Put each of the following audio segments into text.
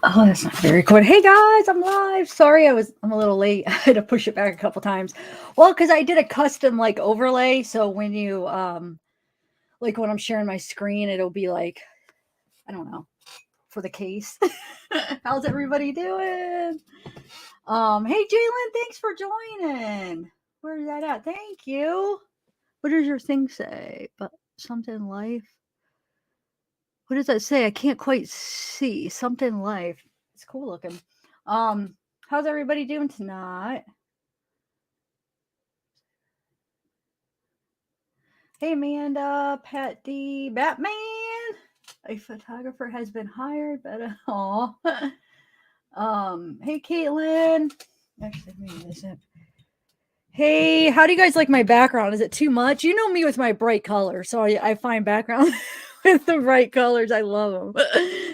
Oh, that's not very recorded. Hey guys, I'm live. Sorry, I'm a little late. I had to push it back a couple times. Well, because I did a custom like overlay, so when you like when I'm sharing my screen, it'll be like, I don't know, for the case. How's everybody doing? Hey Jalen, thanks for joining. Where's that at? Thank you. What does your thing say? But something life. What does that say? I can't quite see. Something life. It's cool looking. Um, how's everybody doing tonight? Hey Amanda, Pat D, Batman. A photographer has been hired, but aw. Hey Caitlin. Actually, maybe this is. Hey, how do you guys like my background? Is it too much? You know me with my bright colors, so I find background with the bright colors. I love them.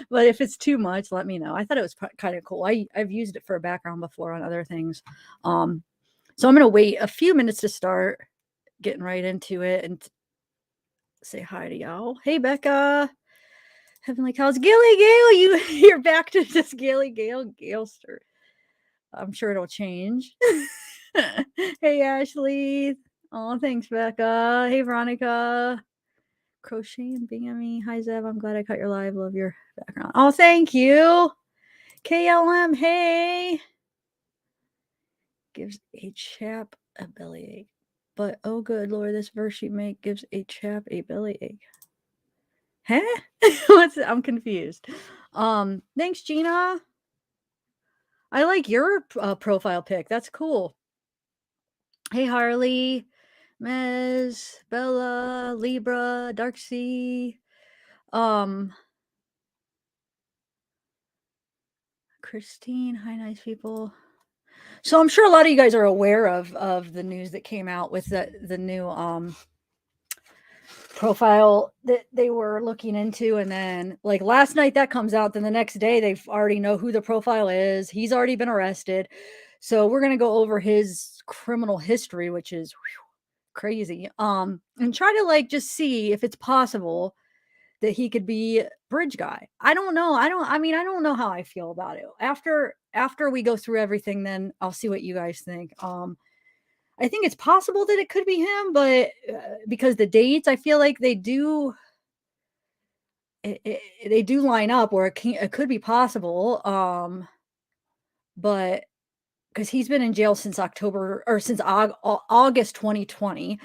But if it's too much, let me know. I thought it was kind of cool. I've used it for a background before on other things. So I'm going to wait a few minutes to start getting right into it and say hi to y'all. Hey, Becca. Heavenly Cows. Gilly Gale, you're back to just Gilly Gale Galester. I'm sure it'll change. Hey, Ashley. Oh, thanks, Becca. Hey, Veronica. Crochet and Bingamy. Hi, Zev. I'm glad I caught your live. Love your background. Oh, thank you. KLM. Hey. Gives a chap a bellyache. But, oh, good Lord, this verse you make gives a chap a bellyache. Huh? I'm confused. Thanks, Gina. I like your profile pic. That's cool. Hey, Harley, Mez, Bella, Libra, Darksea, Christine. Hi, nice people. So I'm sure a lot of you guys are aware of the news that came out with the new profile that they were looking into, and then like last night that comes out, then the next day they already know who the profile is. He's already been arrested. So we're going to go over his criminal history, which is crazy, and try to like just see if it's possible that he could be bridge guy. I don't know. I don't know how I feel about it. After we go through everything, then I'll see what you guys think. I think it's possible that it could be him, but because the dates, I feel like they do line up where it could be possible. But because he's been in jail since October or since August 2020.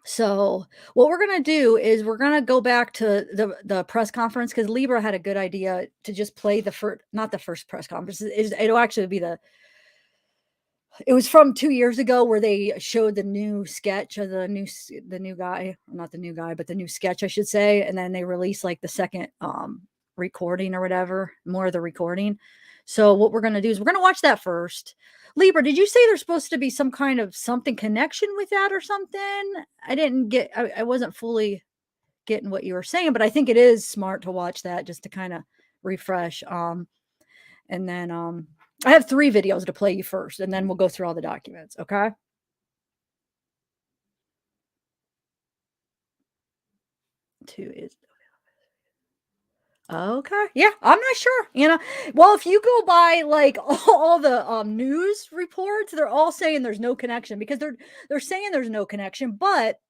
So what we're gonna do is we're gonna go back to the press conference because Libra had a good idea to just play not the first press conference. It'll actually be it was from 2 years ago where they showed the new sketch of the new guy, not the new guy, but the new sketch, I should say, and then they released like the second recording or whatever, more of the recording. So what we're gonna do is we're gonna watch that first. Libra, did you say there's supposed to be some kind of something connection with that or something? I wasn't fully getting what you were saying, but I think it is smart to watch that just to kind of refresh. And then I have 3 videos to play you first, and then we'll go through all the documents, okay? Two is okay. Yeah, I'm not sure. Well, if you go by like all the news reports, they're all saying there's no connection because they're saying there's no connection, but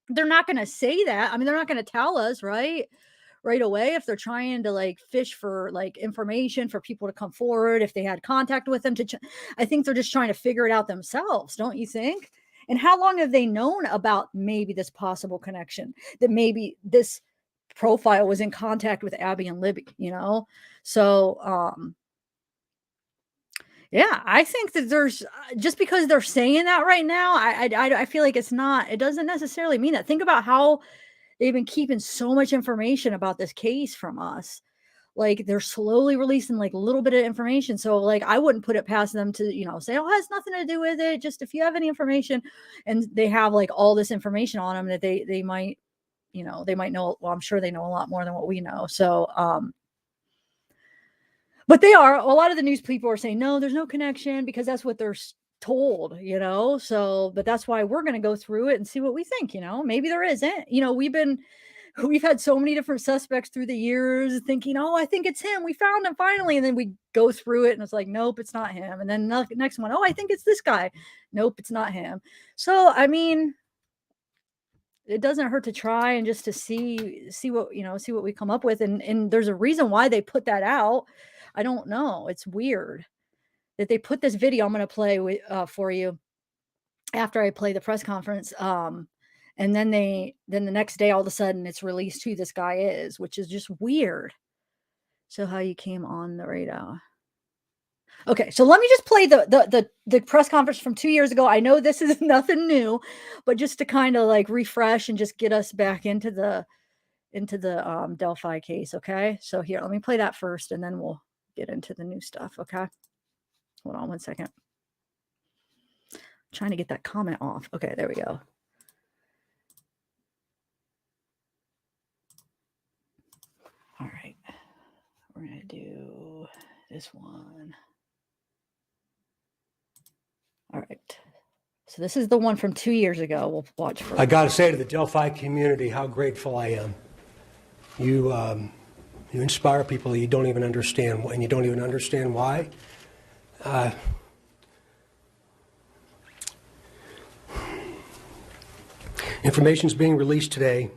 they're not going to say that. I mean, they're not going to tell us, right away if they're trying to like fish for like information for people to come forward if they had contact with them I think they're just trying to figure it out themselves, don't you think? And how long have they known about maybe this possible connection, that maybe this profile was in contact with Abby and Libby, so yeah, I think that there's just because they're saying that right now, I feel like it doesn't necessarily mean that. Think about how they've been keeping so much information about this case from us. Like they're slowly releasing like a little bit of information. So like I wouldn't put it past them to, say, oh, it has nothing to do with it. Just if you have any information, and they have like all this information on them that they might, they might know. Well, I'm sure they know a lot more than what we know. So but a lot of the news people are saying, no, there's no connection because that's what they're told, so, but that's why we're going to go through it and see what we think, maybe there isn't, we've been we've had so many different suspects through the years thinking, oh, I think it's him. We found him finally. And then we go through it and it's like, nope, it's not him. And then the next one, oh, I think it's this guy. Nope, it's not him. So, I mean, it doesn't hurt to try and just to see what, see what we come up with. And there's a reason why they put that out. I don't know. It's weird that they put this video I'm going to play with, for you after I play the press conference. And then the next day, all of a sudden it's released who this guy is, which is just weird. So how you came on the radar. Okay, so let me just play the press conference from 2 years ago. I know this is nothing new, but just to kind of like refresh and just get us back into the Delphi case. Okay, so here, let me play that first, and then we'll get into the new stuff. Okay, hold on 1 second. I'm trying to get that comment off. Okay, there we go. All right, we're gonna do this one. All right. So this is the one from 2 years ago. We'll watch for. I got to say to the Delphi community how grateful I am. You inspire people you don't even understand, and you don't even understand why. Information is being released today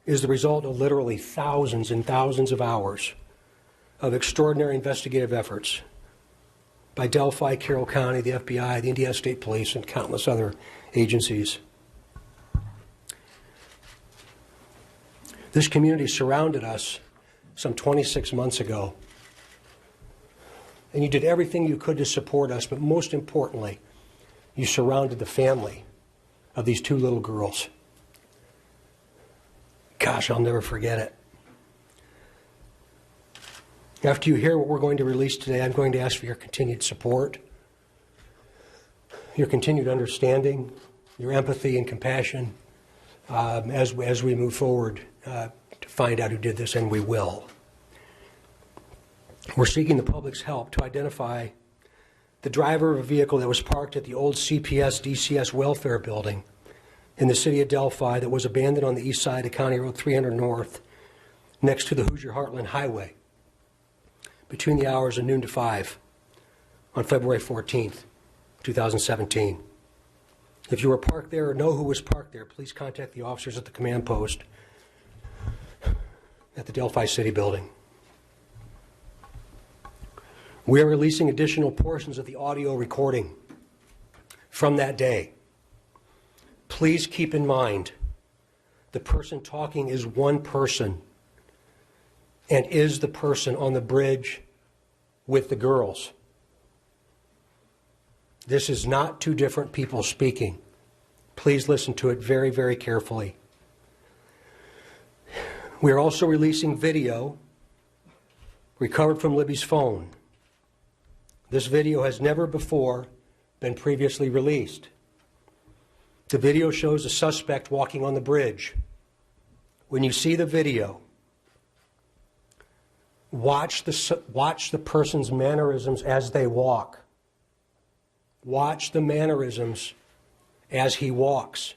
is the result of literally thousands and thousands of hours of extraordinary investigative efforts by Delphi, Carroll County, the FBI, the Indiana State Police, and countless other agencies. This community surrounded us some 26 months ago, and you did everything you could to support us, but most importantly, you surrounded the family of these two little girls. Gosh, I'll never forget it. After you hear what we're going to release today, I'm going to ask for your continued support, your continued understanding, your empathy and compassion as we move forward to find out who did this, and we will. We're seeking the public's help to identify the driver of a vehicle that was parked at the old CPS DCS welfare building in the city of Delphi that was abandoned on the east side of County Road 300 North next to the Hoosier Heartland Highway between the hours of noon to 5 on February 14th, 2017. If you were parked there or know who was parked there, please contact the officers at the command post at the Delphi City Building. We are releasing additional portions of the audio recording from that day. Please keep in mind the person talking is one person and is the person on the bridge with the girls. This is not two different people speaking. Please listen to it very, very carefully. We are also releasing video recovered from Libby's phone. This video has never before been previously released. The video shows a suspect walking on the bridge. When you see the video, watch the person's mannerisms as they walk. Watch the mannerisms as he walks.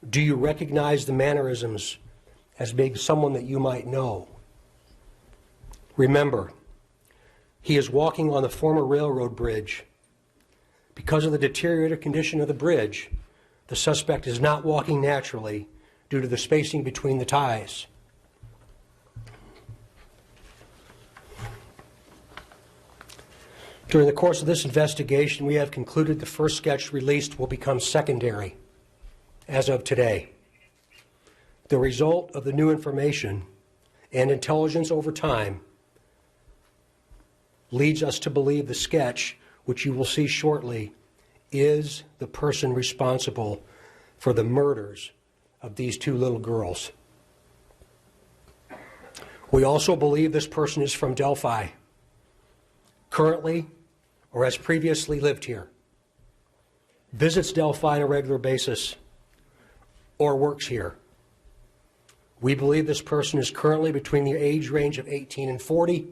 Do you recognize the mannerisms as being someone that you might know? Remember, he is walking on the former railroad bridge. Because of the deteriorated condition of the bridge, the suspect is not walking naturally due to the spacing between the ties. During the course of this investigation, we have concluded the first sketch released will become secondary as of today. The result of the new information and intelligence over time leads us to believe the sketch, which you will see shortly, is the person responsible for the murders of these two little girls. We also believe this person is from Delphi, currently or has previously lived here, visits Delphi on a regular basis, or works here. We believe this person is currently between the age range of 18 and 40,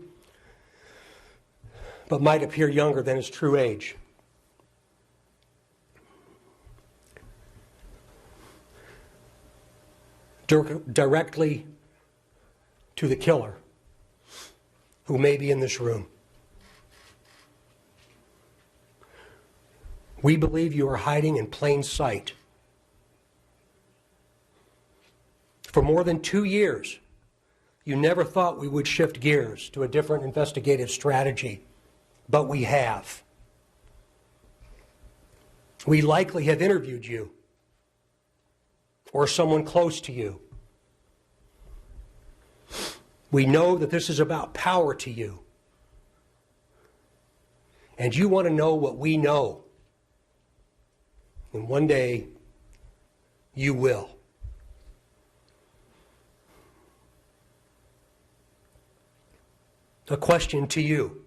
but might appear younger than his true age. directly to the killer who may be in this room. We believe you are hiding in plain sight. For more than 2 years, you never thought we would shift gears to a different investigative strategy, but we have. We likely have interviewed you or someone close to you. We know that this is about power to you. And you want to know what we know. And one day, you will. A question to you.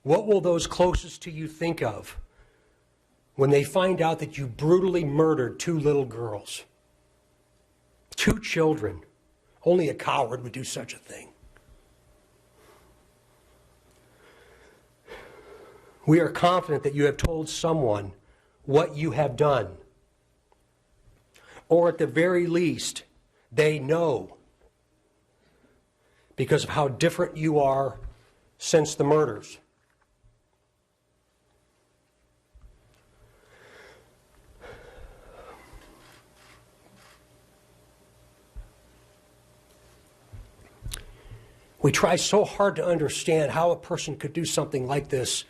What will those closest to you think of when they find out that you brutally murdered 2 little girls? 2 children. Only a coward would do such a thing. We are confident that you have told someone what you have done. Or at the very least, they know because of how different you are since the murders. We try so hard to understand how a person could do something like this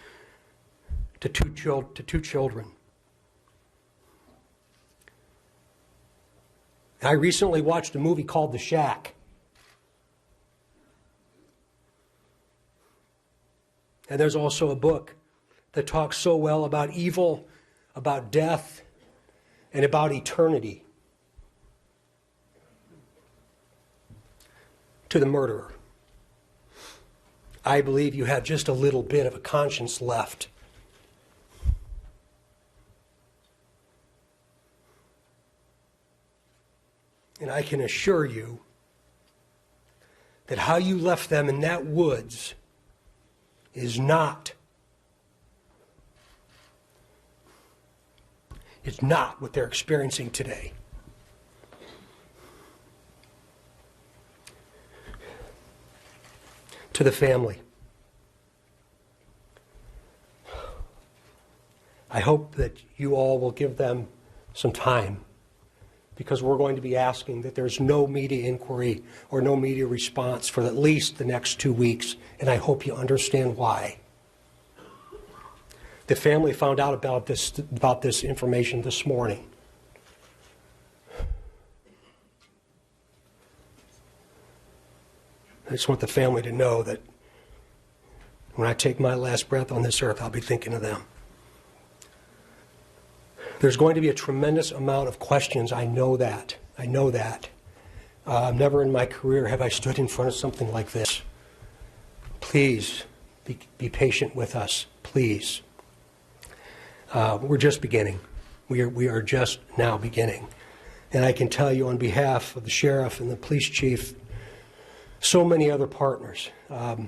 to two children. I recently watched a movie called The Shack. And there's also a book that talks so well about evil, about death, and about eternity. To the murderer, I believe you have just a little bit of a conscience left. And I can assure you that how you left them in that woods is not what they're experiencing today. To the family, I hope that you all will give them some time, because we're going to be asking that there's no media inquiry or no media response for at least the next 2 weeks, and I hope you understand why. The family found out about this information this morning. I just want the family to know that when I take my last breath on this earth, I'll be thinking of them. There's going to be a tremendous amount of questions. I know that. Never in my career have I stood in front of something like this. Please be patient with us, please. We're just beginning. We are just now beginning. And I can tell you on behalf of the sheriff and the police chief, so many other partners that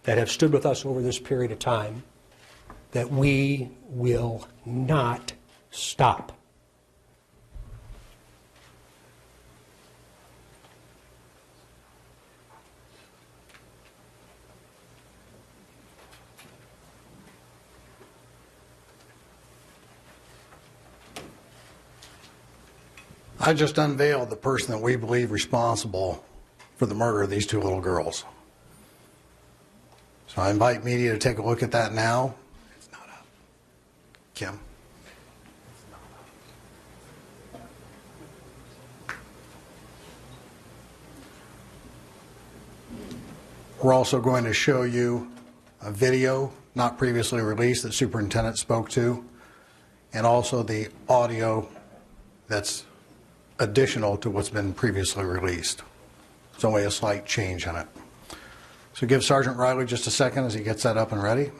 have stood with us over this period of time, that we will not stop. I just unveiled the person that we believe responsible for the murder of these 2 little girls. So I invite media to take a look at that now. It's not up. Kim. We're also going to show you a video not previously released that Superintendent spoke to, and also the audio that's additional to what's been previously released. There's only a slight change in it. So give Sergeant Riley just a second as he gets that up and ready.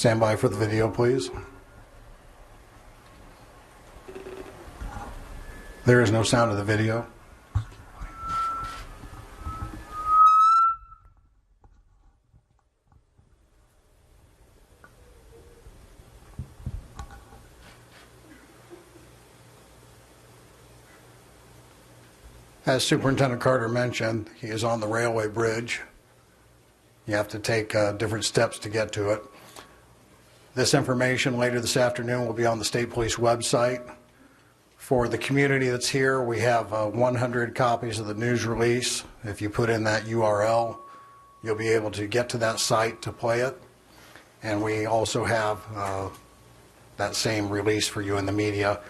Stand by for the video, please. There is no sound of the video. As Superintendent Carter mentioned, he is on the railway bridge. You have to take different steps to get to it. This information later this afternoon will be on the State Police website. For the community that's here, we have 100 copies of the news release. If you put in that URL, you'll be able to get to that site to play it. And we also have that same release for you in the media.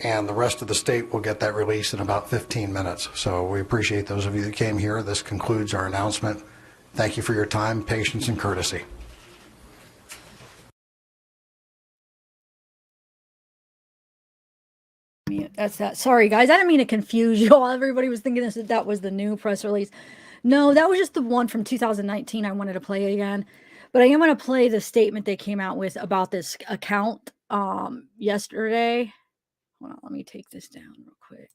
And the rest of the state will get that release in about 15 minutes. So we appreciate those of you that came here. This concludes our announcement. Thank you for your time, patience, and courtesy. That's that. Sorry, guys. I didn't mean to confuse you all. Everybody was thinking that was the new press release. No, that was just the one from 2019 I wanted to play again. But I am going to play the statement they came out with about this account yesterday. Hold on, let me take this down real quick.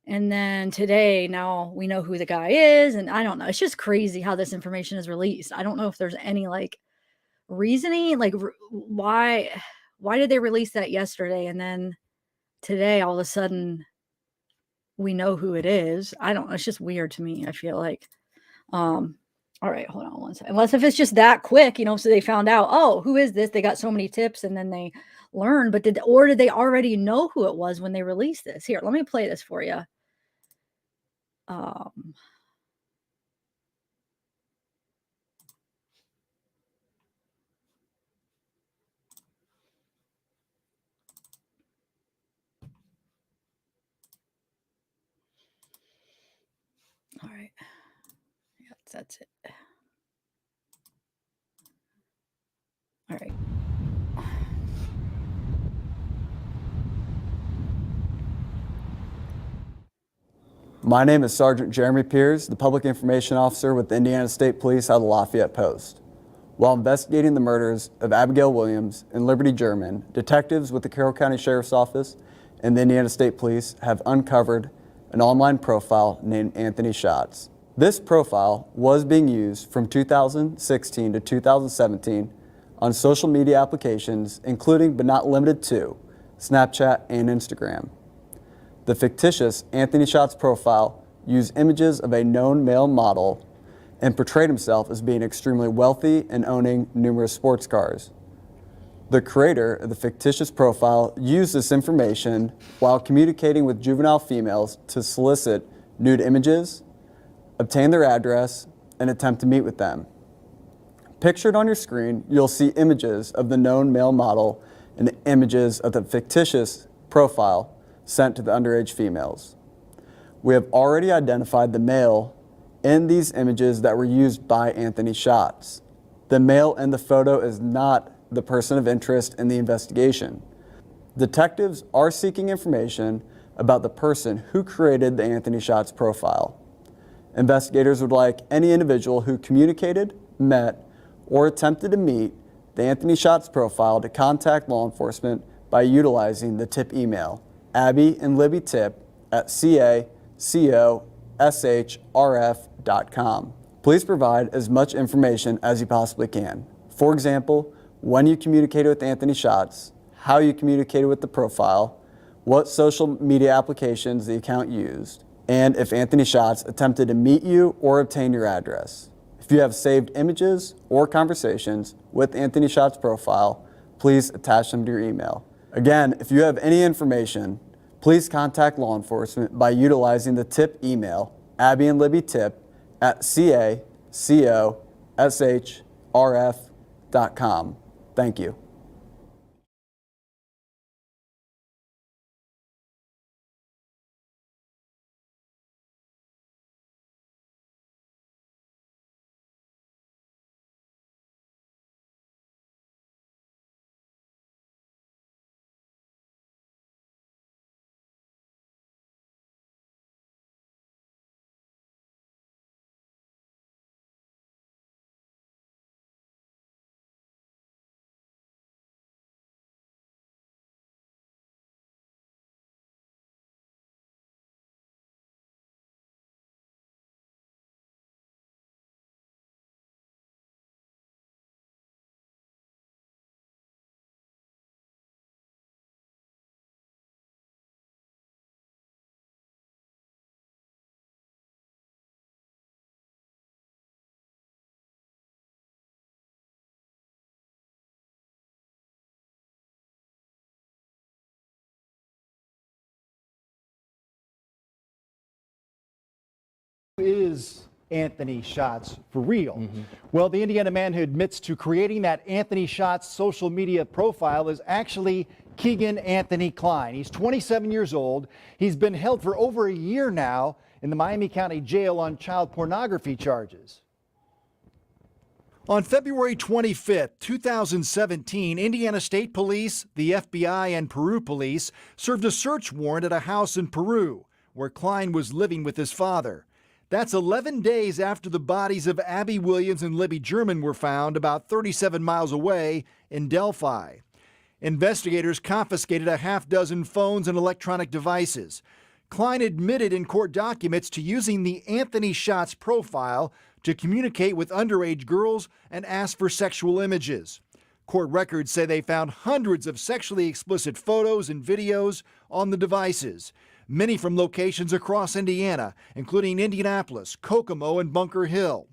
And then today, now we know who the guy is. And I don't know. It's just crazy how this information is released. I don't know if there's any like reasoning, like why did they release that yesterday? And then today, all of a sudden, we know who it is. I don't know. It's just weird to me. I feel like, all right, hold on one second. Unless if it's just that quick, so they found out, oh, who is this? They got so many tips and then they learned, but did they already know who it was when they released this? Here, let me play this for you. All right. Yeah, that's it. All right. My name is Sergeant Jeremy Piers, the Public Information Officer with the Indiana State Police out of Lafayette Post. While investigating the murders of Abigail Williams and Liberty German, detectives with the Carroll County Sheriff's Office and the Indiana State Police have uncovered an online profile named Anthony Schatz. This profile was being used from 2016 to 2017 on social media applications, including but not limited to Snapchat and Instagram. The fictitious Anthony Schatz profile used images of a known male model and portrayed himself as being extremely wealthy and owning numerous sports cars. The creator of the fictitious profile used this information while communicating with juvenile females to solicit nude images, obtain their address, and attempt to meet with them. Pictured on your screen, you'll see images of the known male model and images of the fictitious profile sent to the underage females. We have already identified the male in these images that were used by Anthony Schatz. The male in the photo is not the person of interest in the investigation. Detectives are seeking information about the person who created the Anthony Schatz profile. Investigators would like any individual who communicated, met, or attempted to meet the Anthony Schatz profile to contact law enforcement by utilizing the tip email, Abby and Libby tip at cacoshrf.com. Please provide as much information as you possibly can. For example, when you communicated with Anthony Schatz, how you communicated with the profile, what social media applications the account used, and if Anthony Schatz attempted to meet you or obtain your address. If you have saved images or conversations with Anthony Schatz profile, please attach them to your email. Again, if you have any information, please contact law enforcement by utilizing the tip email, Abby and Libby tip at cacoshrf.com. Thank you. Is Anthony Schatz for real? Well, the Indiana man who admits to creating that Anthony Schatz social media profile is actually Kegan Anthony Kline. He's 27 years old. He's been held for over a year now in the Miami County Jail on child pornography charges. On February 25th, 2017, Indiana State Police, the FBI, and Peru Police served a search warrant at a house in Peru where Kline was living with his father. That's 11 days after the bodies of Abby Williams and Libby German were found about 37 miles away in Delphi. Investigators confiscated a half-dozen phones and electronic devices. Kline admitted in court documents to using the Anthony Schatz profile to communicate with underage girls and ask for sexual images. Court records say they found hundreds of sexually explicit photos and videos on the devices, many from locations across Indiana, including Indianapolis, Kokomo, and Bunker Hill.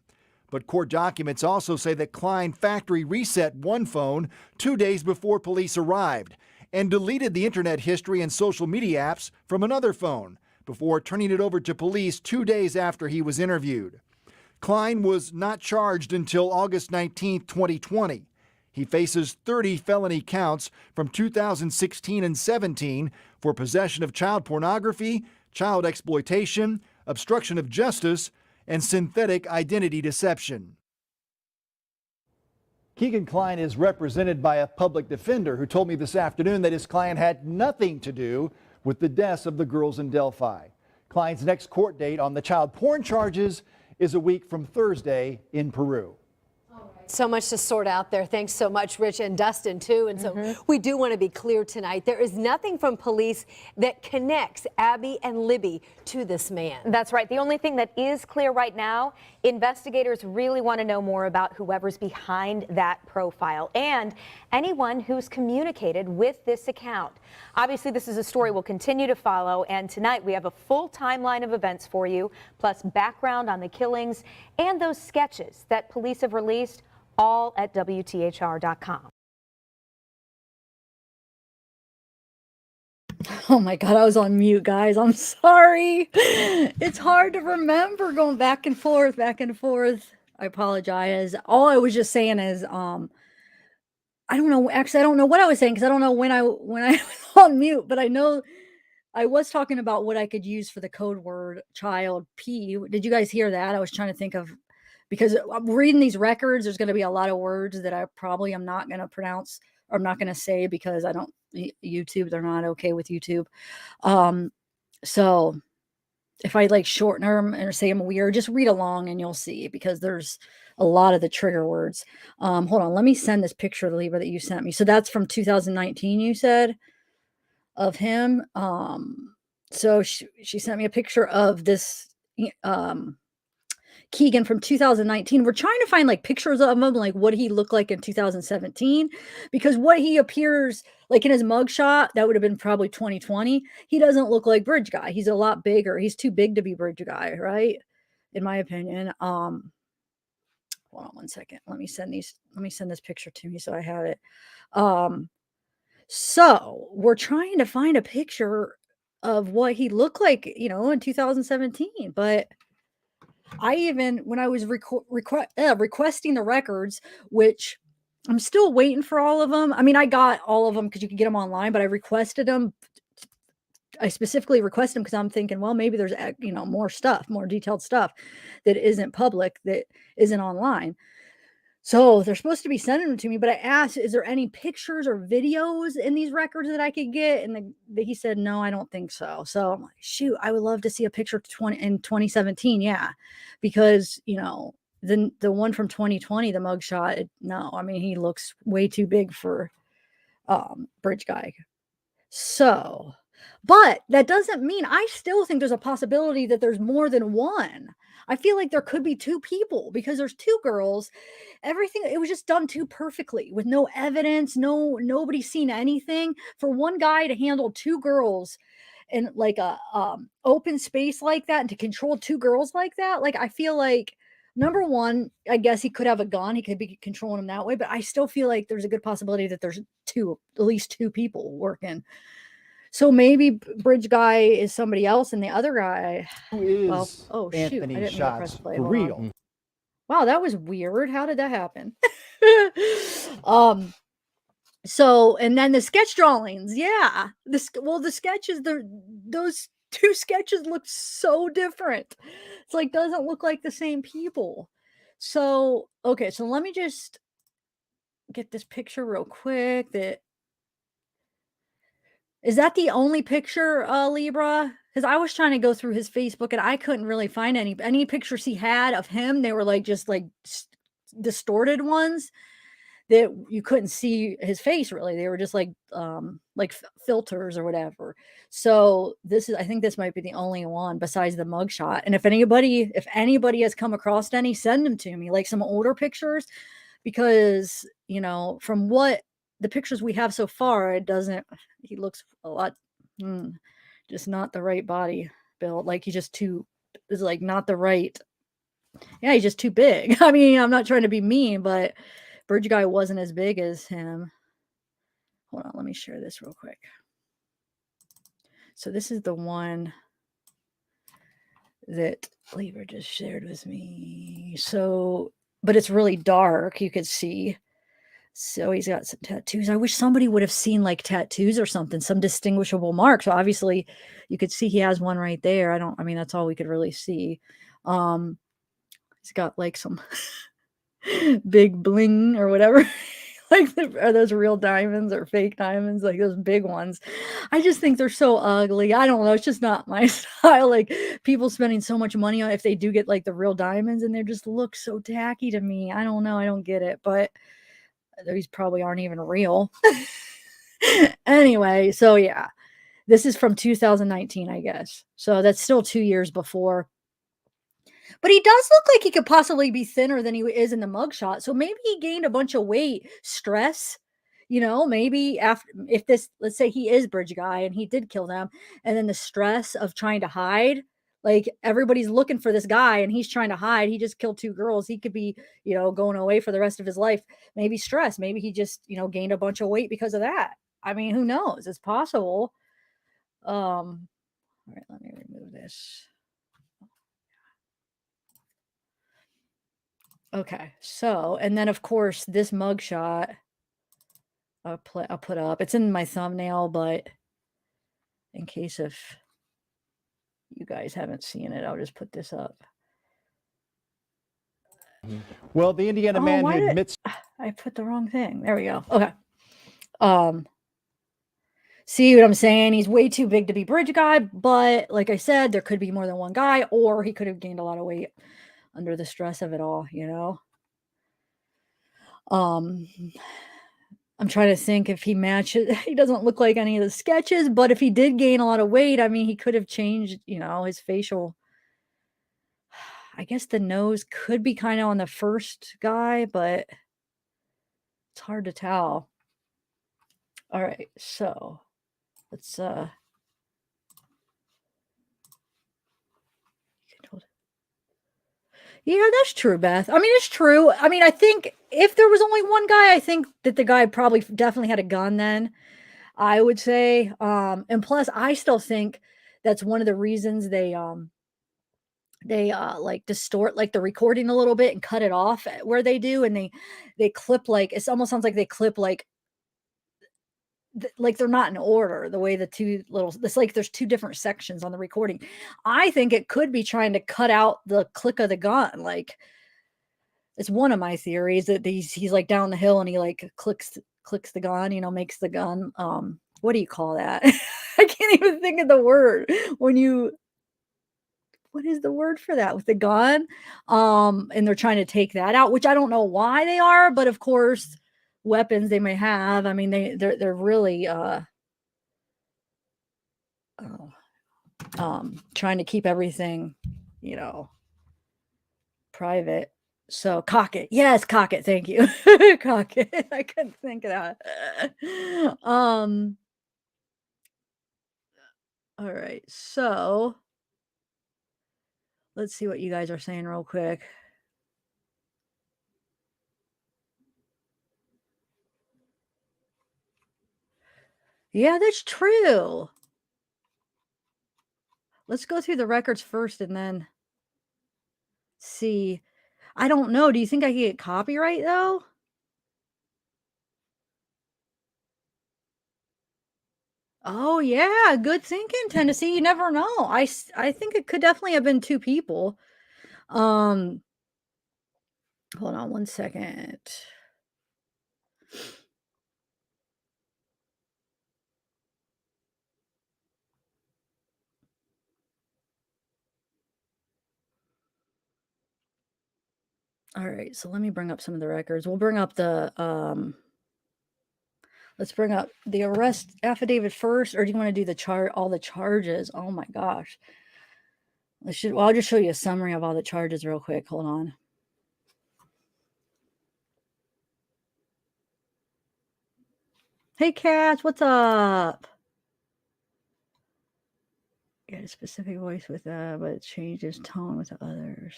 But court documents also say that Kline factory reset one phone 2 days before police arrived and deleted the internet history and social media apps from another phone before turning it over to police 2 days after he was interviewed. Kline was not charged until August 19, 2020. He faces 30 felony counts from 2016 and 17 for possession of child pornography, child exploitation, obstruction of justice, and synthetic identity deception. Kegan Kline is represented by a public defender who told me this afternoon that his client had nothing to do with the deaths of the girls in Delphi. Kline's next court date on the child porn charges is a week from Thursday in Peru. So much to sort out there. Thanks so much, Rich, and Dustin, too. And so we do want to be clear tonight. There is nothing from police that connects Abby and Libby to this man. That's right. The only thing that is clear right now, investigators really want to know more about whoever's behind that profile and anyone who's communicated with this account. Obviously, this is a story we'll continue to follow, and tonight we have a full timeline of events for you, plus background on the killings and those sketches that police have released, all at WTHR.com. Oh my God, I was on mute, guys. I'm sorry. It's hard to remember going back and forth, back and forth. I apologize. All I was just saying is, I don't know. Actually, I don't know what I was saying because I don't know when I was on mute, but I know I was talking about what I could use for the code word child P. Did you guys hear that? I was trying to think of, because I'm reading these records, there's going to be a lot of words that I probably am not going to pronounce or I'm not going to say because I don't, YouTube, they're not okay with YouTube. So if I like shorten them or say them weird, just read along and you'll see, because there's a lot of the trigger words. Hold on, let me send this picture to Libra that you sent me. So that's from 2019, you said, of him. So she sent me a picture of this Kegan from 2019. We're trying to find like pictures of him, like what he looked like in 2017, because what he appears like in his mugshot, that would have been probably 2020. He doesn't look like Bridge Guy. He's a lot bigger. He's too big to be Bridge Guy, right? In my opinion. Hold on one second. Let me send this picture to me so I have it. So we're trying to find a picture of what he looked like, in 2017, but I even, when I was requesting the records, which I'm still waiting for all of them. I mean, I got all of them because you can get them online, but I requested them. I specifically requested them because I'm thinking, well, maybe there's, more stuff, more detailed stuff that isn't public, that isn't online. So they're supposed to be sending them to me, but I asked, is there any pictures or videos in these records that I could get? And he said, no, I don't think so. So I'm like, shoot, I would love to see a picture in 2017. Yeah. Because, the one from 2020, the mugshot, no, I mean, he looks way too big for Bridge Guy. So, but that doesn't mean, I still think there's a possibility that there's more than one. I feel like there could be two people because there's two girls. Everything, it was just done too perfectly with no evidence, nobody seen anything. For one guy to handle two girls in like a open space like that and to control two girls like that, like I feel like, number one, I guess he could have a gun. He could be controlling them that way, but I still feel like there's a good possibility that there's at least two people working. So maybe Bridge Guy is somebody else, and the other guy. Who is Well, oh shoot! I Anthony didn't mean to press Shots play. for Hold on. real? Wow, that was weird. How did that happen? So, and then the sketch drawings, yeah. The sketches, those two sketches look so different. It's like doesn't look like the same people. So, okay, so let me just get this picture real quick. Is that the only picture, Libra? Because I was trying to go through his Facebook and I couldn't really find any pictures he had of him. They were like just like distorted ones that you couldn't see his face really. They were just like filters or whatever. So I think this might be the only one besides the mugshot. And if anybody has come across any, send them to me, like some older pictures, because from what the pictures we have so far, he looks a lot just not the right body build. Like he's like not the right. Yeah, he's just too big. I mean, I'm not trying to be mean, but Bridge Guy wasn't as big as him. Hold on, let me share this real quick. So this is the one that Lieber just shared with me. So, but it's really dark, you could see. So he's got some tattoos. I wish somebody would have seen like tattoos or something, some distinguishable marks. So obviously you could see he has one right there. I mean, that's all we could really see. He's got like some big bling or whatever. Like, are those real diamonds or fake diamonds? Like those big ones. I just think they're so ugly. I don't know. It's just not my style. Like people spending so much money on if they do get like the real diamonds, and they just look so tacky to me. I don't know. I don't get it, but these probably aren't even real. Anyway, so yeah, this is from 2019, I guess. So that's still 2 years before. But he does look like he could possibly be thinner than he is in the mugshot. So maybe he gained a bunch of weight, stress. Maybe let's say he is Bridge Guy and he did kill them, and then the stress of trying to hide, like everybody's looking for this guy and he's trying to hide. He just killed 2 girls. He could be, going away for the rest of his life. Maybe stress. Maybe he just, gained a bunch of weight because of that. I mean, who knows? It's possible. All right, let me remove this. Okay, so, and then of course this mugshot I'll put up. It's in my thumbnail, but in case if you guys haven't seen it, I'll just put this up. Well, the Indiana man who admits I put the wrong thing. There we go. Okay. See what I'm saying? He's way too big to be Bridge Guy, but like I said, there could be more than one guy, or he could have gained a lot of weight under the stress of it all, I'm trying to think if he matches. He doesn't look like any of the sketches, but if he did gain a lot of weight, I mean, he could have changed, his facial. I guess the nose could be kind of on the first guy, but it's hard to tell. All right, so let's yeah, that's true, Beth. I mean, it's true. I mean, I think if there was only one guy, I think that the guy probably definitely had a gun then, I would say. And plus I still think that's one of the reasons they like distort like the recording a little bit and cut it off where they do, and they clip, like it almost sounds like they clip like they're not in order, the way it's like there's 2 different sections on the recording. I think it could be trying to cut out the click of the gun. Like it's one of my theories that he's like down the hill and he like clicks the gun, makes the gun. What do you call that? I can't even think of the word what is the word for that with the gun? And they're trying to take that out, which I don't know why they are, but of course weapons they may have. I mean, they're really trying to keep everything, private. So cock it. Yes, cock it. Thank you. Cock it. I couldn't think of that. All right. So let's see what you guys are saying real quick. Yeah, that's true. let's go through the records first and then see. I don't know. Do you think I could get copyright though? Oh yeah, good thinking, Tennessee. You never know. I think it could definitely have been two people. Hold on one second. All right, so let me bring up some of the records. We'll bring up the let's bring up the arrest affidavit first, or do you want to do the all the charges? Oh my gosh. Well, I'll just show you a summary of all the charges real quick. Hold on. Hey Cats, what's up? Got a specific voice with but it changes tone with the others.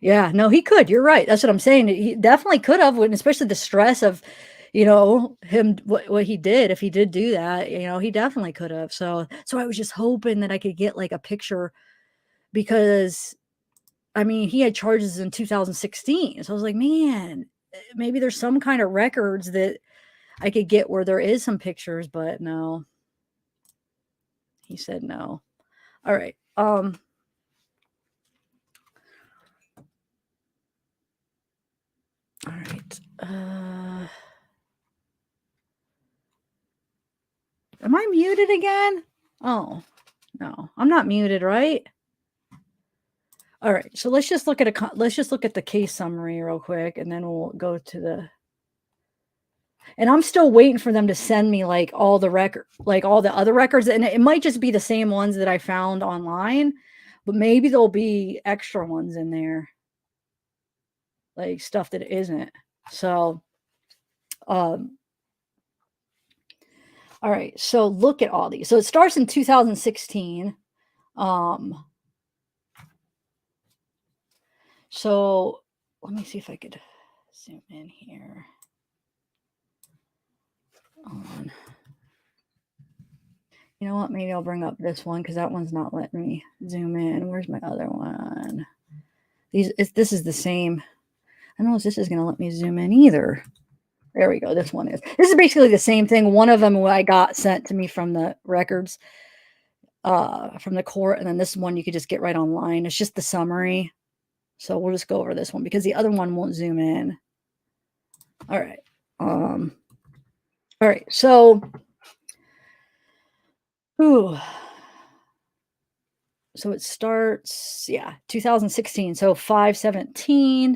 Yeah, no, he could. You're right. That's what I'm saying. He definitely could have, especially the stress of, him what he did. If he did do that, he definitely could have. So I was just hoping that I could get like a picture, because I mean, he had charges in 2016. So I was like, man, maybe there's some kind of records that I could get where there is some pictures, but no. He said no. All right. All right. Am I muted again? Oh, no. I'm not muted, right? All right. So let's just look at the case summary real quick, and then we'll go to the. And I'm still waiting for them to send me like all the other records, and it might just be the same ones that I found online, but maybe there'll be extra ones in there, like stuff that isn't. So, all right. So look at all these. So it starts in 2016. So let me see if I could zoom in here. You know what? Maybe I'll bring up this one because that one's not letting me zoom in. Where's my other one? This is the same. I don't know if this is going to let me zoom in either. There we go. This one is. This is basically the same thing. One of them I got sent to me from the records, from the court, and then this one you could just get right online. It's just the summary. So we'll just go over this one because the other one won't zoom in. All right. All right. So, so it starts, 2016. So 5/17.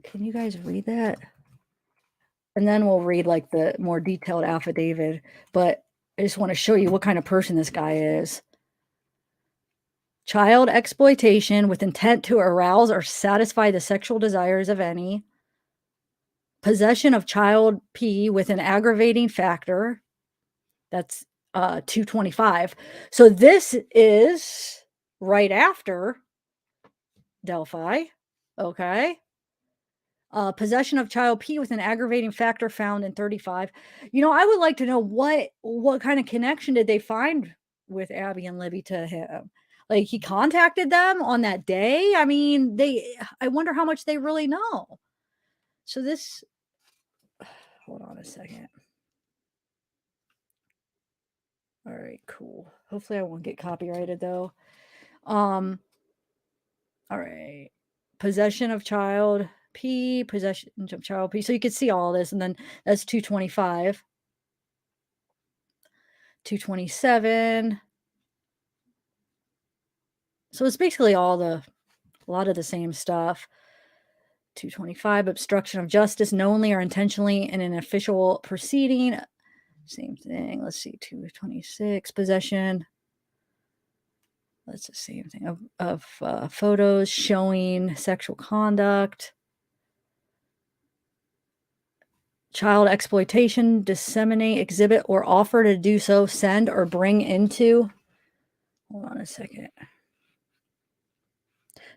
Can you guys read that? And then we'll read like the more detailed affidavit. But I just want to show you what kind of person this guy is. Child exploitation with intent to arouse or satisfy the sexual desires of any. Possession of child P with an aggravating factor. That's 225. So this is right after Delphi. Okay. Possession of child P with an aggravating factor found in 35. I would like to know what kind of connection did they find with Abby and Libby to him? Like he contacted them on that day. I mean, I wonder how much they really know. So this, hold on a second. All right, cool. Hopefully I won't get copyrighted though. All right. Possession of child P, possession of child P. So you can see all this, and then that's 225. 227. So it's basically a lot of the same stuff. 225, obstruction of justice, knowingly or intentionally in an official proceeding. Same thing. Let's see, 226, possession. That's the same thing of photos showing sexual conduct. Child exploitation, disseminate, exhibit, or offer to do so, send, or bring into. Hold on a second.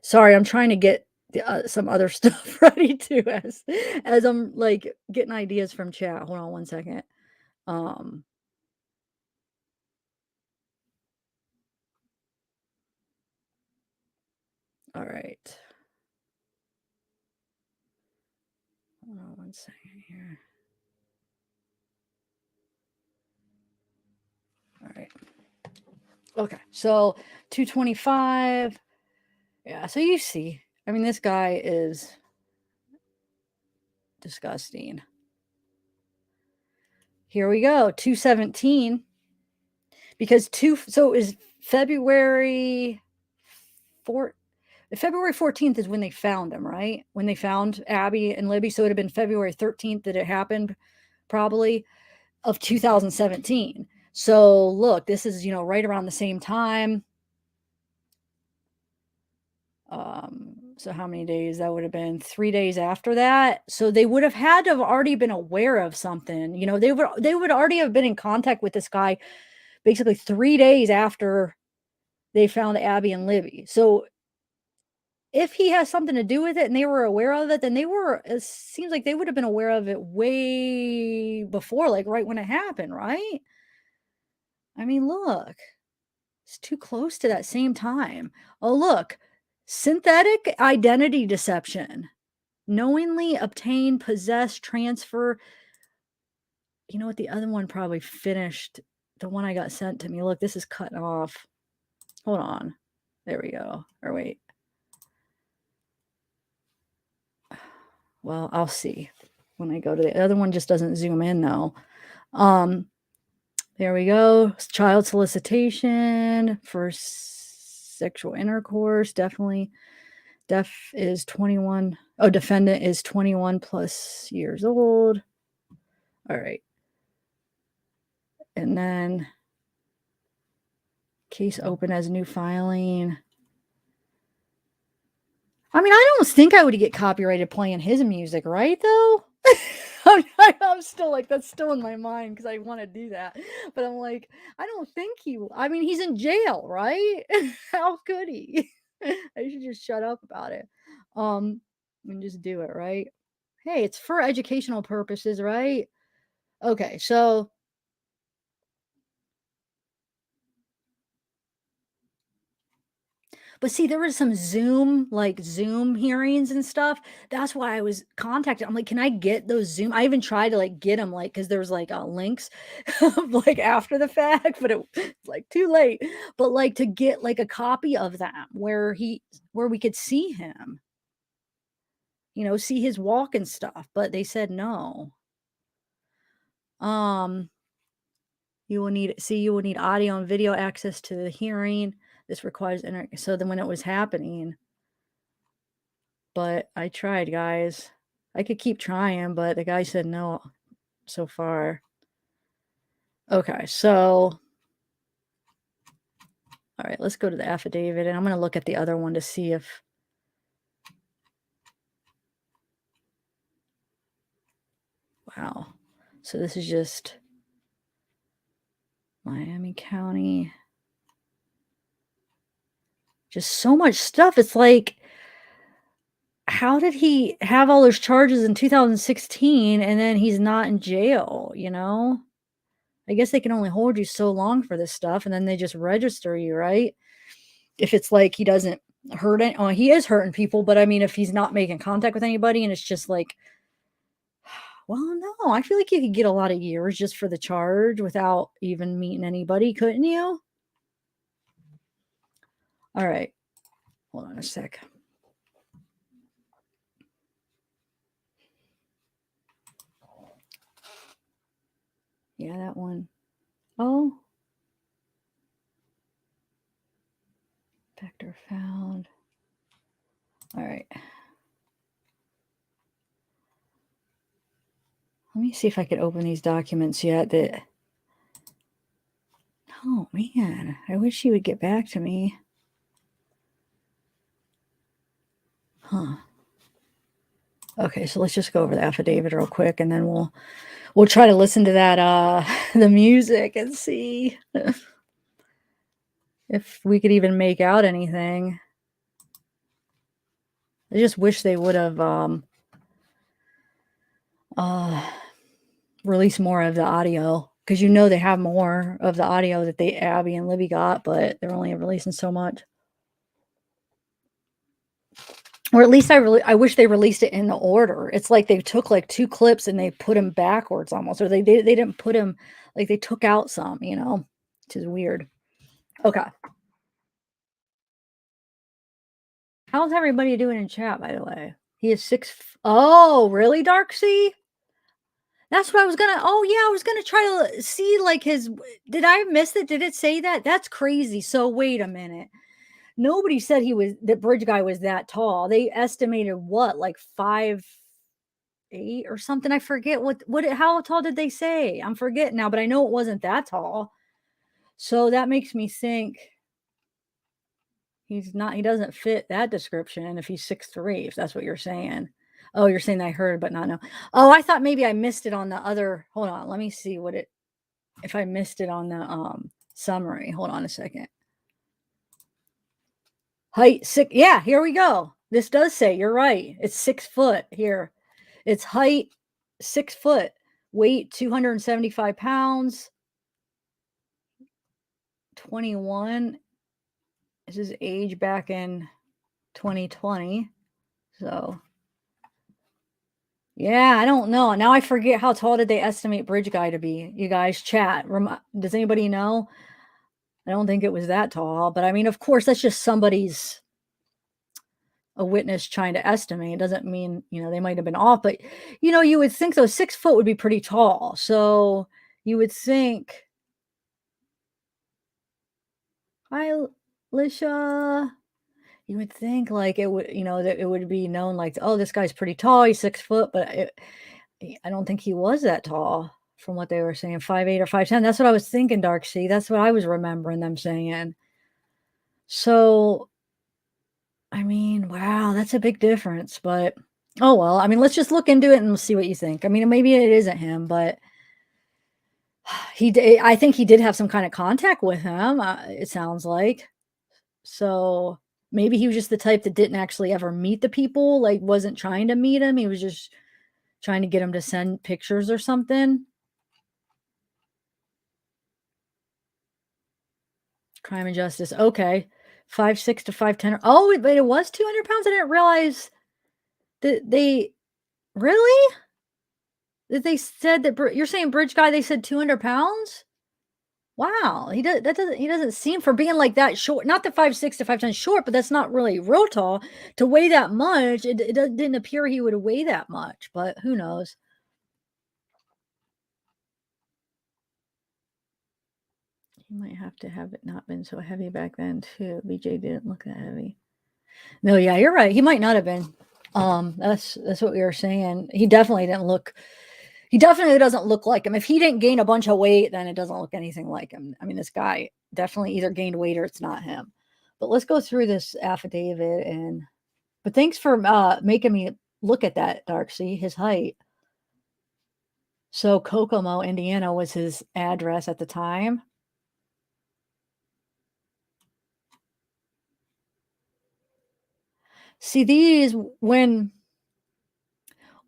Sorry, I'm trying to get some other stuff ready too as I'm like getting ideas from chat. Hold on one second. Um, all right. Hold on one second here. All right. Okay. So 225. Yeah. So you see, I mean, this guy is disgusting. Here we go. 217. Because so is February 14th is when they found him, right? When they found Abby and Libby. So it would have been February 13th that it happened, probably, of 2017. So look, this is, right around the same time. So how many days? That would have been 3 days after that. So they would have had to have already been aware of something. They would already have been in contact with this guy basically 3 days after they found Abby and Libby. So if he has something to do with it and they were aware of it, then it seems like they would have been aware of it way before, like right when it happened, right? I mean, look, it's too close to that same time. Oh, look, synthetic identity deception, knowingly obtain, possess, transfer. You know what? The other one probably finished. The one I got sent to me. Look, this is cut off. Hold on. There we go. Or wait. Well, I'll see when I go to the other one. Just doesn't zoom in though. There we go. Child solicitation for sexual intercourse. Definitely. Def is 21. Oh, defendant is 21 plus years old. All right. And then case open as new filing. I mean, I don't think I would get copyrighted playing his music, right, though? I'm still like, that's still in my mind because I want to do that. But I'm like, I don't think I mean, he's in jail, right? How could he? I should just shut up about it. And just do it, right? Hey, it's for educational purposes, right? Okay, so but see, there was some Zoom hearings and stuff. That's why I was contacted. I'm like, can I get those Zoom? I even tried to get them because there was links after the fact, but it's too late. But to get a copy of that where we could see him, see his walk and stuff. But they said no. You will need audio and video access to the hearing. This requires so then when it was happening. But I tried, guys. I could keep trying, but the guy said no so far. Okay, so all right, let's go to the affidavit, and I'm going to look at the other one to see if wow. So this is just Miami County. Just so much stuff. It's like, how did he have all those charges in 2016 and then he's not in jail, I guess they can only hold you so long for this stuff and then they just register you, right? If it's like he doesn't hurt it, he is hurting people, but I mean, if he's not making contact with anybody and it's just like, well, no, I feel like you could get a lot of years just for the charge without even meeting anybody, couldn't you? All right. Hold on a sec. Yeah, that one. Oh. Vector found. All right. Let me see if I could open these documents yet that. Oh, man. I wish he would get back to me. Huh. Okay, so let's just go over the affidavit real quick and then we'll try to listen to that the music and see if we could even make out anything. I just wish they would have released more of the audio. because you know they have more of the audio that Abby and Libby got, but they're only releasing so much. Or at least I wish they released it in the order. It's like they took like 2 clips and they put them backwards almost, or they didn't put them, like they took out some, you know, which is weird. Okay. How's everybody doing in chat, by the way? He is 6. Oh, really, Darksea? That's what I was gonna. Oh yeah, I was gonna try to see like his. Did I miss it? Did it say that? That's crazy. So wait a minute. Nobody said that bridge guy was that tall. They estimated what, like 5'8" or something. I forget how tall did they say? I'm forgetting now, but I know it wasn't that tall. So that makes me think he doesn't fit that description if he's 6'3", if that's what you're saying. Oh, you're saying I heard, but not know. Oh, I thought maybe I missed it on the other. Hold on. Let me see if I missed it on the summary. Hold on a second. Height 6. Yeah, here we go. This does say, you're right. It's 6 foot here. It's height 6 foot, weight 275 pounds, 21. This is age back in 2020. So yeah, I don't know. Now I forget how tall did they estimate bridge guy to be. You guys chat. Does anybody know? I don't think it was that tall, but I mean, of course, that's just a witness trying to estimate. It doesn't mean, you know, they might have been off, but you know, you would think those 6 foot would be pretty tall. So you would think, hi, Lisha. You would think like it would, you know, that it would be known like, oh, this guy's pretty tall. He's 6 foot, but I don't think he was that tall from what they were saying, 5'8" or 5'10". That's what I was thinking, Darksea. That's what I was remembering them saying. So, I mean, wow, that's a big difference, but oh well. I mean, let's just look into it and we'll see what you think. I mean, maybe it isn't him, but I think he did have some kind of contact with him, it sounds like. So maybe he was just the type that didn't actually ever meet the people, like wasn't trying to meet him. He was just trying to get him to send pictures or something. Crime and Justice. Okay. 5'6" to 5'10". Oh, but it was 200 pounds. I didn't realize that they really, that they said that you're saying bridge guy, they said 200 pounds. Wow. He doesn't seem, for being like that short, not the 5'6" to 5'10" short, but that's not really real tall to weigh that much. It didn't appear he would weigh that much, but who knows? He might have to have it not been so heavy back then too. BJ didn't look that heavy. No, yeah, you're right. He might not have been. That's what we were saying. He definitely didn't look. He definitely doesn't look like him. If he didn't gain a bunch of weight, then it doesn't look anything like him. I mean, this guy definitely either gained weight or it's not him. But let's go through this affidavit but thanks for making me look at that, Darksea, his height. So Kokomo, Indiana was his address at the time. See, these, when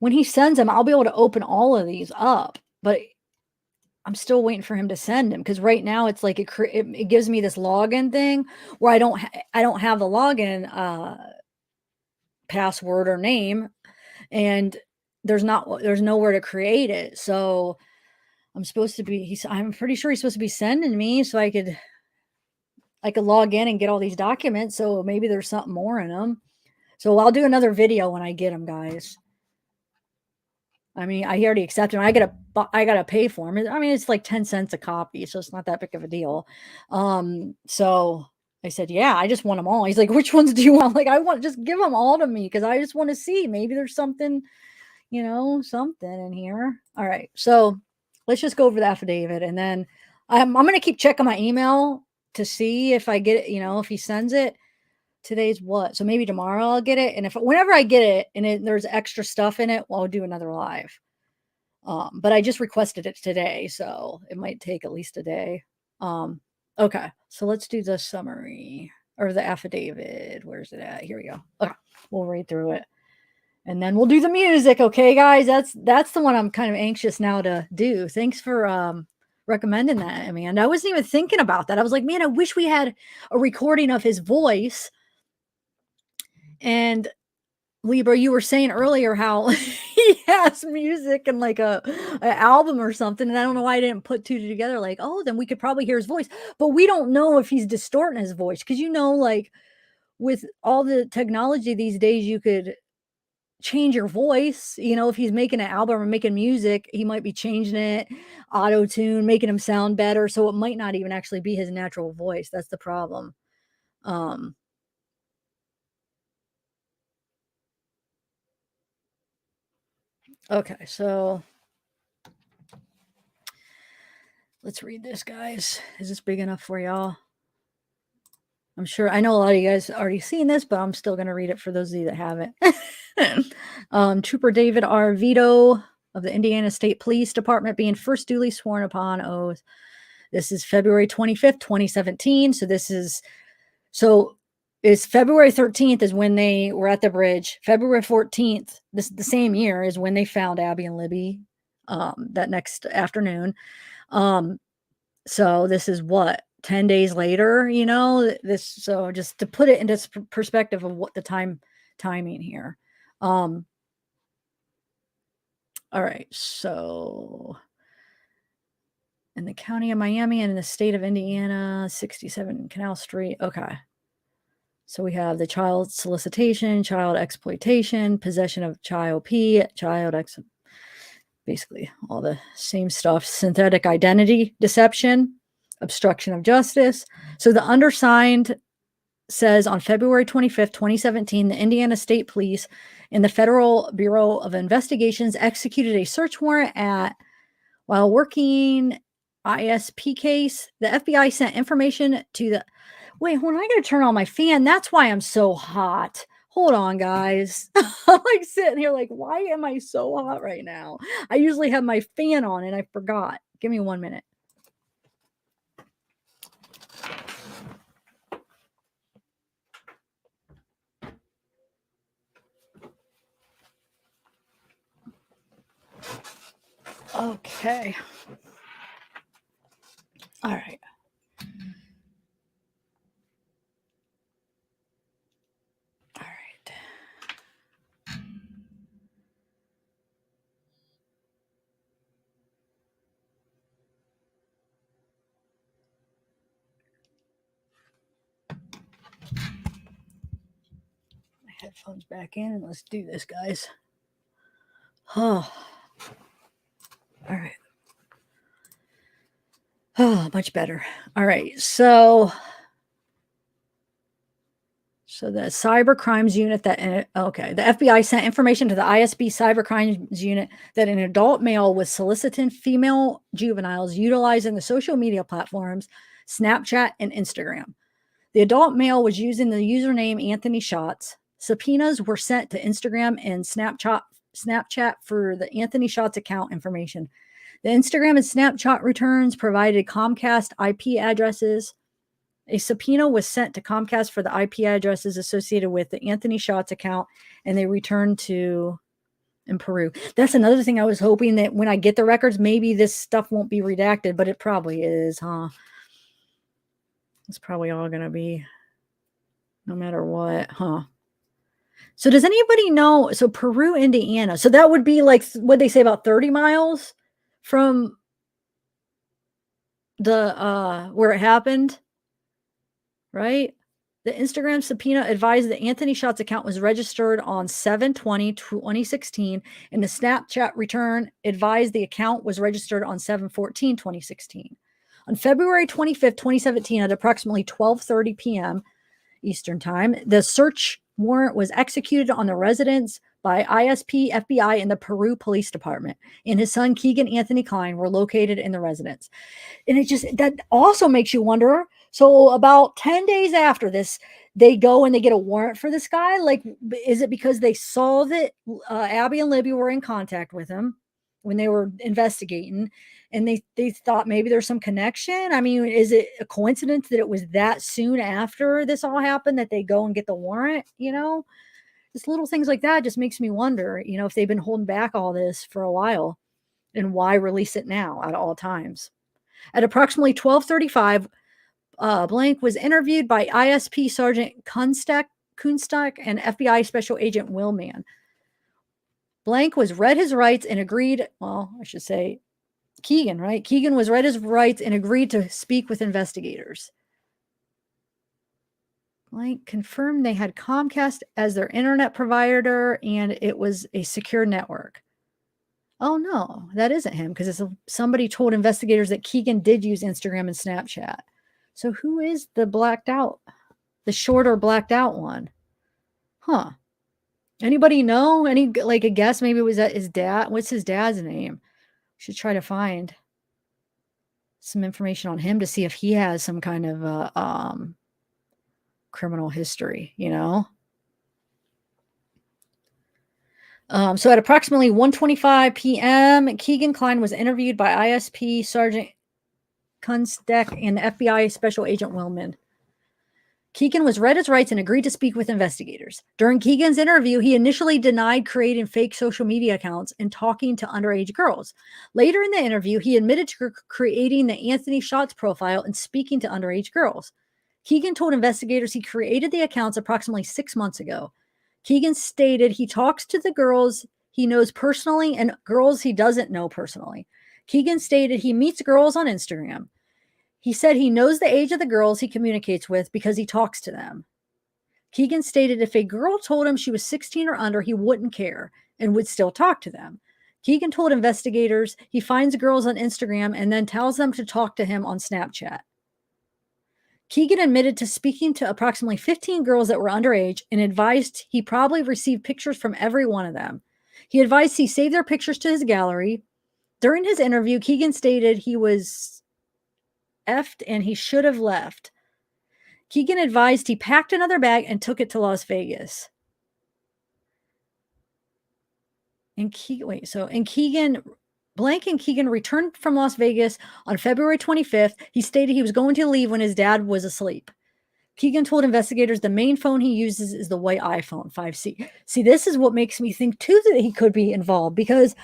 he sends them, I'll be able to open all of these up, but I'm still waiting for him to send them, because right now it's like it gives me this login thing where I don't have the login password or name, and there's nowhere to create it. So I'm supposed to be, I'm pretty sure he's supposed to be sending me so I could log in and get all these documents. So maybe there's something more in them. So I'll do another video when I get them, guys. I mean, I already accepted them. I gotta pay for them. I mean, it's like 10 cents a copy, so it's not that big of a deal. So I said, yeah, I just want them all. He's like, which ones do you want? Like, just give them all to me, because I just want to see. Maybe there's something, you know, something in here. All right, so let's just go over the affidavit, and then I'm gonna keep checking my email to see if I get it, you know, if he sends it. Today's what? So maybe tomorrow I'll get it. And whenever I get it and there's extra stuff in it, well, I'll do another live. But I just requested it today, so it might take at least a day. Okay, so let's do the summary or the affidavit. Where's it at? Here we go. Okay, we'll read through it. And then we'll do the music. Okay, guys, that's the one I'm kind of anxious now to do. Thanks for recommending that, Amanda. I wasn't even thinking about that. I was like, man, I wish we had a recording of his voice. And Libra, you were saying earlier how he has music and like a album or something, and I don't know why I didn't put two together. Like, oh, then we could probably hear his voice, but we don't know if he's distorting his voice because like with all the technology these days, you could change your voice. If he's making an album or making music, he might be changing it, auto tune, making him sound better. So it might not even actually be his natural voice. That's the problem. Okay, so let's read this, guys. Is this big enough for y'all? I'm sure I know a lot of you guys already seen this, but I'm still going to read it for those of you that haven't. Trooper David R. Vito of the Indiana State Police Department being first duly sworn upon oath. This is February 25th, 2017. So it's February 13th is when they were at the bridge. February 14th, the same year, is when they found Abby and Libby that next afternoon. So this is what, 10 days later, so just to put it into perspective of what the timing here. All right, so in the county of Miami and in the state of Indiana, 67 Canal Street. Okay. So we have the child solicitation, child exploitation, possession of child P, basically all the same stuff, synthetic identity deception, obstruction of justice. So the undersigned says on February 25th, 2017, the Indiana State Police and the Federal Bureau of Investigations executed a search warrant while working ISP case. The FBI sent information to the... Wait, hold on, I gotta turn on my fan. That's why I'm so hot. Hold on, guys. I'm like sitting here like, why am I so hot right now? I usually have my fan on and I forgot. Give me 1 minute. Okay. All right. All right. My headphones back in and let's do this, guys. Oh. All right. Oh, much better. All right. So the cyber crimes unit the FBI sent information to the ISB cyber crimes unit that an adult male was soliciting female juveniles utilizing the social media platforms Snapchat and Instagram. The adult male was using the username Anthony Shots. Subpoenas were sent to Instagram and Snapchat for the Anthony Shots account information. The Instagram and Snapchat returns provided Comcast IP addresses. A subpoena was sent to Comcast for the IP addresses associated with the Anthony Shots account, and they returned to in Peru. That's another thing I was hoping that when I get the records, maybe this stuff won't be redacted, but it probably is, huh? It's probably all going to be no matter what, huh? So does anybody know? So Peru, Indiana. So that would be like, what they say, about 30 miles from the where it happened, right? The Instagram subpoena advised the Anthony Shots account was registered on 7/20/2016, and the Snapchat return advised the account was registered on 7/14/2016. On February 25th, 2017, at approximately 12:30 p.m. Eastern Time, the search warrant was executed on the residence by ISP, FBI, and the Peru Police Department, and his son Kegan Anthony Kline were located in the residence. And that also makes you wonder. So about 10 days after this, they go and they get a warrant for this guy. Like, is it because they saw that Abby and Libby were in contact with him when they were investigating, and they thought maybe there's some connection? I mean, is it a coincidence that it was that soon after this all happened that they go and get the warrant? Just little things like that just makes me wonder, if they've been holding back all this for a while, and why release it now at all times. At approximately 12:35, Blank was interviewed by ISP Sergeant Kunstock and FBI Special Agent Willman. Blank was read his rights and agreed, well, I should say Kegan, right? Kegan was read his rights and agreed to speak with investigators. Blank confirmed they had Comcast as their internet provider and it was a secure network. Oh no, that isn't him because somebody told investigators that Kegan did use Instagram and Snapchat. So who is the blacked out, the shorter blacked out one? Huh. Anybody know? Any, like, a guess? Maybe it was that his dad. What's his dad's name? Should try to find some information on him to see if he has some kind of criminal history, you know? So at approximately 1:25 p.m., Kegan Kline was interviewed by ISP Sergeant Kunstock and the FBI Special Agent Willman. Kegan was read his rights and agreed to speak with investigators. During Kegan's interview, he initially denied creating fake social media accounts and talking to underage girls. Later in the interview, he admitted to creating the Anthony Shots profile and speaking to underage girls. Kegan told investigators he created the accounts approximately 6 months ago. Kegan stated he talks to the girls he knows personally and girls he doesn't know personally. Kegan stated he meets girls on Instagram. He said he knows the age of the girls he communicates with because he talks to them. Kegan stated if a girl told him she was 16 or under, he wouldn't care and would still talk to them. Kegan told investigators he finds girls on Instagram and then tells them to talk to him on Snapchat. Kegan admitted to speaking to approximately 15 girls that were underage and advised he probably received pictures from every one of them. He advised he saved their pictures to his gallery. During his interview, Kegan stated he was effed and he should have left. Kegan advised he packed another bag and took it to Las Vegas. Blank and Kegan returned from Las Vegas on February 25th. He stated he was going to leave when his dad was asleep. Kegan told investigators the main phone he uses is the white iPhone 5C. See, this is what makes me think too that he could be involved, because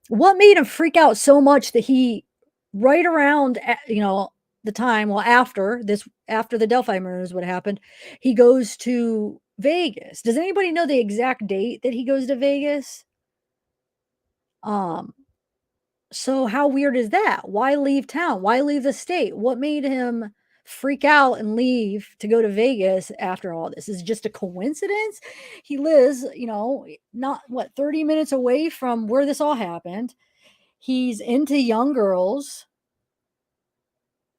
what made him freak out so much that he, right around, the time, after the Delphi murders, what happened, he goes to Vegas. Does anybody know the exact date that he goes to Vegas? So how weird is that? Why leave town? Why leave the state? What made him freak out and leave to go to Vegas after all this? Is it just a coincidence? He lives, not 30 minutes away from where this all happened. He's into young girls.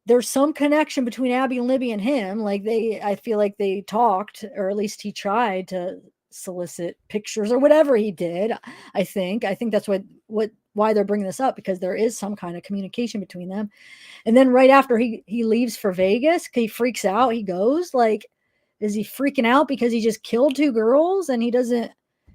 There's some connection between Abby and Libby and him. I feel like they talked, or at least he tried to solicit pictures or whatever he did. I think that's why they're bringing this up, because there is some kind of communication between them. And then right after he leaves for Vegas, he freaks out. He goes, is he freaking out because he just killed 2 girls and he doesn't,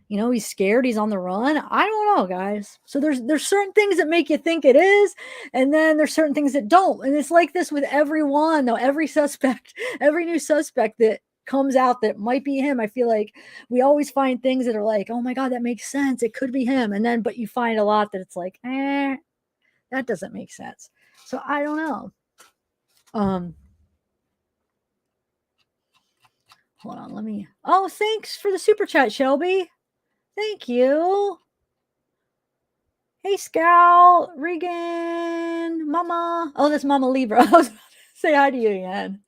he's scared, he's on the run? I don't know, guys. So there's certain things that make you think it is, and then there's certain things that don't. And it's like this with everyone, though. Every new suspect that comes out that might be him, I feel like we always find things that are like, oh my God, that makes sense, it could be him. And then, but you find a lot that it's like, that doesn't make sense. So I don't know. Hold on, thanks for the super chat, Shelby. Thank you. Hey, Scout, Regan, Mama. Oh, that's Mama Libra. I was about to say hi to you again.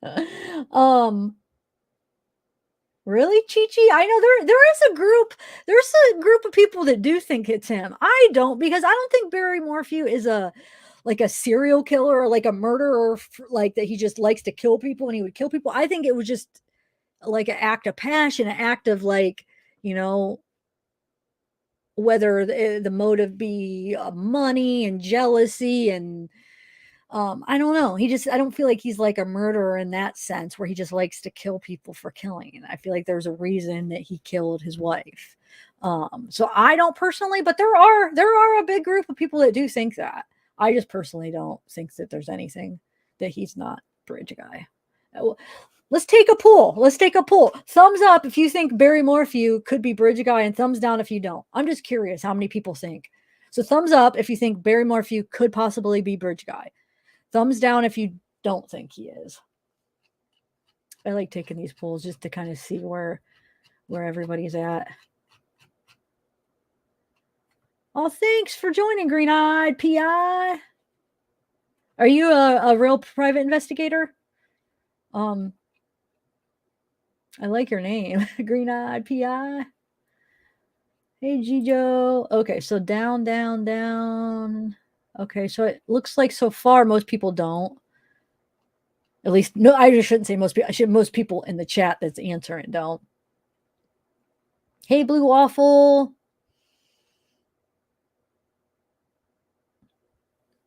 Really, Chi-Chi? I know there's a group of people that do think it's him. I don't, because I don't think Barry Morphew is a serial killer or like a murderer, like that he just likes to kill people and he would kill people. I think it was just like an act of passion, an act of whether the motive be money and jealousy and I don't know. I don't feel like he's like a murderer in that sense where he just likes to kill people for killing. And I feel like there's a reason that he killed his wife. So I don't personally, but there are a big group of people that do think that. I just personally don't think that there's anything that he's not bridge guy. Let's take a poll. Thumbs up if you think Barry Morphew could be bridge guy, and thumbs down if you don't. I'm just curious how many people think. So thumbs up if you think Barry Morphew could possibly be bridge guy. Thumbs down if you don't think he is. I like taking these polls just to kind of see where everybody's at. Oh, thanks for joining, Green-Eyed PI. Are you a real private investigator? I like your name, Green-Eyed PI. Hey, Gijo. Okay, so down, down, down. Okay, so it looks like so far most people don't. At least, no, I just shouldn't say most people. Most people in the chat that's answering don't. Hey, Blue Waffle.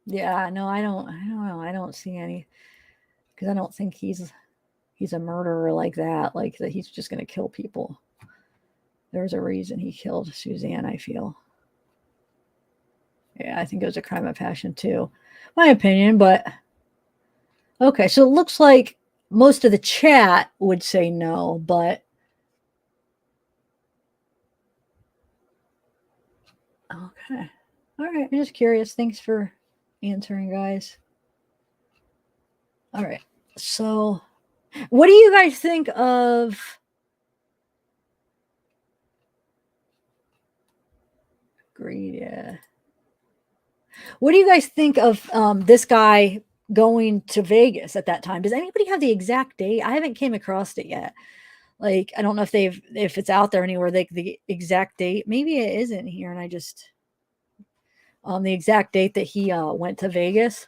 Yeah, no, I don't know. I don't see any, because I don't think he's a murderer like that. Like that, he's just going to kill people. There's a reason he killed Suzanne, I feel. Yeah, I think it was a crime of passion too. My opinion, but okay, so it looks like most of the chat would say no, but okay. All right, I'm just curious. Thanks for answering, guys. All right. So, what do you guys think of greed? Yeah. What do you guys think of this guy going to Vegas at that time? Does anybody have the exact date? I haven't came across it yet. Like, I don't know if it's out there anywhere, like the exact date. Maybe it isn't here, and I just the exact date that he went to Vegas.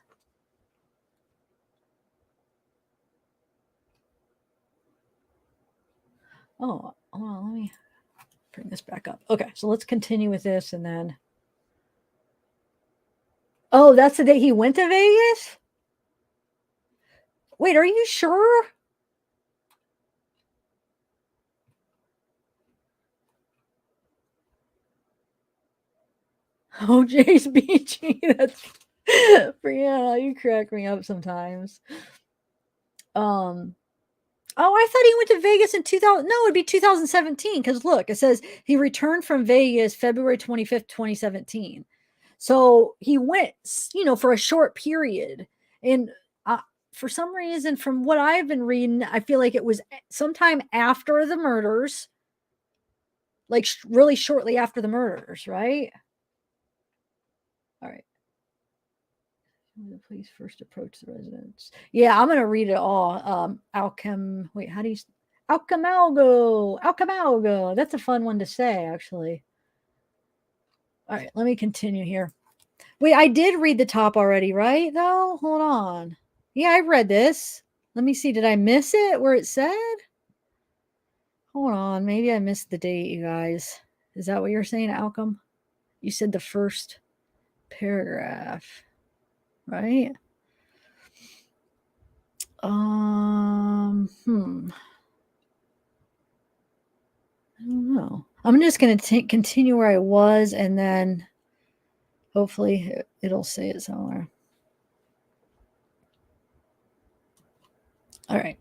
Oh, hold on, let me bring this back up. Okay, so let's continue with this, and then. Oh, that's the day he went to Vegas? Wait, are you sure? Oh, Jay's BG. That's Brianna, you crack me up sometimes. Oh, I thought he went to Vegas in 2000. No, it'd be 2017. Because look, it says he returned from Vegas February 25th, 2017. So he went, for a short period. And for some reason, from what I've been reading, I feel like it was sometime after the murders, like really shortly after the murders, right? All right. The police first approached the residents. Yeah, I'm gonna read it all. Wait, how do you Alcamalgo. That's a fun one to say, actually. All right, let me continue here. Wait, I did read the top already, right? Though, hold on. Yeah, I read this. Let me see. Did I miss it where it said? Hold on. Maybe I missed the date, you guys. Is that what you're saying, Alchem? You said the first paragraph, right? I don't know. I'm just going to continue where I was, and then hopefully it'll say it somewhere. All right.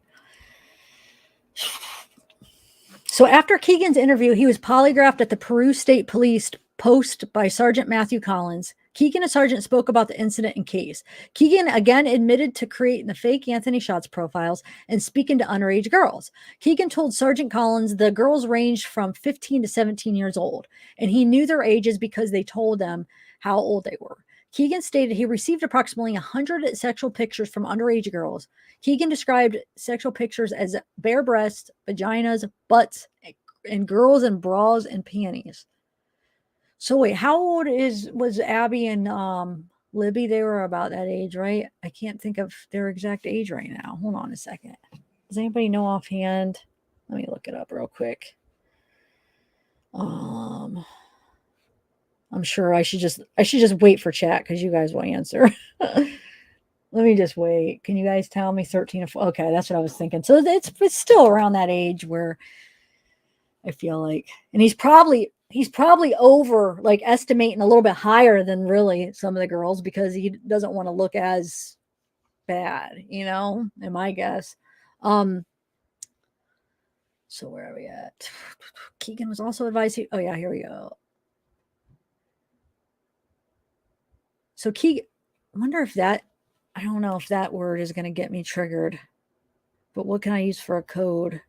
So after Kegan's interview, he was polygraphed at the Peru State Police post by Sergeant Matthew Collins. Kegan and Sergeant spoke about the incident and case. Kegan again admitted to creating the fake Anthony Shots profiles and speaking to underage girls. Kegan told Sergeant Collins the girls ranged from 15 to 17 years old, and he knew their ages because they told them how old they were. Kegan stated he received approximately 100 sexual pictures from underage girls. Kegan described sexual pictures as bare breasts, vaginas, butts, and girls in bras and panties. So wait, how old was Abby and Libby? They were about that age, right? I can't think of their exact age right now. Hold on a second. Does anybody know offhand? Let me look it up real quick. I'm sure I should just wait for chat because you guys will answer. Let me just wait. Can you guys tell me 13 or 4? Okay, that's what I was thinking. So it's still around that age where I feel like, and he's probably over, like, estimating a little bit higher than really some of the girls because he doesn't want to look as bad, in my guess. So where are we at? Kegan was also advised. Oh yeah, here we go. So Kegan, I wonder if that I don't know if that word is going to get me triggered. But what can I use for a code?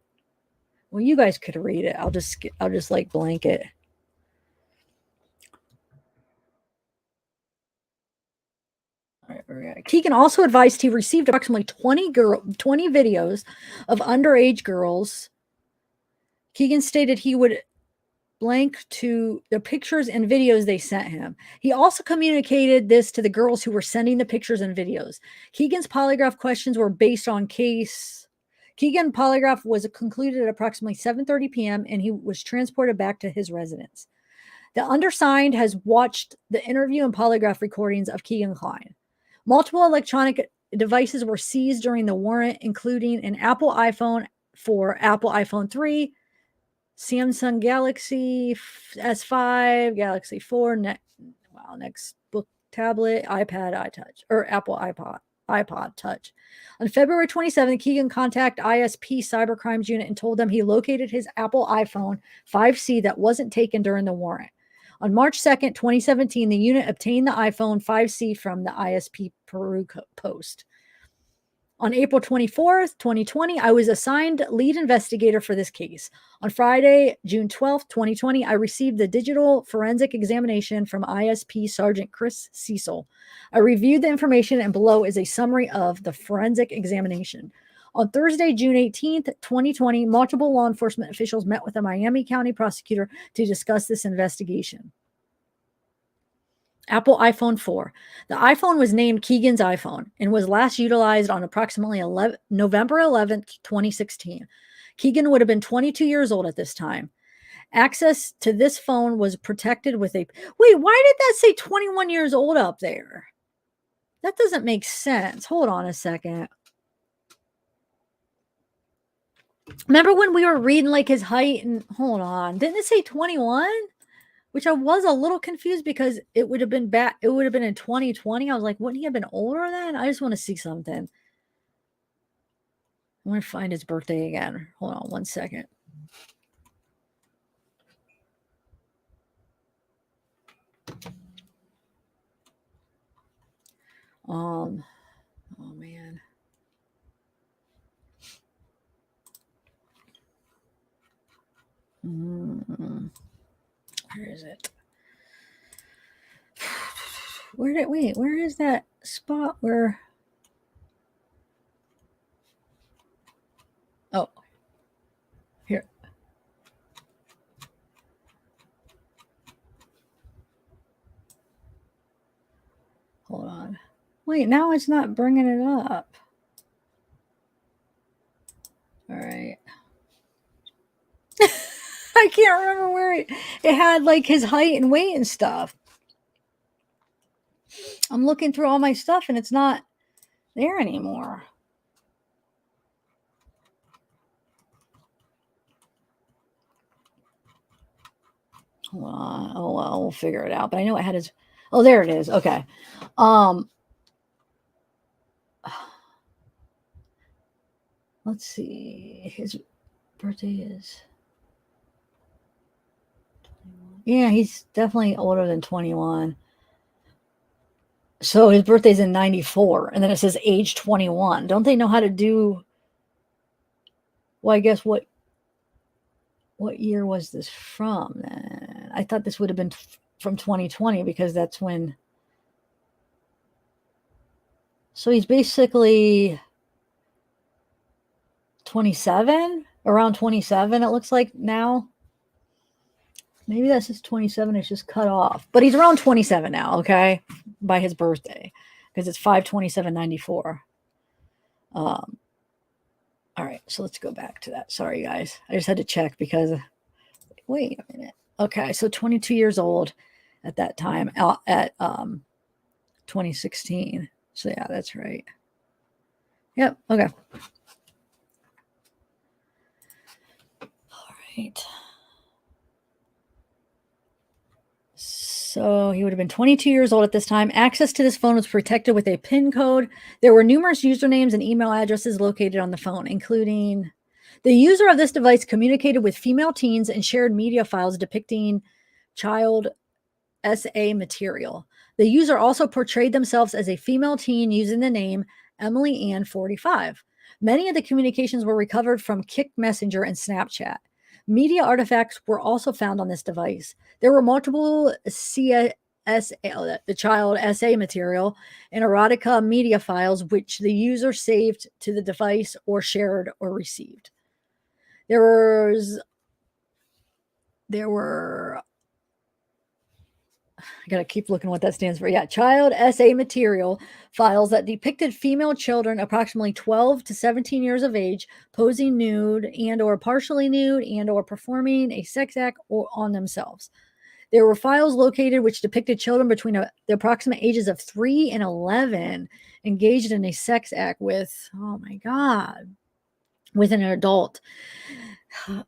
Well, you guys could read it. I'll just like blank it. All right. Kegan also advised he received approximately 20 videos of underage girls. Kegan stated he would blank to the pictures and videos they sent him. He also communicated this to the girls who were sending the pictures and videos. Kegan's polygraph questions were based on case. Kegan polygraph was concluded at approximately 7:30 p.m. and he was transported back to his residence. The undersigned has watched the interview and polygraph recordings of Kegan Kline. Multiple electronic devices were seized during the warrant, including an Apple iPhone 4, Apple iPhone 3, Samsung Galaxy S5, Galaxy 4, next book tablet, iPad, iTouch, or Apple iPod Touch. On February 27th, Kegan contacted ISP Cybercrimes Unit and told them he located his Apple iPhone 5C that wasn't taken during the warrant. On March 2nd, 2017, the unit obtained the iPhone 5C from the ISP Peru post. On April 24th, 2020, I was assigned lead investigator for this case. On Friday, June 12th, 2020, I received the digital forensic examination from ISP Sergeant Chris Cecil. I reviewed the information, and below is a summary of the forensic examination. On Thursday, June 18th, 2020, multiple law enforcement officials met with the Miami County prosecutor to discuss this investigation. Apple iPhone 4. The iPhone was named Kegan's iPhone and was last utilized on approximately November 11th, 2016. Kegan would have been 22 years old at this time. Access to this phone was protected with a... Wait, why did that say 21 years old up there? That doesn't make sense. Hold on a second. Remember when we were reading like his height and... Hold on. Didn't it say 21? Which I was a little confused because it would have been back. It would have been in 2020. I was like, wouldn't he have been older then? I just want to see something. I want to find his birthday again. Hold on one second. Oh man. Where is it? Where is that spot where... Oh, here. Hold on. Wait, now it's not bringing it up. All right. I can't remember where it had like his height and weight and stuff. I'm looking through all my stuff and it's not there anymore. Hold on. Oh, well, we'll figure it out. But I know it had his... Oh, there it is. Okay. Let's see. His birthday is... Yeah, he's definitely older than 21. So his birthday's in 94, and then it says age 21. Don't they know how to do... Well, I guess what year was this from then? I thought this would have been from 2020 because that's when... So he's basically 27? Around 27, it looks like now. Maybe that's just 27. It's just cut off. But he's around 27 now, okay? By his birthday. Because it's 5/27/94. All right, so let's go back to that. Sorry, guys. I just had to check because... Wait a minute. Okay, so 22 years old at that time at 2016. So, yeah, that's right. Yep, okay. All right. So he would have been 22 years old at this time. Access to this phone was protected with a PIN code. There were numerous usernames and email addresses located on the phone, including the user of this device communicated with female teens and shared media files depicting child SA material. The user also portrayed themselves as a female teen using the name Emily Ann 45. Many of the communications were recovered from Kik Messenger and Snapchat. Media artifacts were also found on this device. There were multiple the child SA material and erotica media files which the user saved to the device or shared or received. There were I gotta keep looking what that stands for. Yeah, child SA material files that depicted female children approximately 12 to 17 years of age posing nude and or partially nude and or performing a sex act or on themselves. There were files located which depicted children between the approximate ages of 3 and 11 engaged in a sex act with, oh my God, with an adult.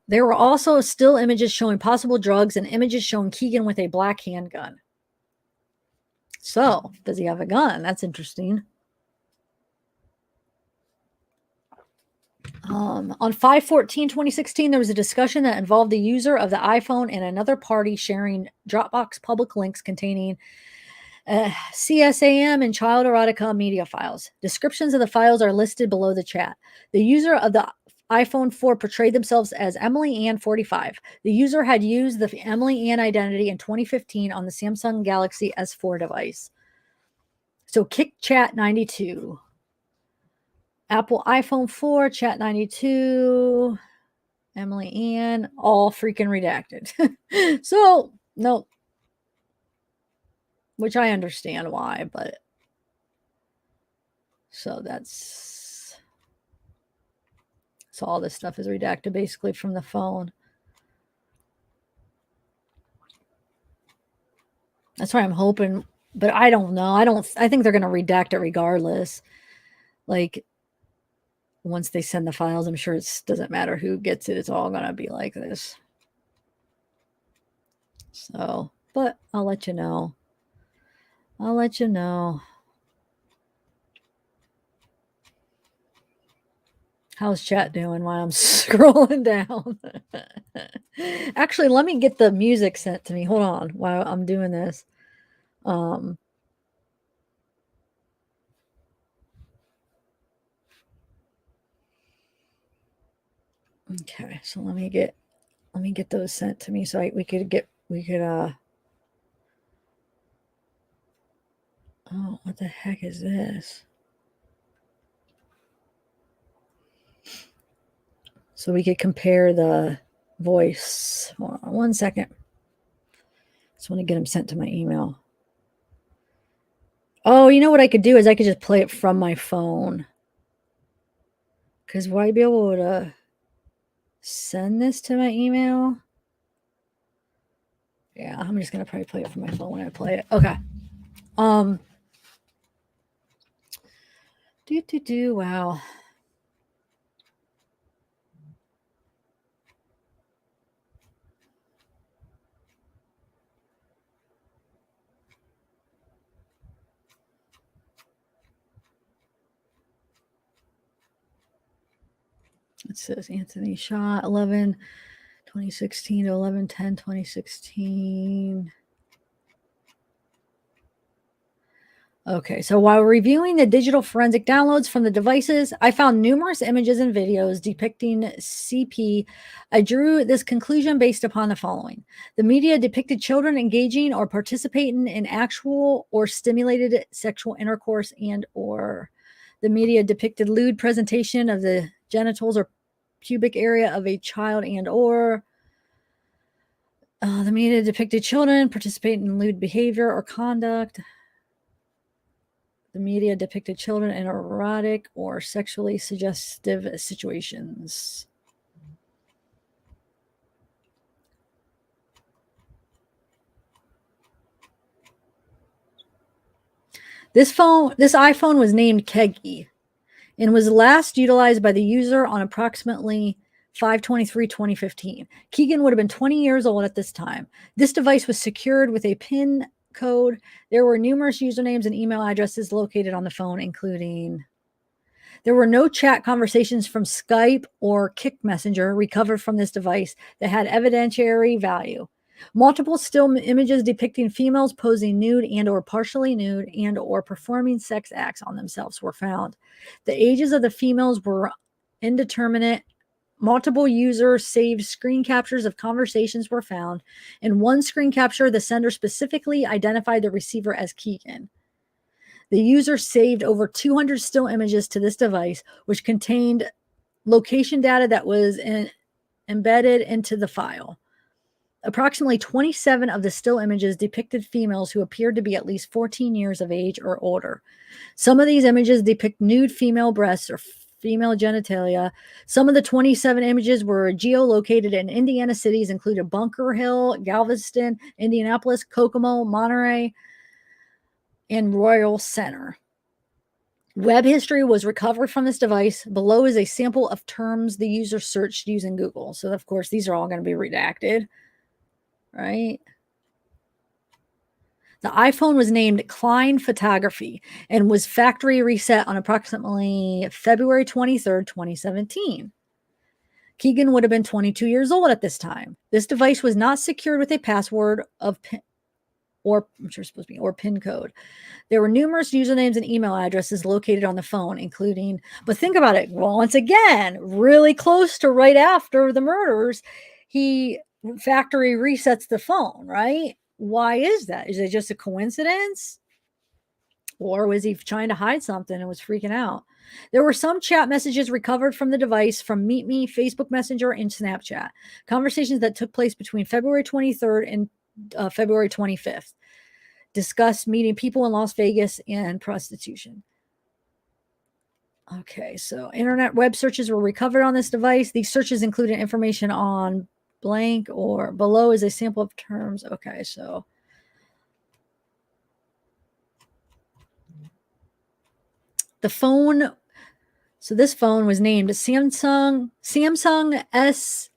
There were also still images showing possible drugs and images showing Kegan with a black handgun. So, does he have a gun? That's interesting. On 5/14/2016, there was a discussion that involved the user of the iPhone and another party sharing Dropbox public links containing CSAM and child erotica media files. Descriptions of the files are listed below the chat. The user of the iPhone 4 portrayed themselves as Emily Ann 45. The user had used the Emily Ann identity in 2015 on the Samsung Galaxy S4 device. So Kik Chat 92. Apple iPhone 4, Chat 92, Emily Ann, all freaking redacted. So, no. Which I understand why, but so all this stuff is redacted basically from the phone. That's why I'm hoping, but I don't know. I think they're going to redact it regardless. Like, once they send the files, I'm sure it doesn't matter who gets it. It's all going to be like this. So, but I'll let you know. I'll let you know. How's chat doing while I'm scrolling down? Actually, let me get the music sent to me. Hold on while I'm doing this. Okay, so let me get those sent to me so we could oh, what the heck is this? So we could compare the voice. Hold on 1 second. Just want to get them sent to my email. Oh, you know what I could do is I could just play it from my phone. Because will I be able to send this to my email? Yeah, I'm just going to probably play it from my phone when I play it. Okay. Wow. It says Anthony shot 11/2016 to 11/10/2016. Okay, so while reviewing the digital forensic downloads from the devices, I found numerous images and videos depicting CP. I drew this conclusion based upon the following. The media depicted children engaging or participating in actual or stimulated sexual intercourse and or the media depicted lewd presentation of the genitals or pubic area of a child and or the media depicted children participating in lewd behavior or conduct. The media depicted children in erotic or sexually suggestive situations. This iPhone was named Kegan and was last utilized by the user on approximately 5/23/2015. Kegan would have been 20 years old at this time. This device was secured with a PIN code. There were numerous usernames and email addresses located on the phone, including there were no chat conversations from Skype or Kik Messenger recovered from this device that had evidentiary value. Multiple still images depicting females posing nude and or partially nude and or performing sex acts on themselves were found. The ages of the females were indeterminate. Multiple users saved screen captures of conversations were found. In one screen capture, the sender specifically identified the receiver as Kegan. The user saved over 200 still images to this device, which contained location data that was embedded into the file. Approximately 27 of the still images depicted females who appeared to be at least 14 years of age or older. Some of these images depict nude female breasts or female genitalia. Some of the 27 images were geolocated in Indiana cities, including Bunker Hill, Galveston, Indianapolis, Kokomo, Monterey, and Royal Center. Web history was recovered from this device. Below is a sample of terms the user searched using Google. So, of course, these are all going to be redacted, right? The iPhone was named Kline Photography and was factory reset on approximately February 23rd, 2017. Kegan would have been 22 years old at this time. This device was not secured with a password of PIN or PIN code. There were numerous usernames and email addresses located on the phone, including, but think about it, well, once again, really close to right after the murders, he factory resets the phone, right? Why is that? Is it just a coincidence? Or was he trying to hide something and was freaking out? There were some chat messages recovered from the device from Meet Me, Facebook Messenger, and Snapchat. Conversations that took place between February 23rd and February 25th. Discussed meeting people in Las Vegas and prostitution. Okay, so internet web searches were recovered on this device. These searches included information on blank or below is a sample of terms. Okay, so the phone, so this phone was named Samsung SGH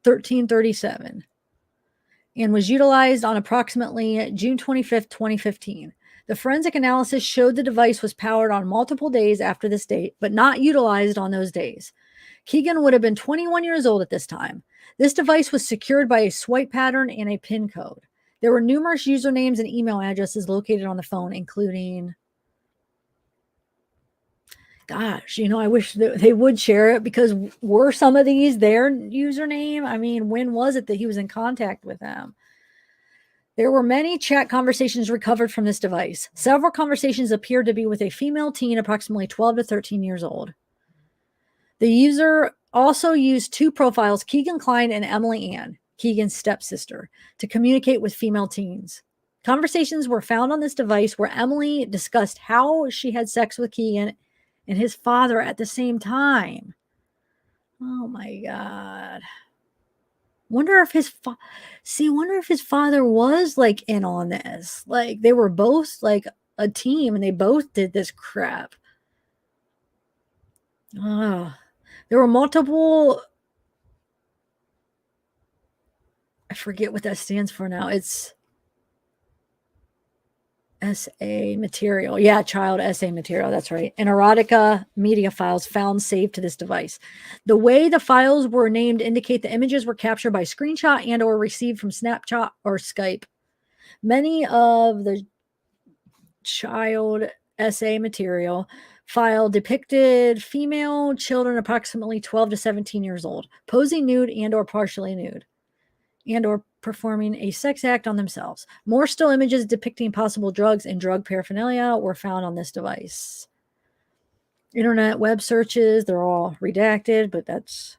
1337 and was utilized on approximately June 25th, 2015. The forensic analysis showed the device was powered on multiple days after this date, but not utilized on those days. Kegan would have been 21 years old at this time. This device was secured by a swipe pattern and a PIN code. There were numerous usernames and email addresses located on the phone, including, gosh, I wish they would share it, because were some of these their username? I mean, when was it that he was in contact with them? There were many chat conversations recovered from this device. Several conversations appeared to be with a female teen approximately 12 to 13 years old. The user also used two profiles, Kegan Kline and Emily Ann, Kegan's stepsister, to communicate with female teens. Conversations were found on this device where Emily discussed how she had sex with Kegan and his father at the same time. Oh my God. Wonder if his father was like in on this. Like they were both like a team and they both did this crap. There were multiple, I forget what that stands for now. It's SA material. Yeah, child SA material. That's right. And erotica media files found saved to this device. The way the files were named indicate the images were captured by screenshot and or received from Snapchat or Skype. Many of the child SA material file depicted female children approximately 12 to 17 years old, posing nude and or partially nude, and or performing a sex act on themselves. More still images depicting possible drugs and drug paraphernalia were found on this device. Internet web searches, they're all redacted, but that's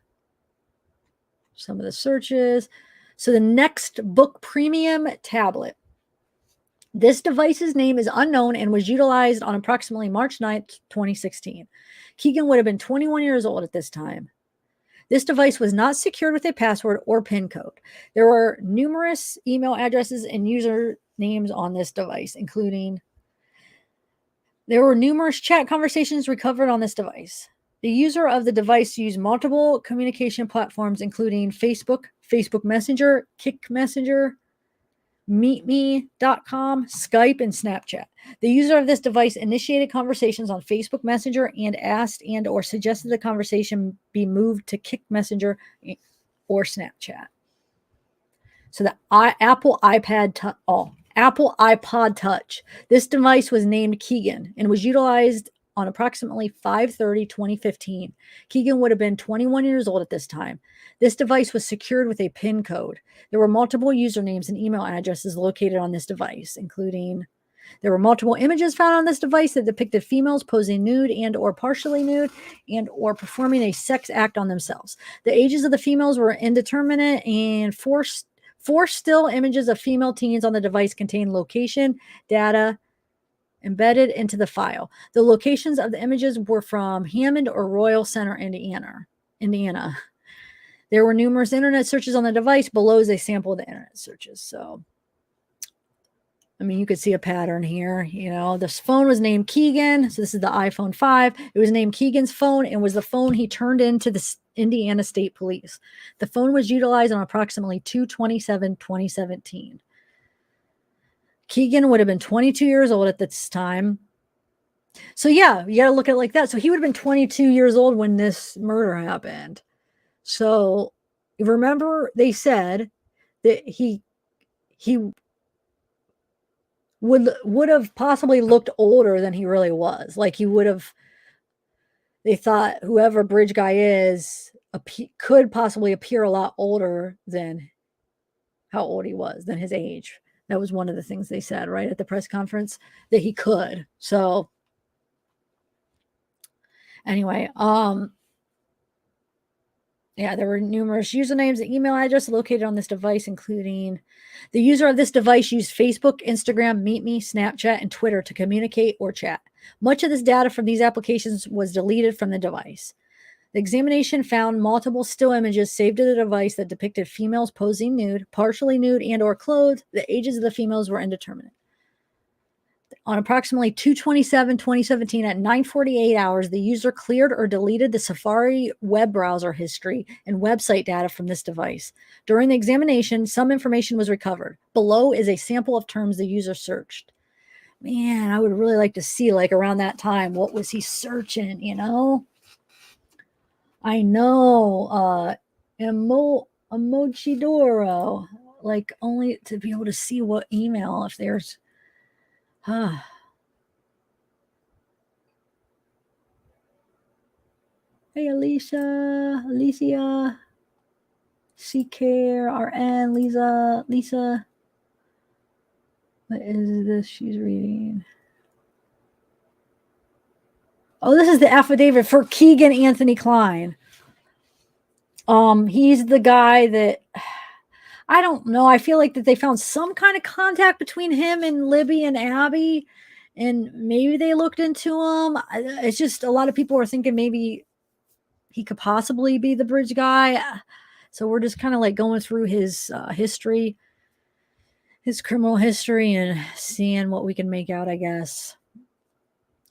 some of the searches. So the Next Book Premium tablet. This device's name is unknown and was utilized on approximately March 9th, 2016. Kegan would have been 21 years old at this time. This device was not secured with a password or PIN code. There were numerous email addresses and user names on this device, including there were numerous chat conversations recovered on this device. The user of the device used multiple communication platforms, including Facebook, Facebook Messenger, Kick Messenger, MeetMe.com, Skype, and Snapchat. The user of this device initiated conversations on Facebook Messenger and asked and or suggested the conversation be moved to Kick Messenger or Snapchat. So the Apple iPod Touch. This device was named Kegan and was utilized on approximately 5/30/2015. Kegan would have been 21 years old at this time. This device was secured with a PIN code. There were multiple usernames and email addresses located on this device, including there were multiple images found on this device that depicted females posing nude and or partially nude and or performing a sex act on themselves. The ages of the females were indeterminate, and four still images of female teens on the device contain location data embedded into the file. The locations of the images were from Hammond or Royal Center, Indiana. There were numerous internet searches on the device. Below is a sample of the internet searches. So, I mean, you could see a pattern here. You know, this phone was named Kegan. So this is the iPhone 5. It was named Kegan's phone and was the phone he turned into the Indiana State Police. The phone was utilized on approximately 2/27/2017. Kegan would have been 22 years old at this time. So yeah, you got to look at it like that. So he would have been 22 years old when this murder happened. So remember they said that he would have possibly looked older than he really was. Like he would have, they thought whoever bridge guy is could possibly appear a lot older than how old he was, than his age. That was one of the things they said, right, at the press conference, that he could. So anyway, yeah, there were numerous usernames and email addresses located on this device, including the user of this device used Facebook, Instagram, MeetMe, Snapchat, and Twitter to communicate or chat. Much of this data from these applications was deleted from the device. The examination found multiple still images saved to the device that depicted females posing nude, partially nude, and or clothed. The ages of the females were indeterminate. On approximately 2/27/2017 at 9:48 hours, the user cleared or deleted the Safari web browser history and website data from this device. During the examination, some information was recovered. Below is a sample of terms the user searched. Man, I would really like to see, like, around that time, what was he searching, you know? I know, Emochidoro, like, only to be able to see what email, if there's, hey, Alicia, C-Care, RN, Lisa. What is this she's reading? Oh, this is the affidavit for Kegan Anthony Kline. He's the guy that, I don't know. I feel like that they found some kind of contact between him and Libby and Abby, and maybe they looked into him. It's just a lot of people are thinking maybe he could possibly be the bridge guy. So we're just kind of like going through his history, his criminal history, and seeing what we can make out, I guess.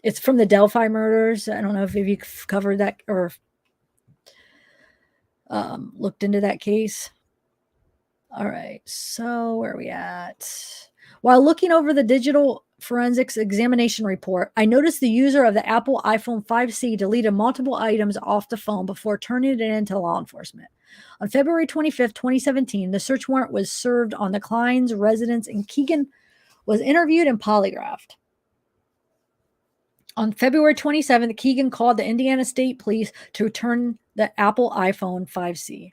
It's from the Delphi murders. I don't know if you covered that or looked into that case. All right, so where are we at? While looking over the digital forensics examination report, I noticed the user of the Apple iPhone 5C deleted multiple items off the phone before turning it in to law enforcement. On February 25th, 2017, the search warrant was served on the Kline's residence, and Kegan was interviewed and polygraphed. On February 27th, Kegan called the Indiana State Police to return the Apple iPhone 5C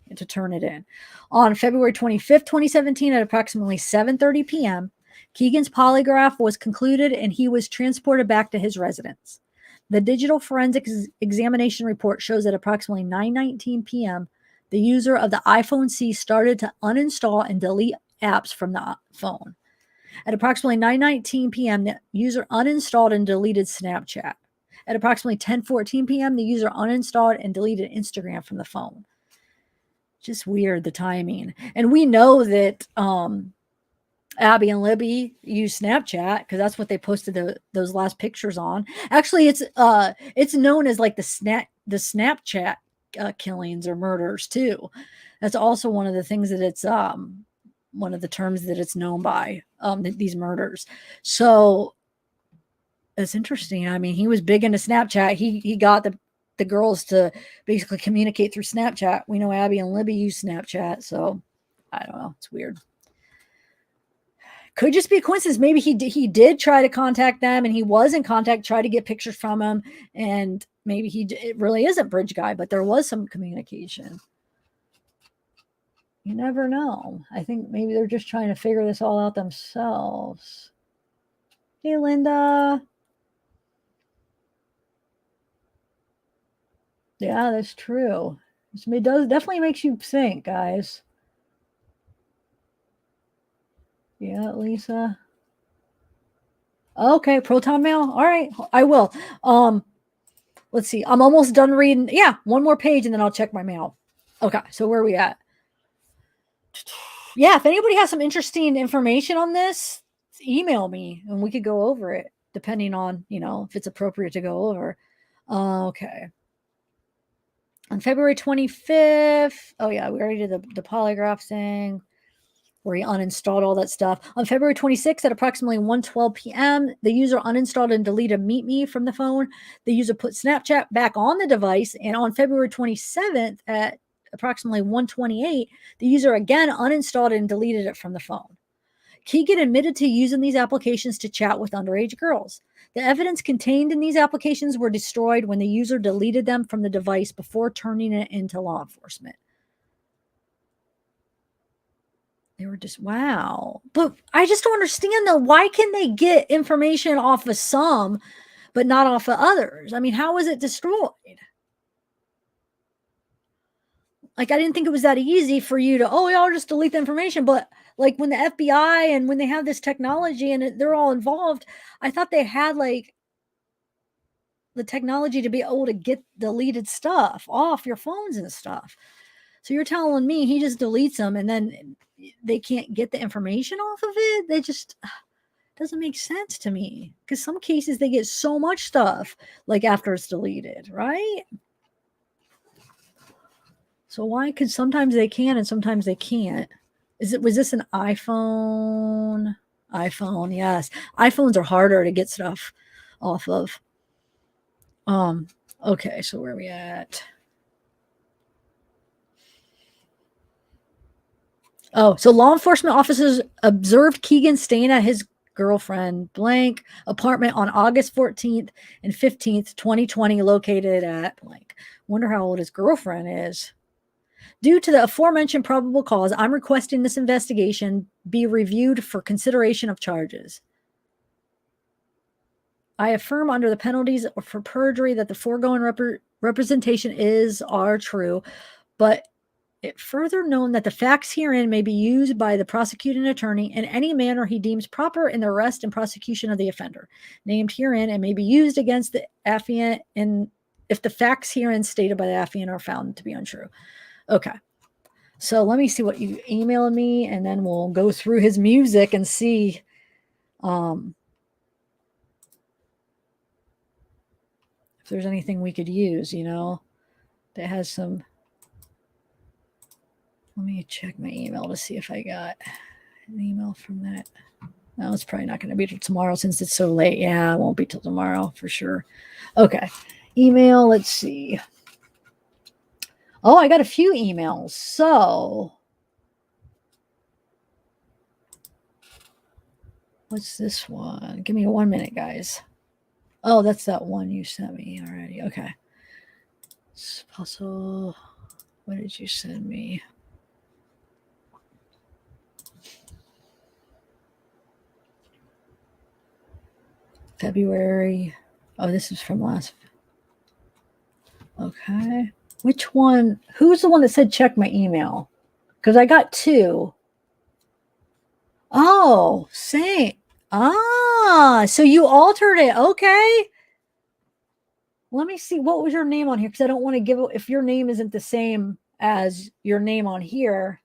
and to turn it in. On February 25th, 2017, at approximately 7:30 p.m., Kegan's polygraph was concluded and he was transported back to his residence. The digital forensics examination report shows that approximately 9:19 p.m., the user of the iPhone C started to uninstall and delete apps from the phone. At approximately 9:19 p.m., the user uninstalled and deleted Snapchat. At approximately 10:14 p.m., the user uninstalled and deleted Instagram from the phone. Just weird, the timing. And we know that Abby and Libby use Snapchat because that's what they posted those last pictures on. Actually, it's known as like the Snapchat killings or murders too. That's also one of the things that it's one of the terms that it's known by, these murders. So it's interesting. I mean, he was big into Snapchat. He got the girls to basically communicate through Snapchat. We know Abby and Libby use Snapchat. So I don't know. It's weird. Could just be a coincidence. Maybe he did try to contact them, and he was in contact, try to get pictures from him, and maybe it really isn't Bridge Guy, but there was some communication. You never know. I think maybe they're just trying to figure this all out themselves. Hey, Linda. Yeah, that's true. It definitely makes you think, guys. Yeah, Lisa. Okay, Proton Mail. All right, I will. Let's see. I'm almost done reading. Yeah, one more page and then I'll check my mail. Okay, so where are we at? Yeah, if anybody has some interesting information on this, email me and we could go over it, depending on, if it's appropriate to go over. Okay. On February 25th, oh yeah, we already did the polygraph thing where he uninstalled all that stuff. On February 26th at approximately 1:12 p.m., the user uninstalled and deleted Meet Me from the phone. The user put Snapchat back on the device. And on February 27th at approximately 1:28, the user again uninstalled and deleted it from the phone. Kegan admitted to using these applications to chat with underage girls. The evidence contained in these applications were destroyed when the user deleted them from the device before turning it into law enforcement. They were just, wow. But I just don't understand, though. Why can they get information off of some, but not off of others? I mean, how is it destroyed? Like, I didn't think it was that easy for you to, y'all just delete the information. But like when the FBI and when they have this technology and they're all involved, I thought they had like the technology to be able to get deleted stuff off your phones and stuff. So you're telling me he just deletes them and then they can't get the information off of it? They just doesn't make sense to me, because some cases they get so much stuff like after it's deleted, right? So why could sometimes they can and sometimes they can't? Was this an iPhone? iPhone, yes. iPhones are harder to get stuff off of. Okay, so where are we at? Oh, so law enforcement officers observed Kegan staying at his girlfriend blank apartment on August 14th and 15th, 2020, located at blank. Wonder how old his girlfriend is. Due to the aforementioned probable cause, I'm requesting this investigation be reviewed for consideration of charges. I affirm under the penalties for perjury that the foregoing representation are true, but it further known that the facts herein may be used by the prosecuting attorney in any manner he deems proper in the arrest and prosecution of the offender named herein, and may be used against the affiant if the facts herein stated by the affiant are found to be untrue. Okay. So let me see what you emailed me, and then we'll go through his music and see if there's anything we could use, that has some. Let me check my email to see if I got an email from that. No, it's probably not going to be till tomorrow since it's so late. Yeah, it won't be till tomorrow for sure. Okay. Email, let's see. Oh, I got a few emails. So, what's this one? Give me 1 minute, guys. Oh, that's that one you sent me already. Okay. Puzzle. What did you send me? February. Oh, this is from last. Okay. Which one? Who's the one that said check my email? Because I got two. Oh, same. So you altered it. Okay. Let me see. What was your name on here? Because I don't want to give it. If your name isn't the same as your name on here,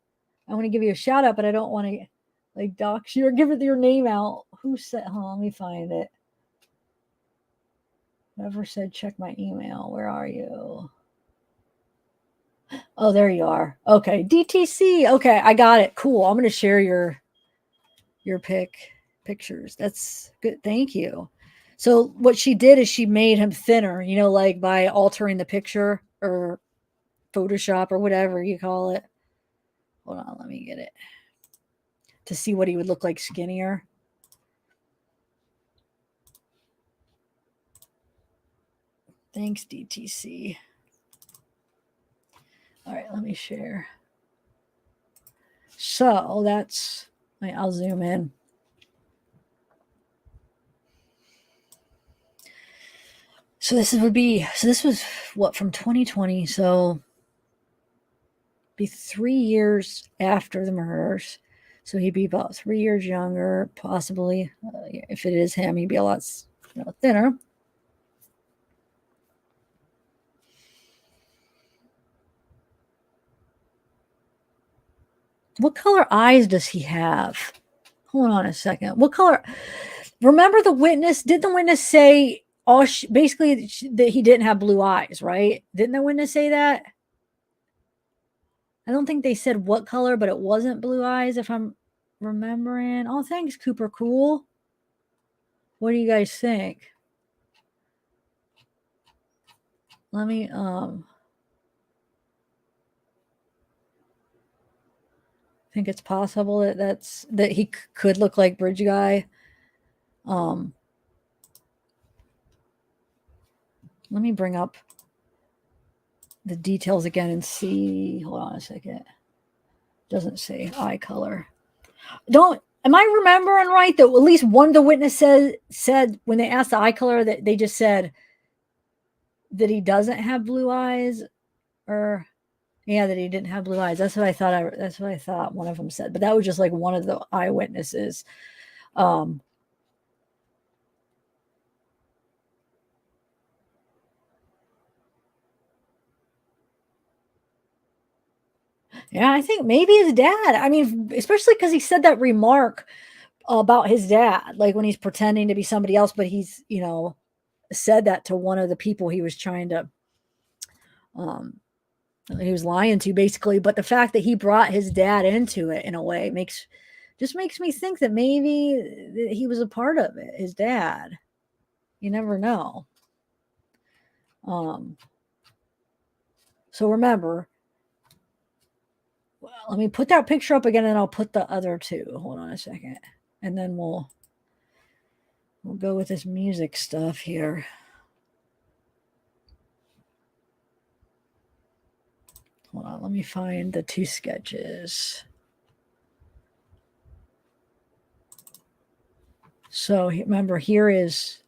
I want to give you a shout out, but I don't want to like dox you or give it your name out. Who said, let me find it. Whoever said check my email. Where are you? Oh, there you are. Okay. DTC. Okay. I got it. Cool. I'm going to share your pictures. That's good. Thank you. So what she did is she made him thinner, like by altering the picture or Photoshop or whatever you call it. Hold on, let me get it. To see what he would look like skinnier. Thanks, DTC. All right, let me share. So that's, I'll zoom in. So this was what, from 2020. So be 3 years after the murders. So he'd be about 3 years younger, possibly. If it is him, he'd be a lot thinner. What color eyes does he have? Hold on a second. What color? Remember the witness? Didn't the witness say basically that he didn't have blue eyes, right? Didn't the witness say that? I don't think they said what color, but it wasn't blue eyes, if I'm remembering. Oh, thanks, Cooper Cool. What do you guys think? Let me think it's possible that he could look like Bridge Guy. Let me bring up the details again and see. Hold on a second. Doesn't say eye color. Am I remembering right that at least one of the witnesses said when they asked the eye color that they just said that he doesn't have blue eyes, or yeah, that he didn't have blue eyes. That's what I thought. That's what I thought one of them said. But that was just like one of the eyewitnesses. Yeah, I think maybe his dad. I mean, especially because he said that remark about his dad, like when he's pretending to be somebody else, but he's, said that to one of the people he was trying to, he was lying to basically. But the fact that he brought his dad into it in a way makes me think that maybe he was a part of it, his dad. You never know. So remember, let me put that picture up again and I'll put the other two. Hold on a second. And then we'll go with this music stuff here. Hold on, let me find the two sketches. So remember, here is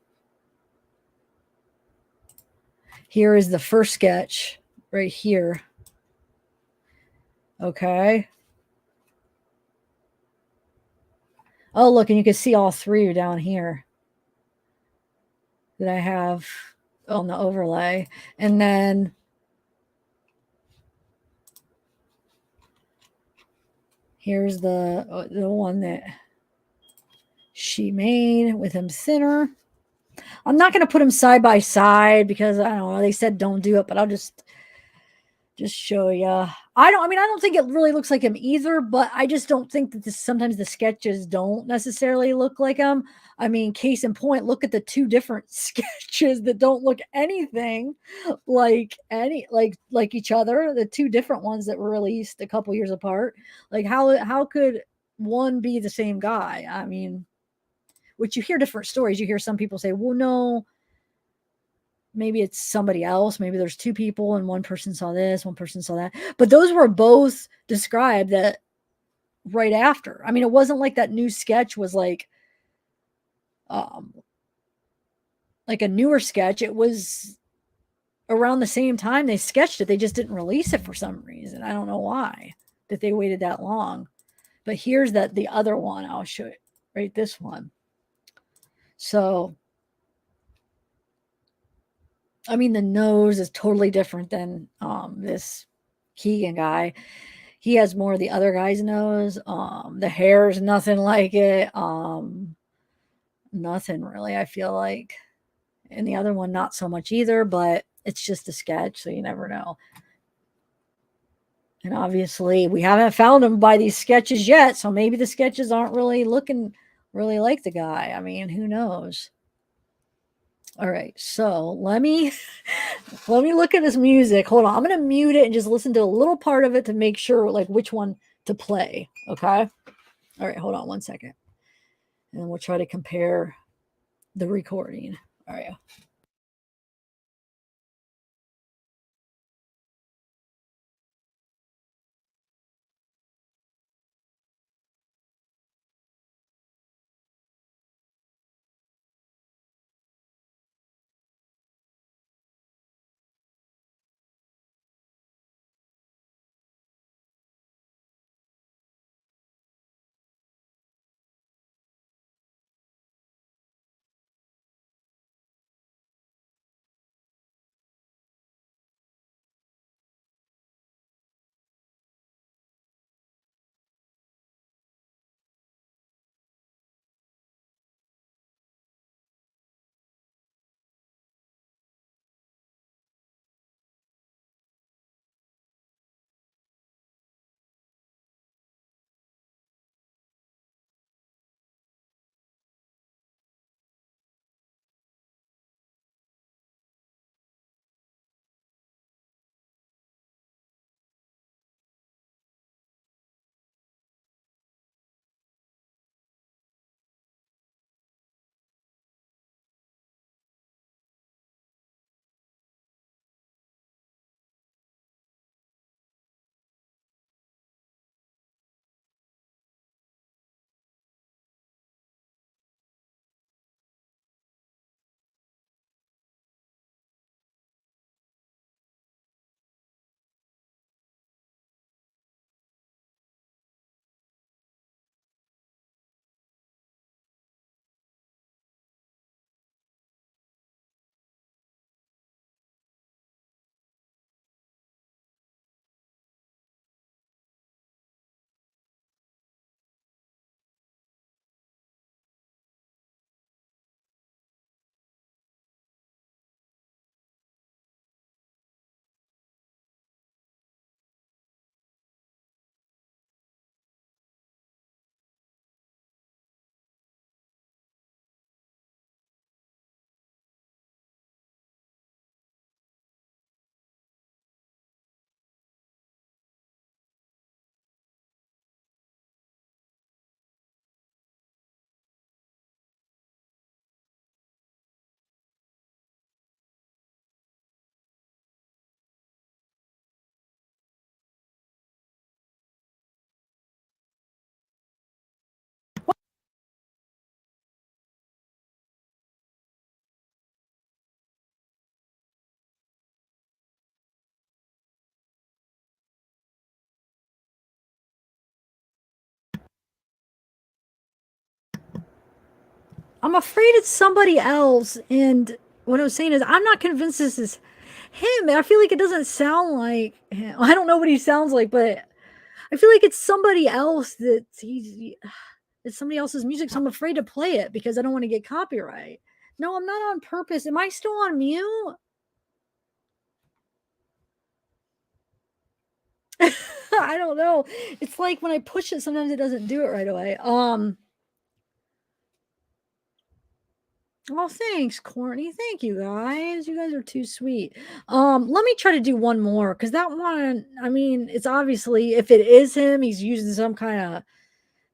the first sketch right here. Okay. Oh, look, and you can see all three down here that I have on the overlay. And then here's the one that she made with him thinner. I'm not going to put him side by side because I don't know, they said don't do it, but I'll just show you. I don't think it really looks like him either, but I just don't think that sometimes the sketches don't necessarily look like him. I mean, case in point, look at the two different sketches that don't look anything like each other. The two different ones that were released a couple years apart. Like how could one be the same guy? I mean, which you hear different stories. You hear some people say, well, no, maybe it's somebody else. Maybe there's two people and one person saw this, one person saw that. But those were both described that right after. I mean, it wasn't like that new sketch was like a newer sketch. It was around the same time they sketched it. They just didn't release it for some reason. I don't know why that they waited that long. But here's the other one. I'll show you, right? This one. So I mean, the nose is totally different than this Kegan guy. He has more of the other guy's nose. The hair is nothing like it. Nothing really, I feel like. And the other one, not so much either, but it's just a sketch, so you never know. And obviously, we haven't found him by these sketches yet, so maybe the sketches aren't really looking really like the guy. I mean, who knows? All right, so let me look at this music. Hold on, I'm going to mute it and just listen to a little part of it to make sure like which one to play. Okay. All right. Hold on 1 second. And then we'll try to compare the recording. All right. I'm afraid it's somebody else. And what I was saying is, I'm not convinced this is him. I feel like it doesn't sound like him. I don't know what he sounds like, but I feel like it's somebody else it's somebody else's music. So I'm afraid to play it because I don't want to get copyright. No, I'm not on purpose. Am I still on mute? I don't know. It's like when I push it, sometimes it doesn't do it right away. Oh, thanks, Courtney. Thank you guys. You guys are too sweet. Let me try to do one more because that one, I mean, it's obviously if it is him, he's using some kind of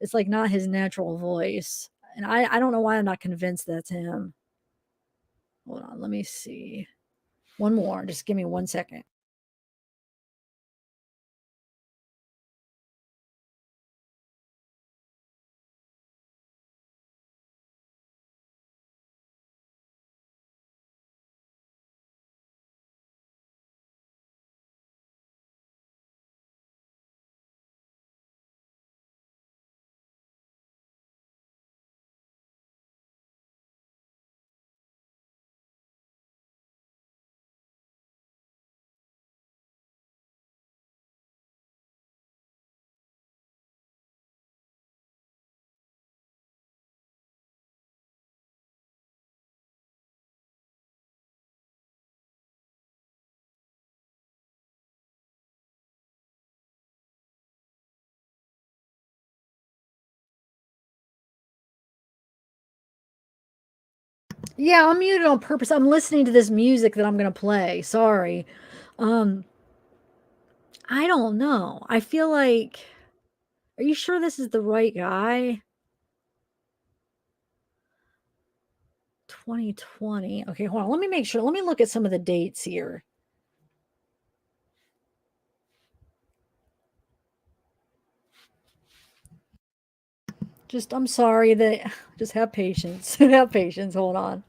it's like not his natural voice. And I don't know why I'm not convinced that's him. Hold on, let me see. One more. Just give me 1 second. Yeah, I'm muted on purpose. I'm listening to this music that I'm gonna play. Sorry. Um, I don't know. I feel like Are you sure this is the right guy? 2020. Okay, hold on. Let me make sure. Let me look at some of the dates here. Just, I'm sorry that, just have patience. Have patience. Hold on.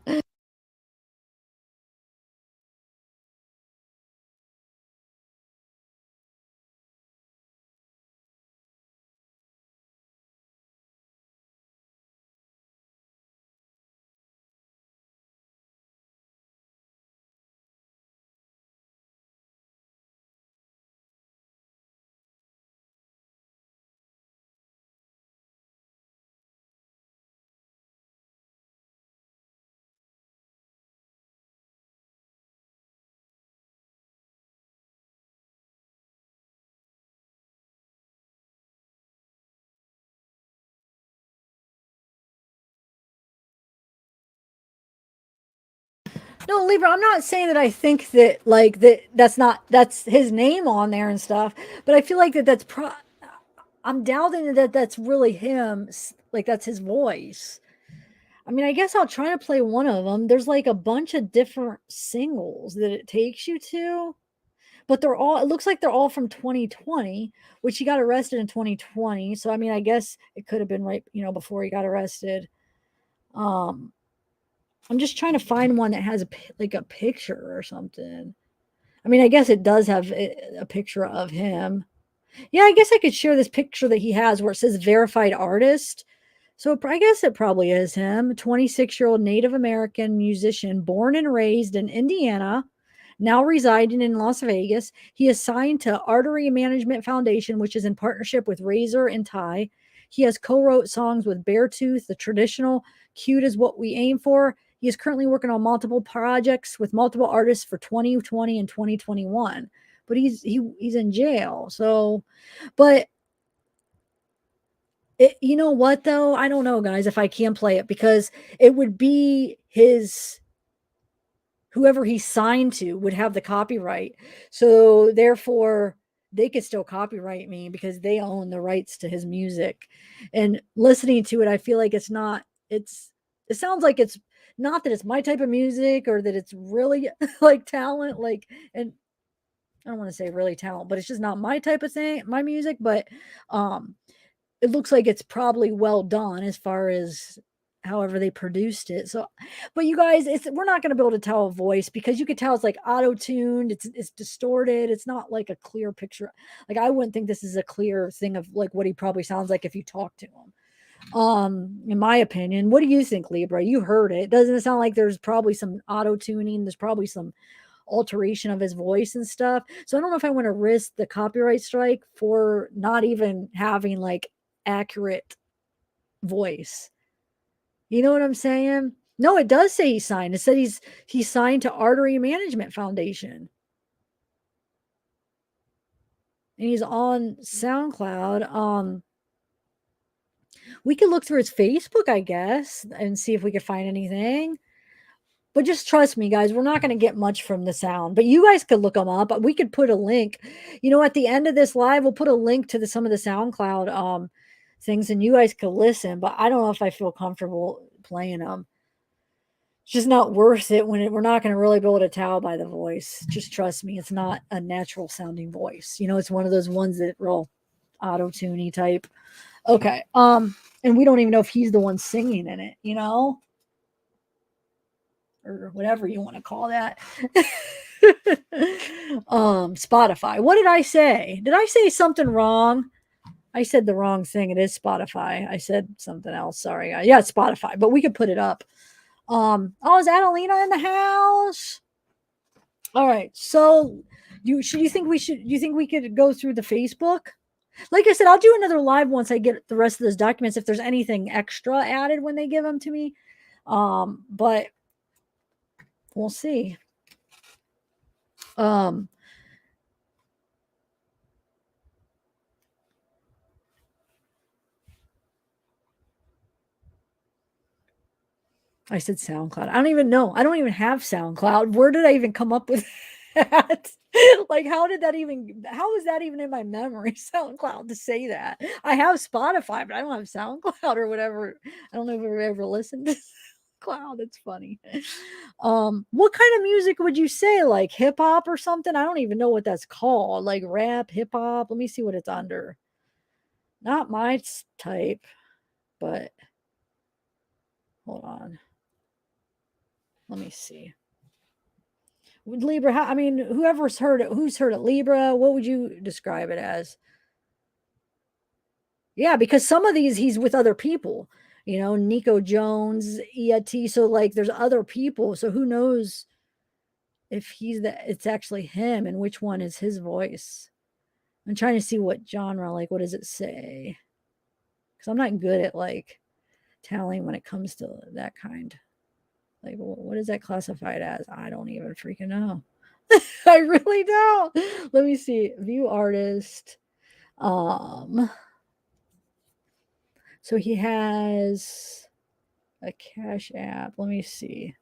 No, Libra, I'm not saying that I think that like that's his name on there and stuff, but I feel like I'm doubting that that's really him, like that's his voice. I mean, I guess I'll try to play one of them. There's like a bunch of different singles that it takes you to, but it looks like they're all from 2020, which he got arrested in 2020. So I mean, I guess it could have been right, before he got arrested. Um I'm just trying to find one that has like a picture or something. I mean, I guess it does have a picture of him. Yeah, I guess I could share this picture that he has where it says verified artist. So I guess it probably is him. 26-year-old Native American musician born and raised in Indiana, now residing in Las Vegas. He is signed to Artery Management Foundation, which is in partnership with Razor and Tie. He has co-wrote songs with Beartooth, the traditional Cute is What We Aim For. He is currently working on multiple projects with multiple artists for 2020 and 2021. But he's in jail. So, but you know what though? I don't know, guys, if I can play it because it would be whoever he signed to would have the copyright. So therefore they could still copyright me because they own the rights to his music. And listening to it, I feel like it sounds like it's not that it's my type of music or that it's really like talent, like, and I don't want to say really talent, but it's just not my type of thing, my music. But it looks like it's probably well done as far as however they produced it. So, but you guys, we're not going to be able to tell a voice because you could tell it's like auto-tuned, it's distorted, it's not like a clear picture. Like I wouldn't think this is a clear thing of like what he probably sounds like if you talk to him. In my opinion. What do you think, Libra? You heard it. Doesn't it sound like there's probably some auto-tuning, there's probably some alteration of his voice and stuff. So I don't know if I want to risk the copyright strike for not even having like accurate voice. You know what I'm saying? No, it does say he signed. It said he's signed to Artery Management Foundation. And he's on SoundCloud. We could look through his Facebook, I guess, and see if we could find anything. But just trust me, guys, we're not going to get much from the sound. But you guys could look them up. We could put a link. At the end of this live, we'll put a link to some of the SoundCloud things, and you guys could listen. But I don't know if I feel comfortable playing them. It's just not worth it when we're not going to really be able to tell by the voice. Just trust me, it's not a natural sounding voice. It's one of those ones that real auto-tuney type. Okay. And we don't even know if he's the one singing in it, or whatever you want to call that. Spotify. What did I say? Did I say something wrong? I said the wrong thing. It is Spotify. I said something else. Sorry. Yeah, it's Spotify, but we could put it up. Is Adelina in the house? All right. So do you think we could go through the Facebook? Like I said, I'll do another live once I get the rest of those documents if there's anything extra added when they give them to me. But we'll see. I said SoundCloud. I don't even know. I don't even have SoundCloud. Where did I even come up with that? Like, how is that even in my memory, SoundCloud, to say that? I have Spotify, but I don't have SoundCloud or whatever. I don't know if I've ever listened to SoundCloud. It's funny. What kind of music would you say? Like hip hop or something? I don't even know what that's called. Like rap, hip hop. Let me see what it's under. Not my type, but hold on. Let me see. With Libra, I mean, who's heard it, Libra, what would you describe it as? Yeah, because some of these he's with other people, Nico Jones, EAT. So like there's other people. So who knows if it's actually him and which one is his voice. I'm trying to see what genre, like what does it say? Because I'm not good at like tallying when it comes to that kind. Like, what is that classified as? I don't even freaking know. I really don't. Let me see. View artist. So he has a Cash App. Let me see.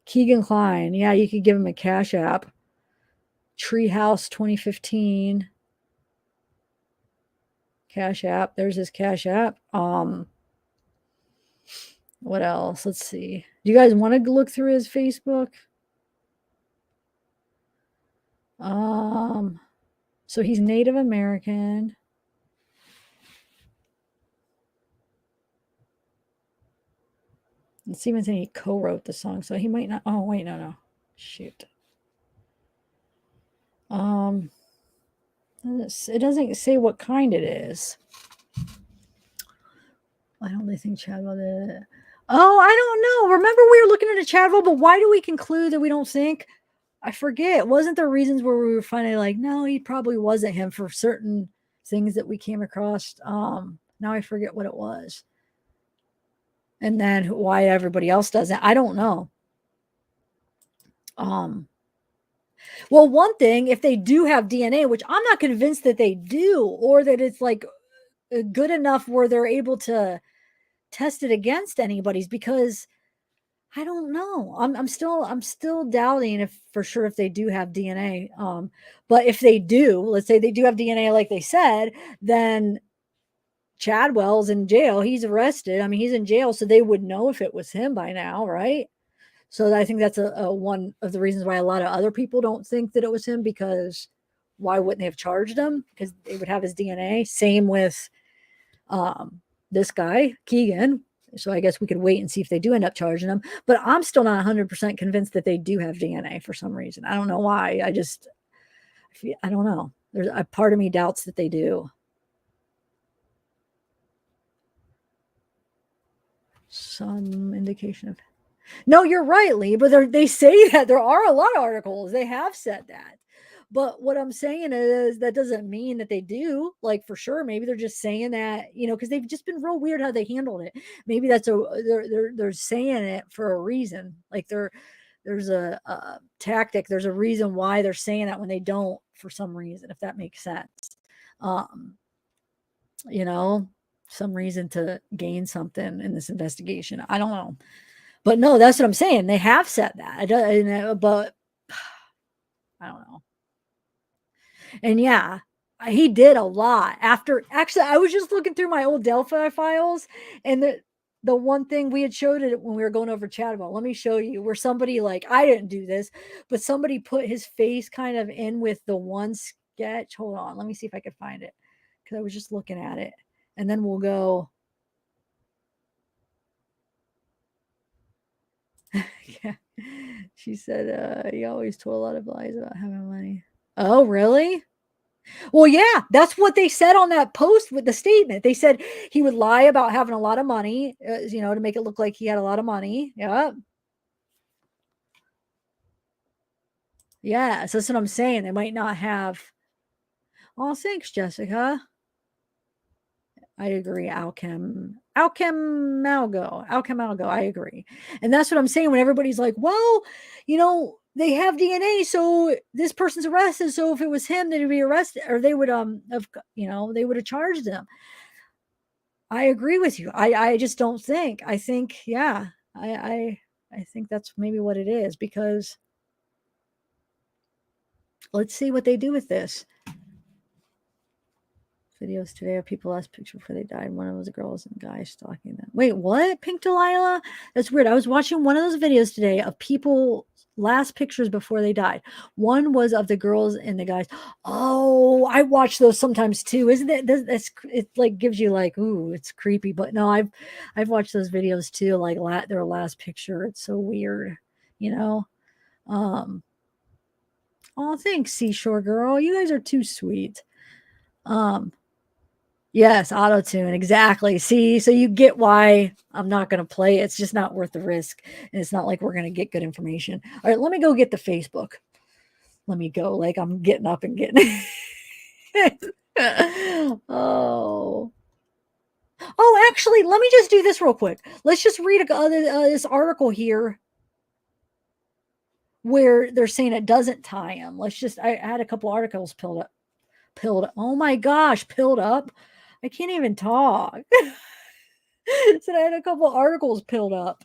Kegan Kline. Yeah, you could give him a Cash App. Treehouse 2015. Cash App. There's his Cash App. What else? Let's see. Do you guys want to look through his Facebook? So he's Native American. Let's even say he co-wrote the song, so he might not. Oh wait, no. Shoot. It doesn't say what kind it is. I don't think Chadwell did it. Oh, I don't know. Remember we were looking at a Chadwell, but why do we conclude that we don't think? I forget. Wasn't there reasons where we were finally like, no, he probably wasn't him for certain things that we came across? Now I forget what it was. And then why everybody else doesn't, I don't know. Well, one thing, if they do have DNA, which I'm not convinced that they do, or that it's like good enough where they're able to test it against anybody's, because I don't know. I'm still doubting if for sure if they do have DNA. But if they do, let's say they do have DNA like they said, then Chadwell's in jail. He's arrested. I mean, he's in jail, so they would know if it was him by now, right? So I think that's a one of the reasons why a lot of other people don't think that it was him, because why wouldn't they have charged him? Because they would have his DNA. Same with this guy, Kegan. So I guess we could wait and see if they do end up charging him. But I'm still not 100% convinced that they do have DNA for some reason. I don't know why. I don't know. There's a part of me doubts that they do. Some indication of... No, you're right, Lee, but they say that there are a lot of articles. They have said that. But what I'm saying is that doesn't mean that they do, like, for sure. Maybe they're just saying that, because they've just been real weird how they handled it. Maybe they're saying it for a reason. Like there's a tactic. There's a reason why they're saying that when they don't, for some reason, if that makes sense. Some reason to gain something in this investigation. I don't know. But no, that's what I'm saying. They have said that. But I don't know. And yeah, he did a lot after. Actually, I was just looking through my old Delphi files, and the one thing we had showed it when we were going over Chadwell. Let me show you where somebody, like, I didn't do this, but somebody put his face kind of in with the one sketch. Hold on, let me see if I could find it, because I was just looking at it, and then we'll go. Yeah, she said he always told a lot of lies about having money. Oh, really? Well, yeah, that's what they said on that post with the statement. They said he would lie about having a lot of money, to make it look like he had a lot of money. Yeah. Yeah, so that's what I'm saying. They might not have. Oh, thanks, Jessica. I agree. Alchem Malgo. I agree. And that's what I'm saying when everybody's like, well, they have DNA, so this person's arrested. So if it was him, they'd be arrested, or they would they would have charged him. I agree with you. I just don't think. I think, yeah, I think that's maybe what it is, because let's see what they do with this. Videos today of people last picture before they died. One of those girls and guys stalking them. Wait, what? Pink Delilah? That's weird. I was watching one of those videos today of people last pictures before they died. One was of the girls and the guys. Oh, I watch those sometimes too. Isn't it? That's it. Like gives you like, ooh, it's creepy. But no, I've watched those videos too. Like their last picture. It's so weird, you know. Oh, thanks, Seashore Girl. You guys are too sweet. Yes, auto tune, exactly. See, so you get why I'm not going to play. It's just not worth the risk, and it's not like we're going to get good information. All right, let me go get the Facebook. Let me go. Like I'm getting up and getting. Oh, actually, let me just do this real quick. Let's just read this article here where they're saying it doesn't tie him. I had a couple articles pilled up. Oh my gosh, pilled up. I can't even talk. So I had a couple articles pilled up.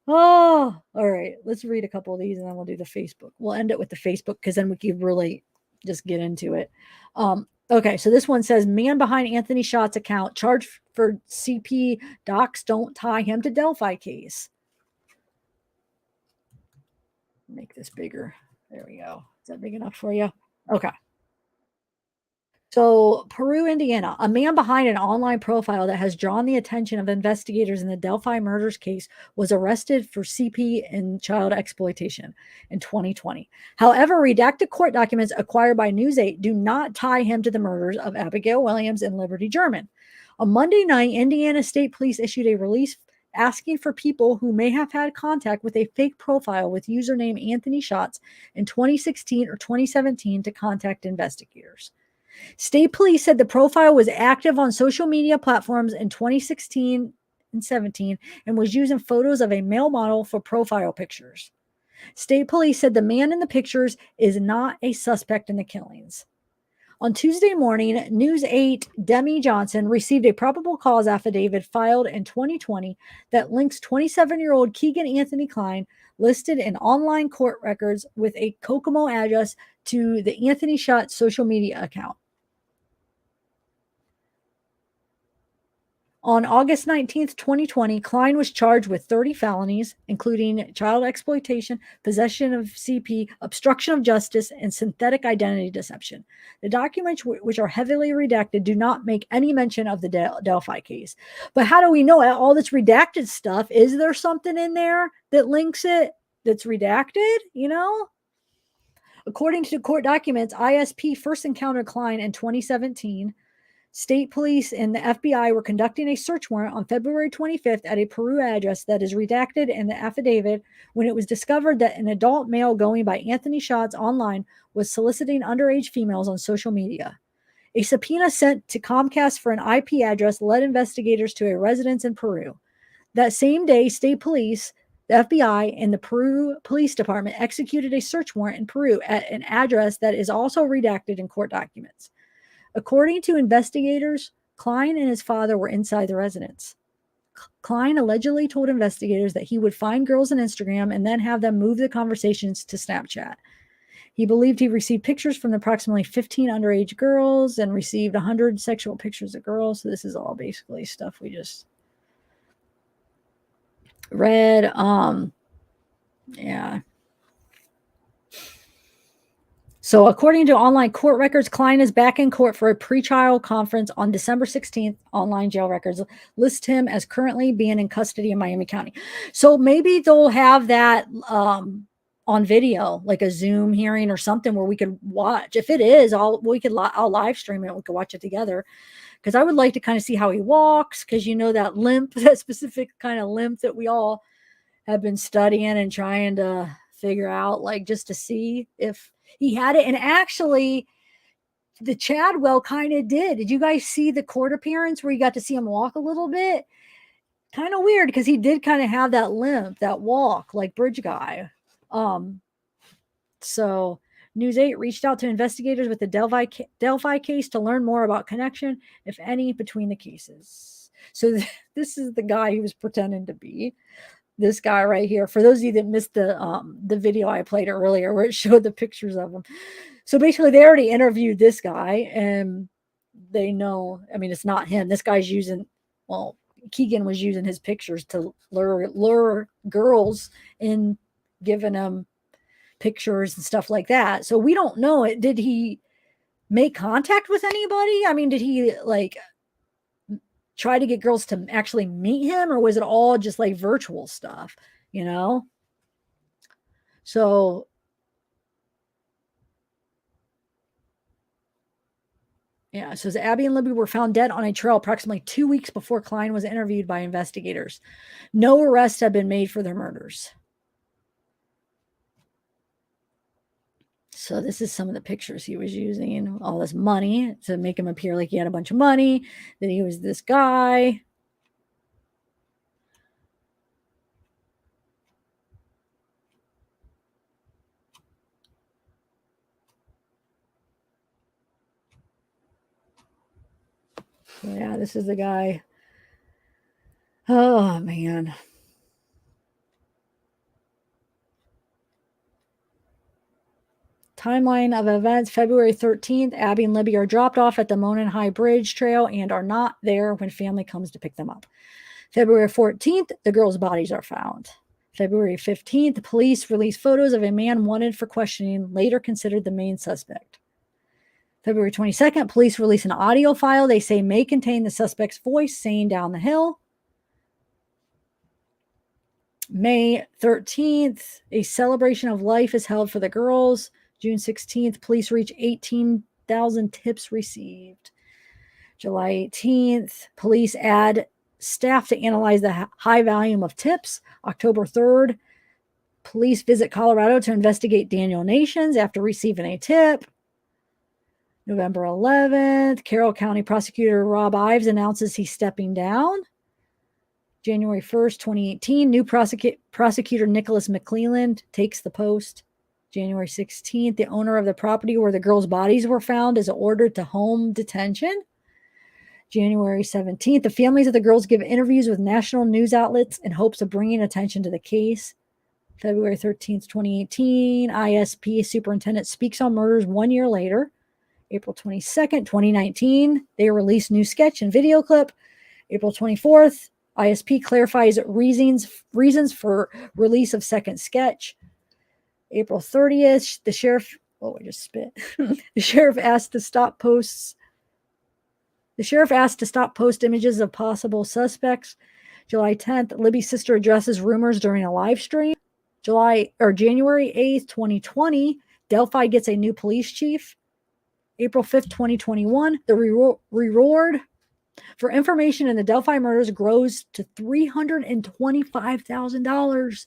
Oh, all right. Let's read a couple of these and then we'll do the Facebook. We'll end it with the Facebook because then we can really just get into it. Okay, so this one says man behind Anthony Shots account charged for CP docs don't tie him to Delphi case. Make this bigger. There we go. Is that big enough for you? Okay. So, Peru, Indiana, a man behind an online profile that has drawn the attention of investigators in the Delphi murders case was arrested for CP and child exploitation in 2020. However, redacted court documents acquired by News 8 do not tie him to the murders of Abigail Williams and Liberty German. On Monday night, Indiana State Police issued a release asking for people who may have had contact with a fake profile with username Anthony Shots in 2016 or 2017 to contact investigators. State police said the profile was active on social media platforms in 2016 and 17 and was using photos of a male model for profile pictures. State police said the man in the pictures is not a suspect in the killings. On Tuesday morning, News 8 Demi Johnson received a probable cause affidavit filed in 2020 that links 27-year-old Kegan Anthony Kline, listed in online court records with a Kokomo address, to the Anthony Shot social media account. On August 19th, 2020, Kline was charged with 30 felonies, including child exploitation, possession of CP, obstruction of justice, and synthetic identity deception. The documents, which are heavily redacted, do not make any mention of the Delphi case. But how do we know all this redacted stuff? Is there something in there that links it that's redacted, you know? According to court documents, ISP first encountered Kline in 2017. State police and the FBI were conducting a search warrant on February 25th at a Peru address that is redacted in the affidavit when it was discovered that an adult male going by Anthony Shots online was soliciting underage females on social media. A subpoena sent to Comcast for an IP address led investigators to a residence in Peru. That same day, state police, the FBI, and the Peru Police Department executed a search warrant in Peru at an address that is also redacted in court documents. According to investigators, Kline and his father were inside the residence. Kline allegedly told investigators that he would find girls on Instagram and then have them move the conversations to Snapchat. He believed he received pictures from approximately 15 underage girls and received 100 sexual pictures of girls. So this is all basically stuff we just read. Yeah. So according to online court records, Kline is back in court for a pretrial conference on December 16th. Online jail records list him as currently being in custody in Miami County. So maybe they'll have that on video, like a Zoom hearing or something where we could watch. If it is, I'll live stream it. We could watch it together, because I would like to kind of see how he walks, because you know that limp, that specific kind of limp that we all have been studying and trying to figure out, like just to see if he had it. And actually, the Chadwell kind of did. Did you guys see the court appearance where you got to see him walk a little bit? Kind of weird, because he did kind of have that limp, that walk, like Bridge Guy. So News 8 reached out to investigators with the Delphi case to learn more about connection, if any, between the cases. So this is the guy he was pretending to be. this guy right here. For those of you that missed the video I played earlier where it showed the pictures of him. So basically they already interviewed this guy and they know, I mean, it's not him. This guy's using, well, Kegan was using his pictures to lure girls in, giving them pictures and stuff like that. So we don't know it. Did he make contact with anybody? I mean, did he like try to get girls to actually meet him, or was it all just like virtual stuff, you know? So yeah, it says Abby and Libby were found dead on a trail approximately 2 weeks before Kline was interviewed by investigators. No arrests have been made for their murders. So this is some of the pictures he was using, all this money to make him appear like he had a bunch of money, that he was this guy. So yeah, this is the guy. Oh, man. Timeline of events: February 13th, Abby and Libby are dropped off at the Monon High Bridge Trail and are not there when family comes to pick them up. February 14th, the girls' bodies are found. February 15th, the police release photos of a man wanted for questioning, later considered the main suspect. February 22nd, police release an audio file they say may contain the suspect's voice saying down the hill. May 13th, a celebration of life is held for the girls. June 16th, police reach 18,000 tips received. July 18th, police add staff to analyze the high volume of tips. October 3rd, police visit Colorado to investigate Daniel Nations after receiving a tip. November 11th, Carroll County Prosecutor Rob Ives announces he's stepping down. January 1st, 2018, new prosecutor Nicholas McClelland takes the post. January 16th, the owner of the property where the girls' bodies were found is ordered to home detention. January 17th, the families of the girls give interviews with national news outlets in hopes of bringing attention to the case. February 13th, 2018, ISP superintendent speaks on murders 1 year later. April 22nd, 2019, they release new sketch and video clip. April 24th, ISP clarifies reasons for release of second sketch. April 30th, the sheriff, oh, I just spit. The sheriff asked to stop posts. The sheriff asked to stop post images of possible suspects. July 10th, Libby's sister addresses rumors during a live stream. January 8th, 2020, Delphi gets a new police chief. April 5th, 2021, the reward for information in the Delphi murders grows to $325,000.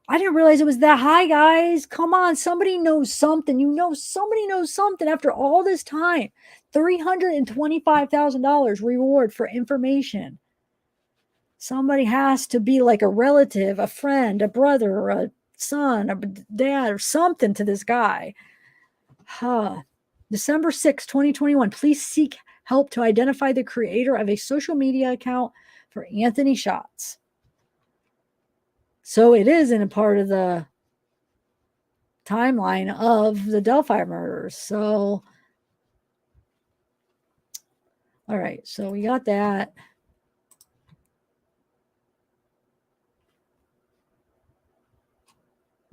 I didn't realize it was that high, guys. Come on, somebody knows something. You know, somebody knows something after all this time. $325,000 reward for information. Somebody has to be like a relative, a friend, a brother, a son, a dad, or something to this guy. December 6, 2021, police seek help to identify the creator of a social media account for Anthony Shots. So it is in a part of the timeline of the Delphi murders. So, all right, so we got that.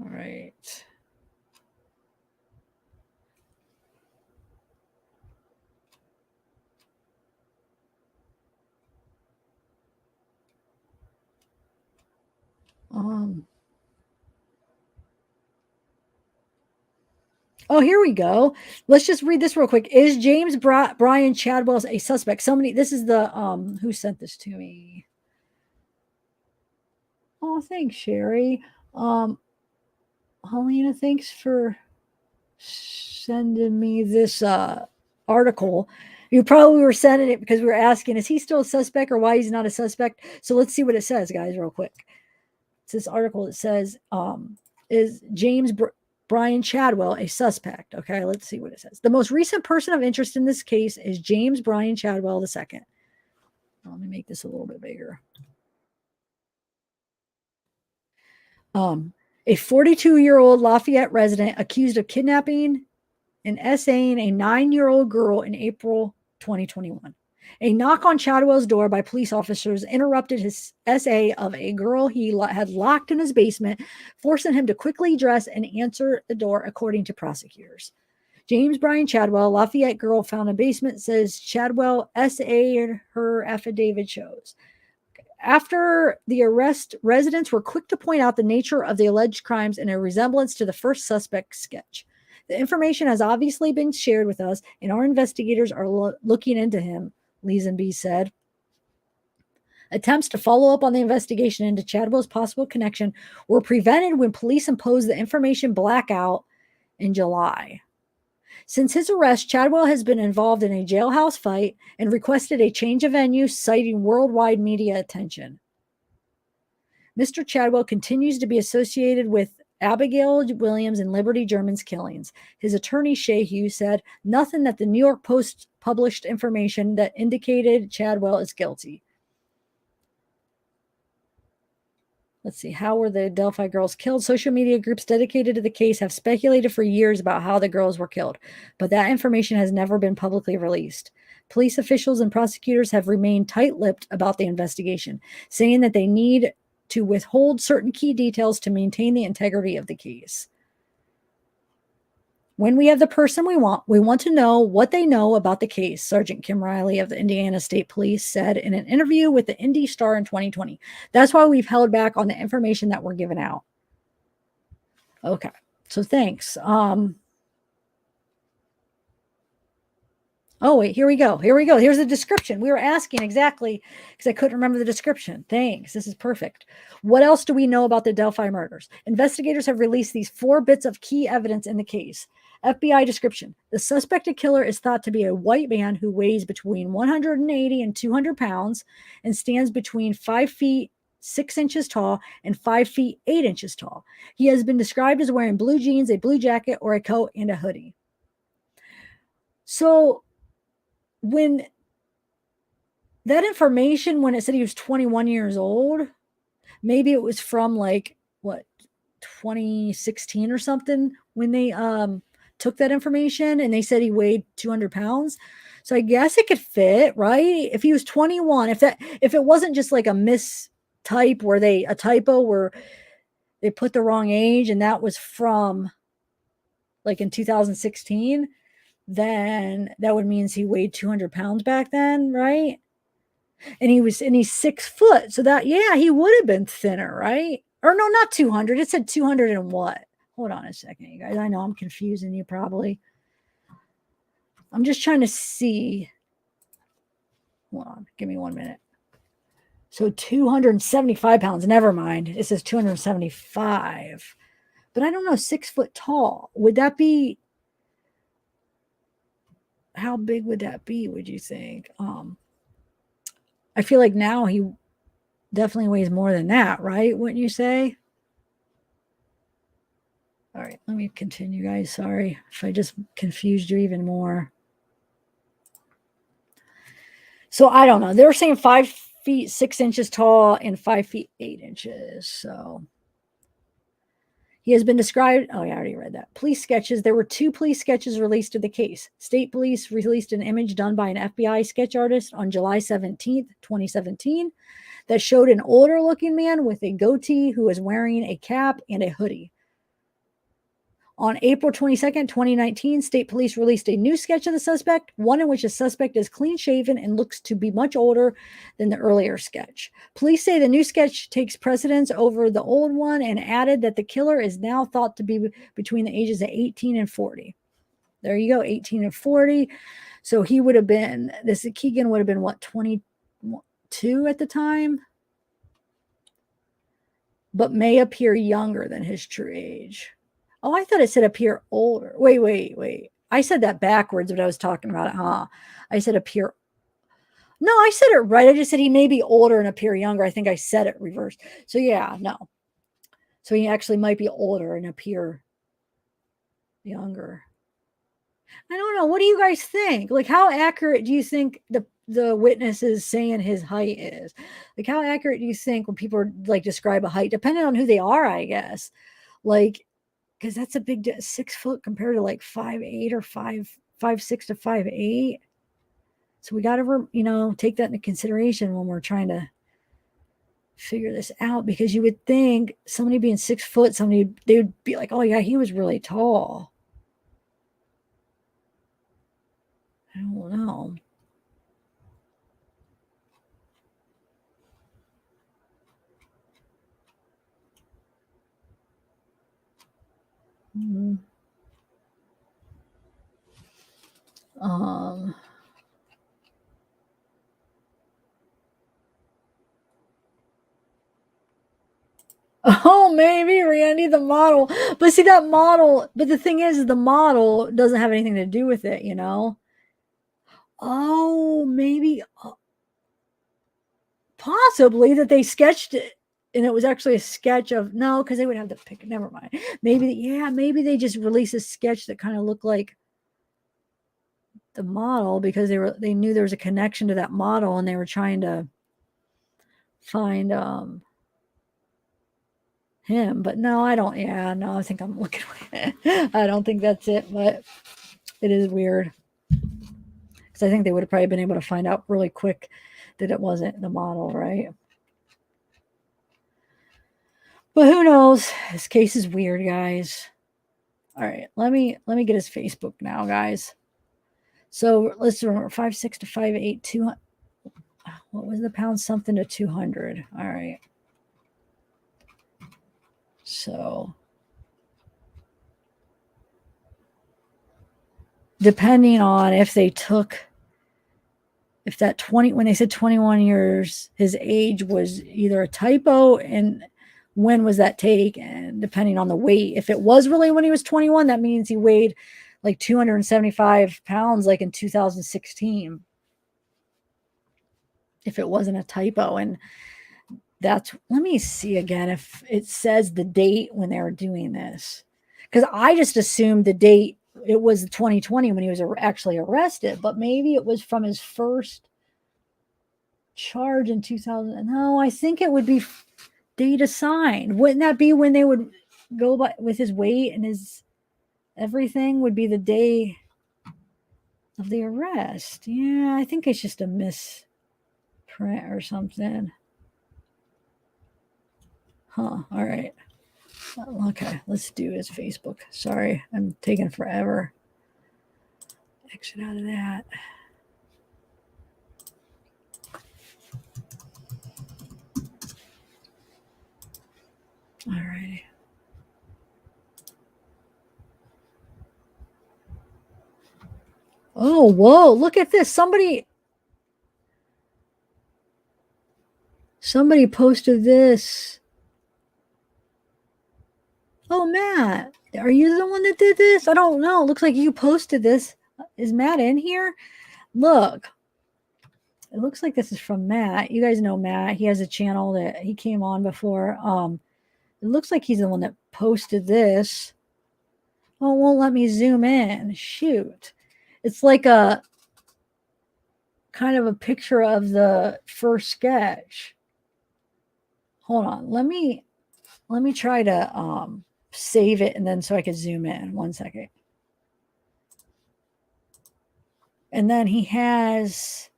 All right. Oh, here we go. Let's just read this real quick. Is James Brian Chadwell a suspect? Somebody, this is the, who sent this to me? Oh, thanks, Sherry. Helena, thanks for sending me this article. You probably were sending it because we were asking, is he still a suspect or why he's not a suspect? So let's see what it says, guys, real quick. It's this article that says, is James Brian Chadwell a suspect? Okay, let's see what it says. The most recent person of interest in this case is James Brian Chadwell II. Let me make this a little bit bigger. A 42-year-old Lafayette resident accused of kidnapping and SAing a 9-year-old girl in April 2021. A knock on Chadwell's door by police officers interrupted his SA of a girl he had locked in his basement, forcing him to quickly dress and answer the door, according to prosecutors. James Brian Chadwell, Lafayette girl found in basement, says Chadwell SA'd her, affidavit shows. After the arrest, residents were quick to point out the nature of the alleged crimes and a resemblance to the first suspect's sketch. The information has obviously been shared with us, and our investigators are looking into him, Leesenby said. Attempts to follow up on the investigation into Chadwell's possible connection were prevented when police imposed the information blackout in July. Since his arrest, Chadwell has been involved in a jailhouse fight and requested a change of venue, citing worldwide media attention. Mr. Chadwell continues to be associated with Abigail Williams and Liberty German's killings. His attorney, Shay Hughes, said nothing that the New York Post published information that indicated Chadwell is guilty. Let's see. How were the Delphi girls killed? Social media groups dedicated to the case have speculated for years about how the girls were killed, but that information has never been publicly released. Police officials and prosecutors have remained tight-lipped about the investigation, saying that they need to withhold certain key details to maintain the integrity of the case. When we have the person we want to know what they know about the case, Sergeant Kim Riley of the Indiana State Police said in an interview with the Indy Star in 2020. That's why we've held back on the information that we're giving out. Okay, so thanks. Oh, wait, here we go. Here's the description. We were asking exactly because I couldn't remember the description. Thanks. This is perfect. What else do we know about the Delphi murders? Investigators have released these 4 bits of key evidence in the case. FBI description. The suspected killer is thought to be a white man who weighs between 180 and 200 pounds and stands between 5 feet 6 inches tall and 5 feet 8 inches tall. He has been described as wearing blue jeans, a blue jacket, or a coat and a hoodie. So when that information, when it said he was 21 years old, maybe it was from 2016 or something when they took that information and they said he weighed 200 pounds. So I guess it could fit, right? If he was 21, if it wasn't just like a mistype a typo where they put the wrong age and that was from in 2016, then that would mean he weighed 200 pounds back then, right? And he's 6 foot. So that, yeah, he would have been thinner, right? Or no, not 200. It said 200 and what? Hold on a second, you guys. I know I'm confusing you probably. I'm just trying to see. Hold on. Give me 1 minute. So 275 pounds. Never mind. It says 275. But I don't know, 6 foot tall. Would that be... How big would that be, would you think? I feel like now he definitely weighs more than that, right? Wouldn't you say? All right, let me continue, guys. Sorry if I just confused you even more. So I don't know. They're saying 5 feet 6 inches tall and 5 feet 8 inches. So he has been described. Oh, yeah, I already read that. Police sketches. There were 2 police sketches released of the case. State police released an image done by an FBI sketch artist on July 17th, 2017, that showed an older looking man with a goatee who was wearing a cap and a hoodie. On April 22nd, 2019, state police released a new sketch of the suspect, one in which the suspect is clean-shaven and looks to be much older than the earlier sketch. Police say the new sketch takes precedence over the old one and added that the killer is now thought to be between the ages of 18 and 40. There you go, 18 and 40. So he would have been, Kegan would have been, what, 22 at the time? But may appear younger than his true age. Oh, I thought it said appear older. Wait. I said that backwards when I was talking about it, huh? I said appear. No, I said it right. I just said he may be older and appear younger. I think I said it reversed. So yeah, no. So he actually might be older and appear younger. I don't know. What do you guys think? Like, how accurate do you think the witness is saying his height is? Like, how accurate do you think when people are, like, describe a height, depending on who they are, I guess? Like, because that's a big 6 foot compared to like 5'8" or 5'6" to 5'8". So we got to, take that into consideration when we're trying to figure this out, because you would think somebody being 6 foot, they would be like, oh yeah, he was really tall. I don't know. Um, oh, maybe Randy the model. But see, that model, but the thing is the model doesn't have anything to do with it, Oh, maybe possibly that they sketched it and it was actually a sketch of, no, because they would have to pick, never mind. Maybe they just released a sketch that kind of looked like the model because they knew there was a connection to that model and they were trying to find him. But no, I don't. Yeah, no, I think I'm looking. I don't think that's it, but it is weird because I think they would have probably been able to find out really quick that it wasn't the model, right? But who knows? This case is weird, guys. All right, let me get his Facebook now, guys. So let's remember 5'6" to 5'8", 200. What was the pound something to 200? All right. So depending on if that 20, when they said 21 years, his age was either a typo and when was that take, and depending on the weight, if it was really when he was 21, that means he weighed like 275 pounds like in 2016, if it wasn't a typo. And let me see again if it says the date when they were doing this, because I just assumed the date, it was 2020 when he was actually arrested, but maybe it was from his first charge in 2000. No, I think it would be date assigned. Wouldn't that be when they would go by with his weight and his everything would be the day of the arrest? Yeah, I think it's just a misprint or something. Huh. All right. Okay, let's do his Facebook. Sorry, I'm taking forever. Exit out of that. All righty. Oh, whoa, look at this. Somebody posted this. Oh, Matt, are you the one that did this? I don't know. Looks like you posted this. Is Matt in here? Look. It looks like this is from Matt. You guys know Matt. He has a channel that he came on before. It looks like he's the one that posted this. Oh, it won't let me zoom in. Shoot. It's like a kind of a picture of the first sketch. Hold on. Let me try to save it and then so I can zoom in. 1 second. And then he has,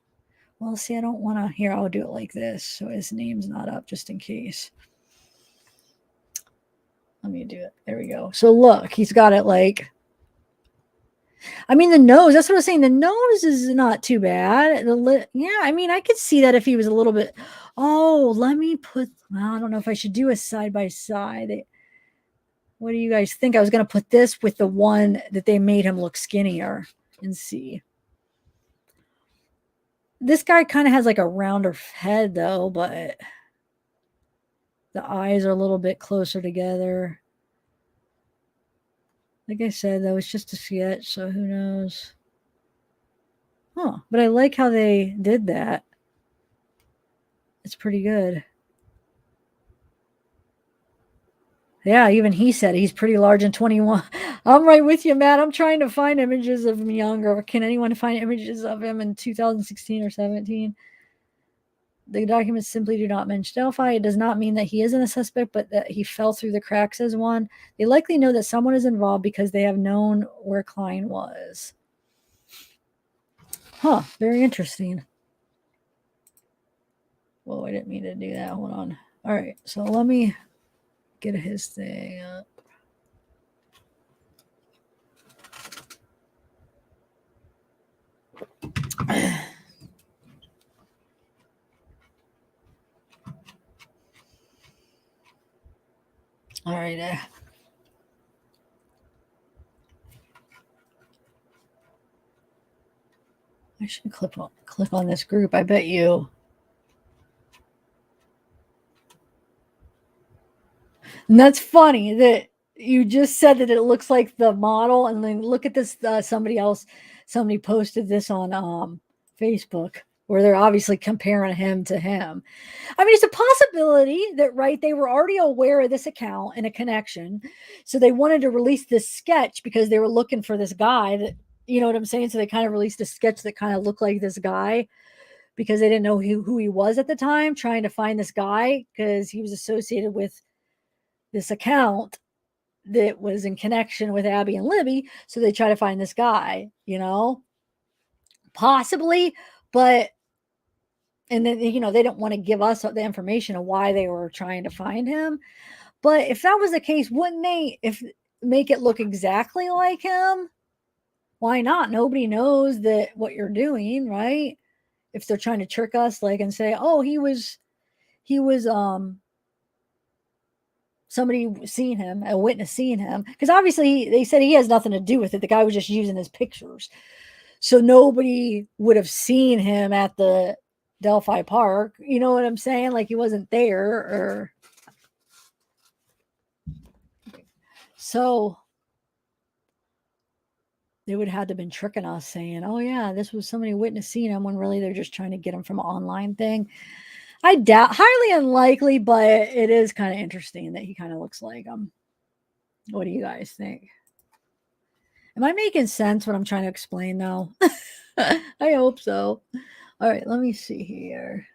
well, see, I don't want to, here, I'll do it like this so his name's not up just in case. Let me do it. There we go. So look, he's got it like, I mean, the nose, that's what I was saying. The nose is not too bad. Yeah, I mean, I could see that if he was a little bit, oh, let me put, well, I don't know if I should do a side by side. What do you guys think? I was going to put this with the one that they made him look skinnier and see. This guy kind of has like a rounder head though, but the eyes are a little bit closer together. Like I said, though, it's just a sketch, so who knows? Huh, but I like how they did that. It's pretty good. Yeah, even he said he's pretty large in 21. I'm right with you, Matt. I'm trying to find images of him younger. Can anyone find images of him in 2016 or 17? The documents simply do not mention Delphi. It does not mean that he isn't a suspect, but that he fell through the cracks as one. They likely know that someone is involved because they have known where Kline was. Huh, very interesting. Whoa, I didn't mean to do that. Hold on. All right, so let me get his thing up. All right. I should click on this group. I bet you. And that's funny that you just said that it looks like the model, and then look at this. Somebody posted this on Facebook where they're obviously comparing him to him. I mean, it's a possibility that, right, they were already aware of this account and a connection. So they wanted to release this sketch because they were looking for this guy that, you know what I'm saying? So they kind of released a sketch that kind of looked like this guy because they didn't know who he was at the time, trying to find this guy because he was associated with this account that was in connection with Abby and Libby. So they try to find this guy, possibly, but and then they don't want to give us the information of why they were trying to find him. But if that was the case, wouldn't they make it look exactly like him? Why not? Nobody knows that what you're doing, right? If they're trying to trick us, like, and say, oh, he was somebody seen him, a witness seen him, because obviously they said he has nothing to do with it. The guy was just using his pictures, so nobody would have seen him at the Delphi Park. You know what I'm saying? Like, he wasn't there, or so they would have to been tricking us, saying, "Oh yeah, this was somebody witness seen him," when really they're just trying to get him from an online thing. I doubt, highly unlikely, but it is kind of interesting that he kind of looks like him. What do you guys think? Am I making sense what I'm trying to explain now? I hope so. All right, let me see here.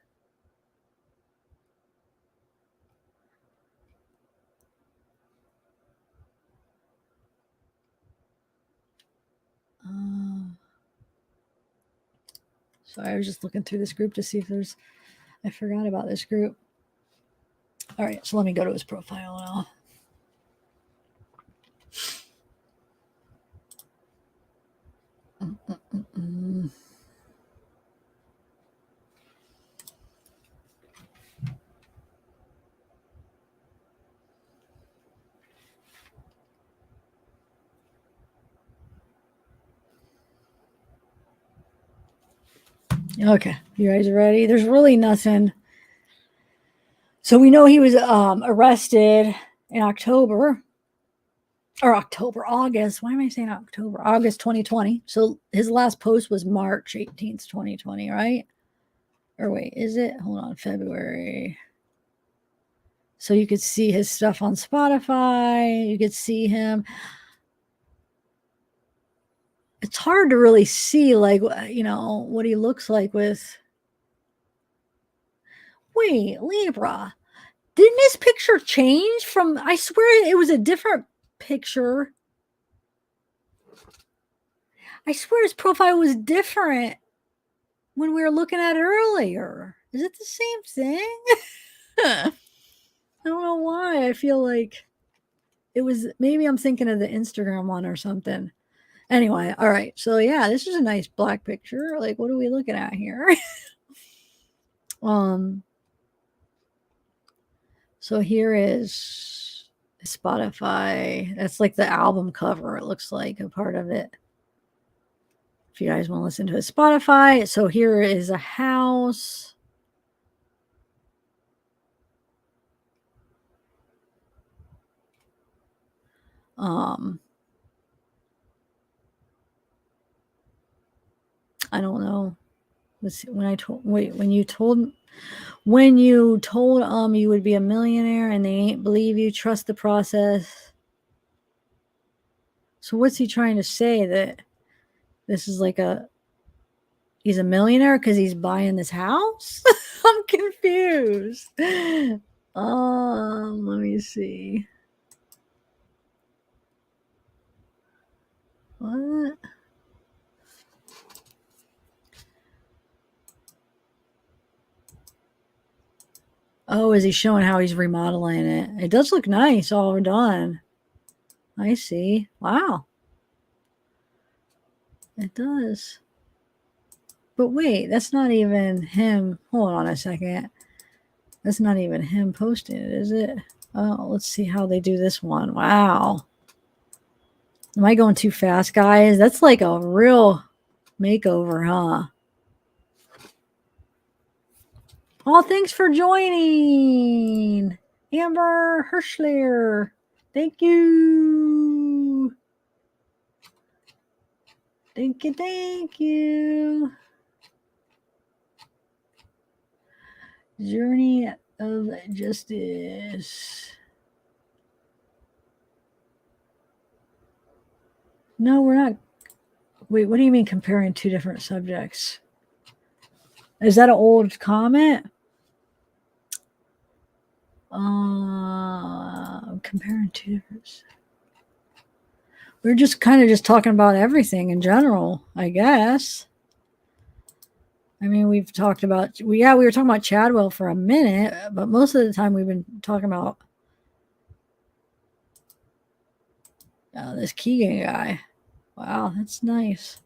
Sorry, I was just looking through this group to see if I forgot about this group. All right, so let me go to his profile now. Okay, you guys are ready? There's really nothing. So we know he was arrested in August. Why am I saying October? August 2020. So his last post was March 18th, 2020, right? Or wait, is it? Hold on, February. So you could see his stuff on Spotify. You could see him. It's hard to really see, like, what he looks like with. Wait, Libra. Didn't his picture change from? I swear it was a different picture. I swear his profile was different when we were looking at it earlier. Is it the same thing? I don't know why. I feel like it was, maybe I'm thinking of the Instagram one or something. Anyway, all right. So yeah, this is a nice black picture. Like, what are we looking at here? So here is Spotify. That's like the album cover. It looks like a part of it. If you guys want to listen to his Spotify. So here is a house. I don't know let's see, when you told you would be a millionaire and they ain't believe you, trust the process. So what's he trying to say? That this is like he's a millionaire because he's buying this house? I'm confused. Let me see. What? Oh, is he showing how he's remodeling it? It does look nice, all done. I see. Wow. It does. But wait, that's not even him. Hold on a second. That's not even him posting it, is it? Oh, let's see how they do this one. Wow. Am I going too fast, guys? That's like a real makeover, huh? Oh, thanks for joining, Amber Hirschler. Thank you. Thank you, thank you. Journey of Justice. No, we're not. Wait, what do you mean comparing two different subjects? Is that an old comment? Comparing two different. We're just kind of just talking about everything in general, I guess. I mean, we've talked about, we were talking about Chadwell for a minute, but most of the time we've been talking about this Kegan guy. Wow, that's nice.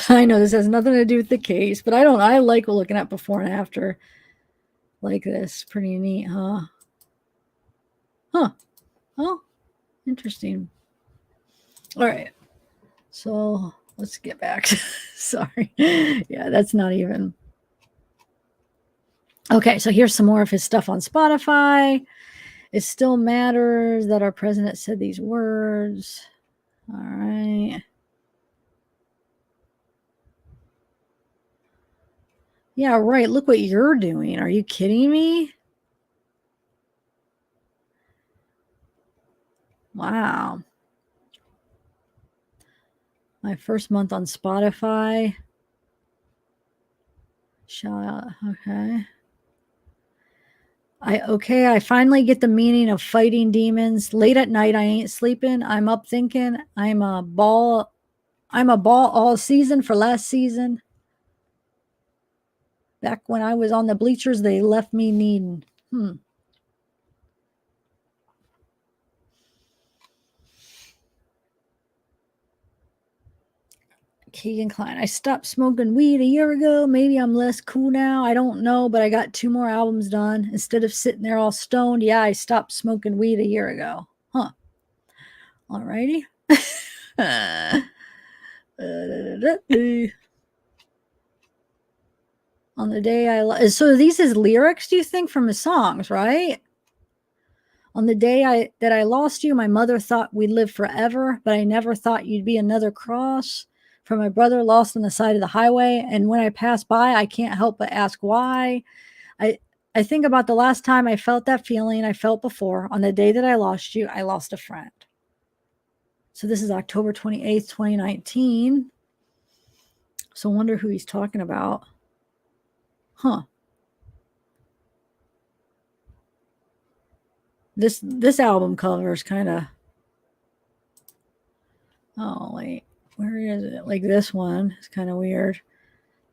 I know this has nothing to do with the case, but I like looking at before and after like this. Pretty neat, huh? Huh. Oh, interesting. All right. So let's get back to, sorry. Yeah, that's not even. Okay, so here's some more of his stuff on Spotify. It still matters that our president said these words. All right. Yeah, right. Look what you're doing. Are you kidding me? Wow. My first month on Spotify. Okay. I finally get the meaning of fighting demons. Late at night, I ain't sleeping. I'm up thinking I'm a ball all season for last season. Back when I was on the bleachers, they left me needing. Kegan Kline. I stopped smoking weed a year ago. Maybe I'm less cool now. I don't know, but I got 2 more albums done. Instead of sitting there all stoned, yeah, I stopped smoking weed a year ago. Huh. Alrighty. On the day so these is lyrics, do you think, from his songs, right? On the day that I lost you, my mother thought we'd live forever, but I never thought you'd be another cross for my brother lost on the side of the highway. And when I pass by, I can't help but ask why. I think about the last time I felt that feeling I felt before. On the day that I lost you, I lost a friend. So this is October 28th, 2019. So I wonder who he's talking about. Huh. This album cover is kind of, oh wait, where is it? Like this one is kind of weird.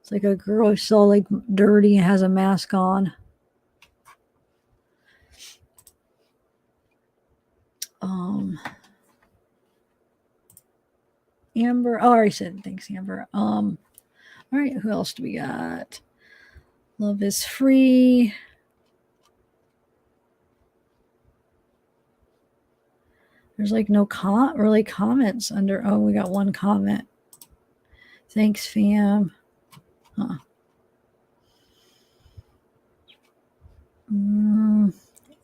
It's like a girl who's so like dirty and has a mask on. Amber. Oh, I already said thanks, Amber. All right, who else do we got? Love is free. There's like no really comments under. Oh, we got one comment. Thanks, fam. Huh.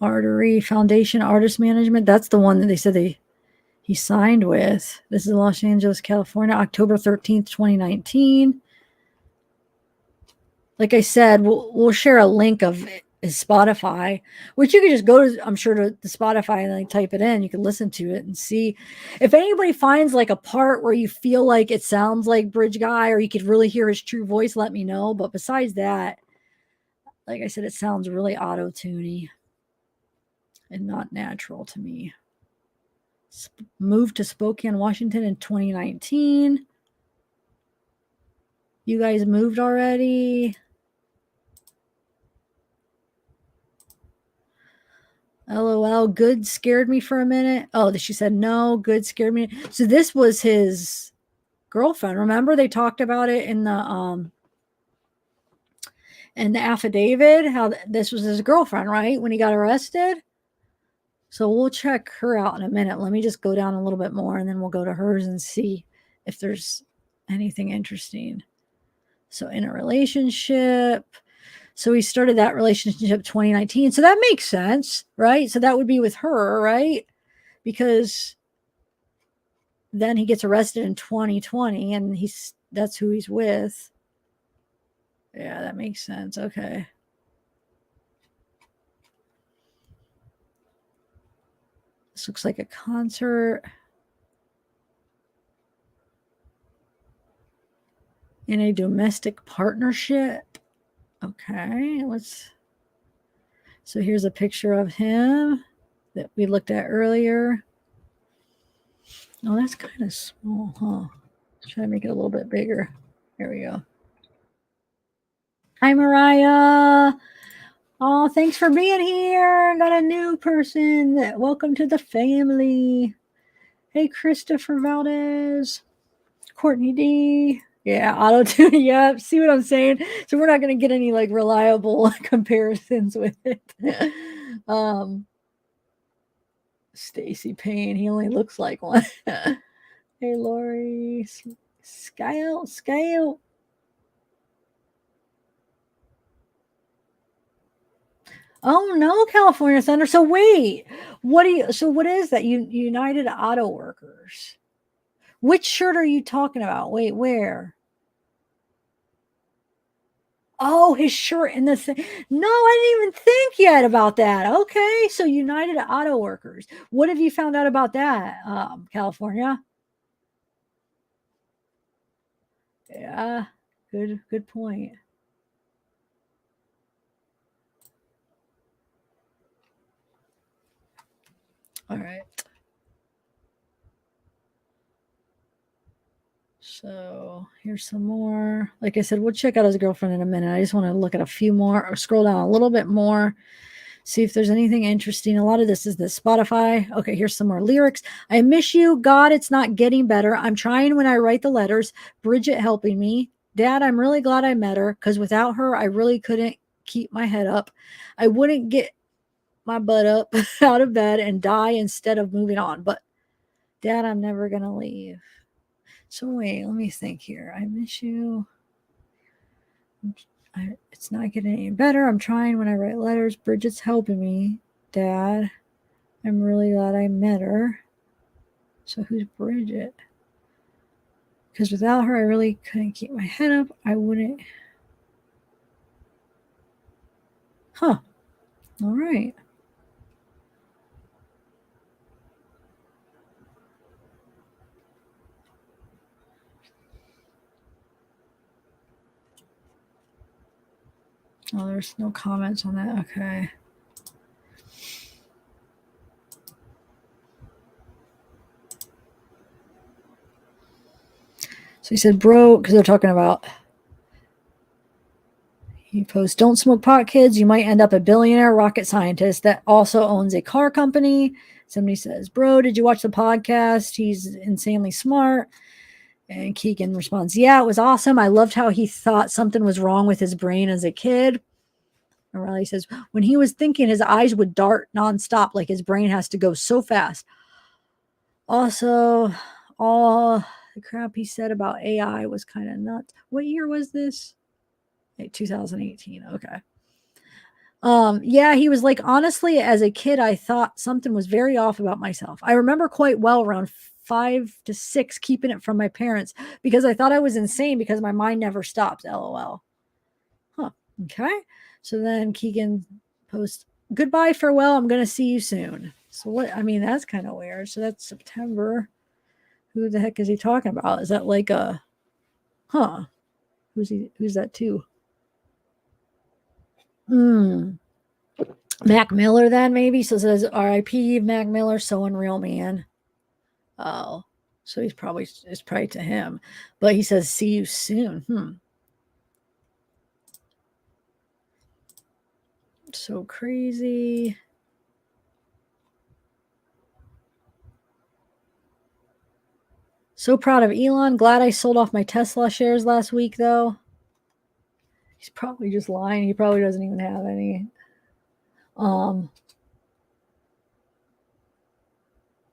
Artery Foundation Artist Management. That's the one that they said he signed with. This is Los Angeles, California, October 13th, 2019. Like I said, we'll share a link of his Spotify, which you can just go to, I'm sure, to the Spotify and then type it in. You can listen to it and see if anybody finds like a part where you feel like it sounds like Bridge Guy or you could really hear his true voice, let me know. But besides that, like I said, it sounds really auto-tuney and not natural to me. Moved to Spokane, Washington in 2019. You guys moved already? LOL, good scared me for a minute. Oh, she said no, good scared me. So this was his girlfriend. Remember they talked about it in the affidavit, how this was his girlfriend, right? When he got arrested. So we'll check her out in a minute. Let me just go down a little bit more and then we'll go to hers and see if there's anything interesting. So in a relationship. So he started that relationship 2019. So that makes sense, right? So that would be with her, right? Because then he gets arrested in 2020 and that's who he's with. Yeah, that makes sense. Okay. This looks like a concert. In a domestic partnership. Okay, so here's a picture of him that we looked at earlier. Oh, that's kind of small, huh? Try to make it a little bit bigger. There we go. Hi, Mariah. Oh, thanks for being here. Got a new person. Welcome to the family. Hey, Christopher Valdez. Courtney D. Yeah, auto-tune. Yeah, see what I'm saying? So we're not going to get any like reliable comparisons with it. Stacy Payne, he only looks like one. Hey, Lori. Scale. Oh no, California Thunder. So wait, what is that? United Auto Workers. Which shirt are you talking about? Wait, where? Oh, his shirt in the thing. No, I didn't even think yet about that. Okay, so United Auto Workers. What have you found out about that, California? Yeah, good point. All right. So here's some more. Like I said, we'll check out his girlfriend in a minute. I just want to look at a few more or scroll down a little bit more, see if there's anything interesting. A lot of this is the Spotify. Okay, here's some more lyrics. I miss you. God, it's not getting better. I'm trying when I write the letters. Bridget helping me. Dad, I'm really glad I met her because without her, I really couldn't keep my head up. I wouldn't get my butt up out of bed and die instead of moving on. But Dad, I'm never going to leave. So wait, let me think here. I miss you. It's not getting any better. I'm trying when I write letters. Bridget's helping me. Dad, I'm really glad I met her. So who's Bridget? Because without her, I really couldn't keep my head up. I wouldn't. Huh. All right. Oh, there's no comments on that. Okay. So he said, bro, because they're talking about, he posts, don't smoke pot, kids. You might end up a billionaire rocket scientist that also owns a car company. Somebody says, bro, did you watch the podcast? He's insanely smart. And Kegan responds, yeah, it was awesome. I loved how he thought something was wrong with his brain as a kid. And Riley says, when he was thinking, his eyes would dart nonstop, like his brain has to go so fast. Also, all the crap he said about AI was kind of nuts. What year was this? 2018. Okay. Yeah, he was like, honestly, as a kid, I thought something was very off about myself. I remember quite well around 5 to 6 keeping it from my parents because I thought I was insane because my mind never stops. LOL. Huh. Okay. So then Kegan posts, goodbye, farewell. I'm going to see you soon. So what? I mean, that's kind of weird. So that's September. Who the heck is he talking about? Is that like a, huh? Who's that too? Mac Miller then maybe. So it says R.I.P. Mac Miller, so unreal, man. Oh, so it's probably to him. But he says, see you soon. So crazy. So proud of Elon. Glad I sold off my Tesla shares last week, though. He's probably just lying. He probably doesn't even have any. Oh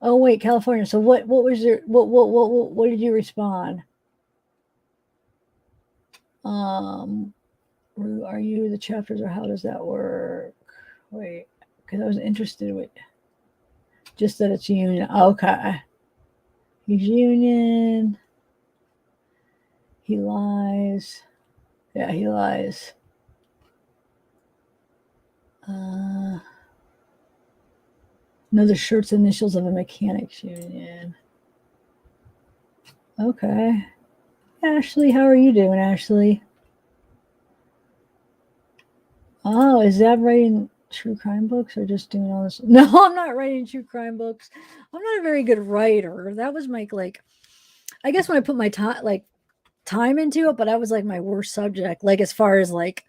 wait, California. So what was your what did you respond? Are you the chapters or how does that work? Wait, because I was interested with just that it's union. Okay. He's union. He lies. Yeah, he lies. No, the shirt's initials of a mechanics union. Okay. Ashley, how are you doing, Ashley? Oh, is that writing true crime books or just doing all this? No, I'm not writing true crime books. I'm not a very good writer. That was my, like, I guess when I put my time into it, but that was like my worst subject. Like, as far as like,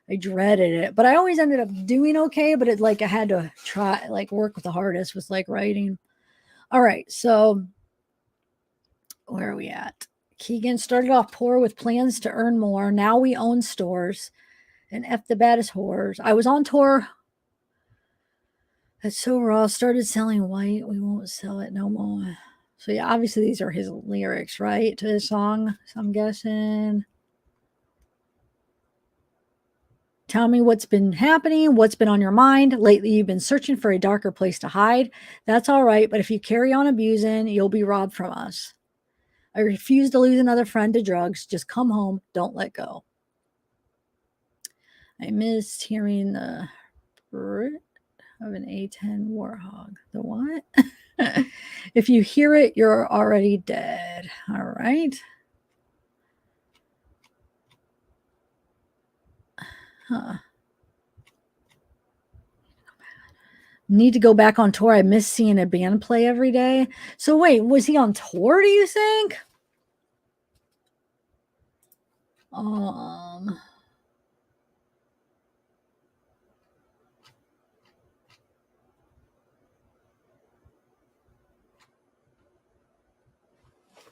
I dreaded it, but I always ended up doing okay. But it, like, I had to try, like, work with the hardest was like writing. All right, so where are we at? Kegan started off poor with plans to earn more. Now we own stores and F the baddest whores. I was on tour. That's so raw. Started selling white. We won't sell it no more. So yeah, obviously these are his lyrics, right? To his song, so I'm guessing. Tell me what's been happening, what's been on your mind. Lately, you've been searching for a darker place to hide. That's all right, but if you carry on abusing, you'll be robbed from us. I refuse to lose another friend to drugs. Just come home. Don't let go. I missed hearing the Brit of an A10 Warhog. The what? If you hear it, you're already dead. All right. Huh. Need to go back on tour. I miss seeing a band play every day. So wait, was he on tour, do you think? I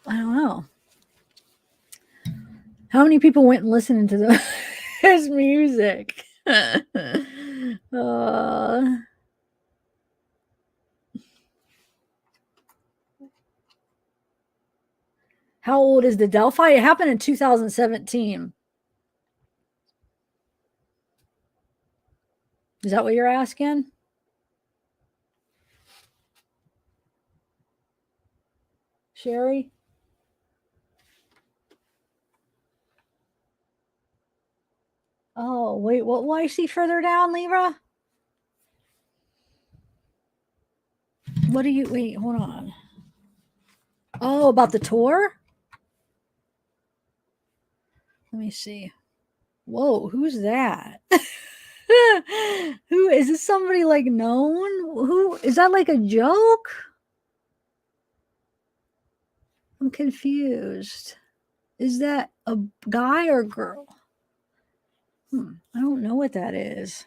don't know. How many people went and listened to his music? How old is the Delphi? It happened in 2017. Is that what you're asking? Sherry? Oh, wait, what will I see further down, Libra? What do you, wait, hold on. Oh, about the tour? Let me see. Whoa, who's that? Who is this? Somebody like known? Who is that? Like a joke? I'm confused. Is that a guy or girl? I don't know what that is.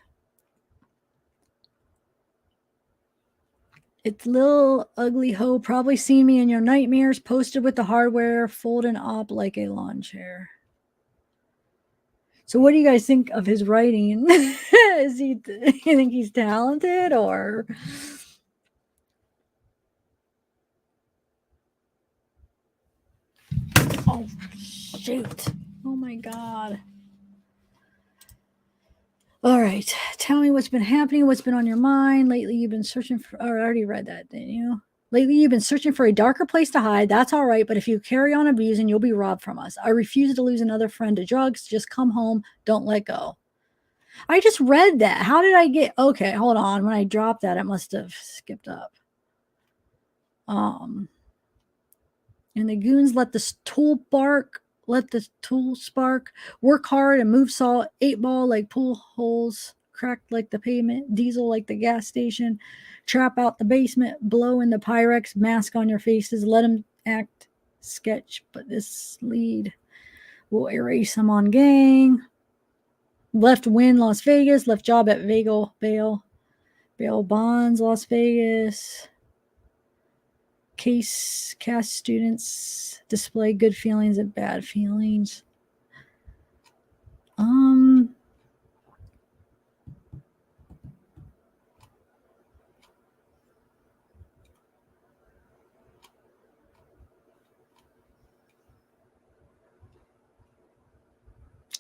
It's Lil Ugly Ho. Probably seen me in your nightmares. Posted with the hardware, folding up like a lawn chair. So what do you guys think of his writing? Is he, you think he's talented or? Oh, shoot. Oh my God. All right. Tell me what's been happening, what's been on your mind. Lately, you've been searching for, oh, I already read that, didn't you? Lately, you've been searching for a darker place to hide. That's all right. But if you carry on abusing, you'll be robbed from us. I refuse to lose another friend to drugs. Just come home. Don't let go. I just read that. How did I get, okay, hold on. When I dropped that, it must have skipped up. And the goons let the tool spark, work hard and move saw, 8-ball like pool holes, cracked like the pavement, diesel like the gas station, trap out the basement, blow in the Pyrex, mask on your faces, let them act sketch, but this lead will erase them on gang. Left win Las Vegas, left job at bail bonds Las Vegas. Cast students display good feelings and bad feelings.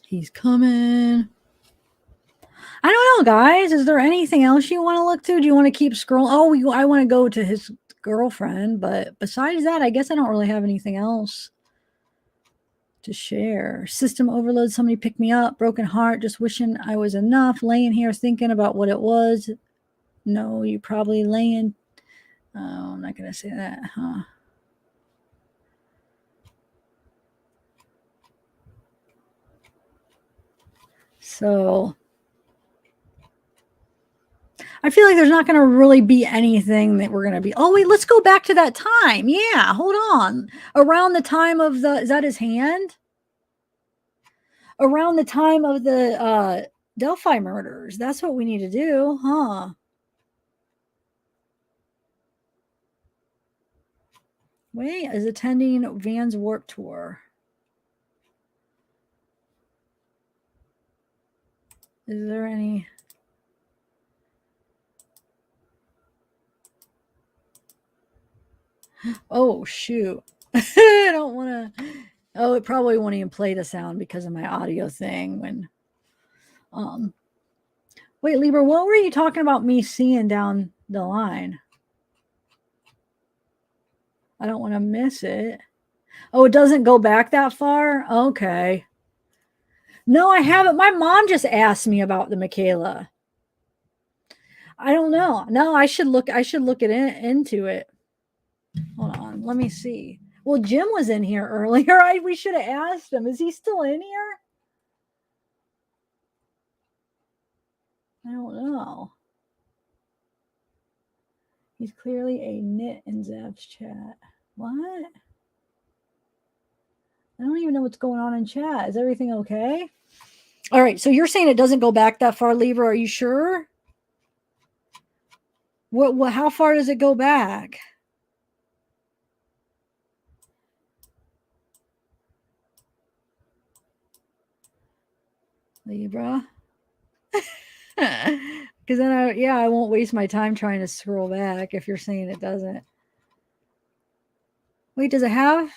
He's coming. I don't know, guys. Is there anything else you want to look to? Do you want to keep scrolling? Oh, I want to go to his girlfriend, but besides that, I guess I don't really have anything else to share. System overload. Somebody picked me up. Broken heart. Just wishing I was enough. Laying here thinking about what it was. No, you probably laying. Oh, I'm not gonna say that, huh? So I feel like there's not going to really be anything that we're going to be. Oh, wait, let's go back to that time. Yeah, hold on. Around the time of the, is that his hand? Around the time of the Delphi murders. That's what we need to do, huh? Wait, is attending Van's Warped Tour. Is there any... Oh, shoot. I don't want to... Oh, it probably won't even play the sound because of my audio thing. When, wait, Libra, what were you talking about me seeing down the line? I don't want to miss it. Oh, it doesn't go back that far? Okay. No, I haven't. My mom just asked me about the Michaela. I don't know. No, I should look into it. Hold on. Let me see. Well, Jim was in here earlier. We should have asked him. Is he still in here? I don't know. He's clearly a nit in Zav's chat. What? I don't even know what's going on in chat. Is everything okay? All right. So you're saying it doesn't go back that far, Libra. Are you sure? What? How far does it go back? Libra. Because then I won't waste my time trying to scroll back if you're saying it doesn't. Wait, does it have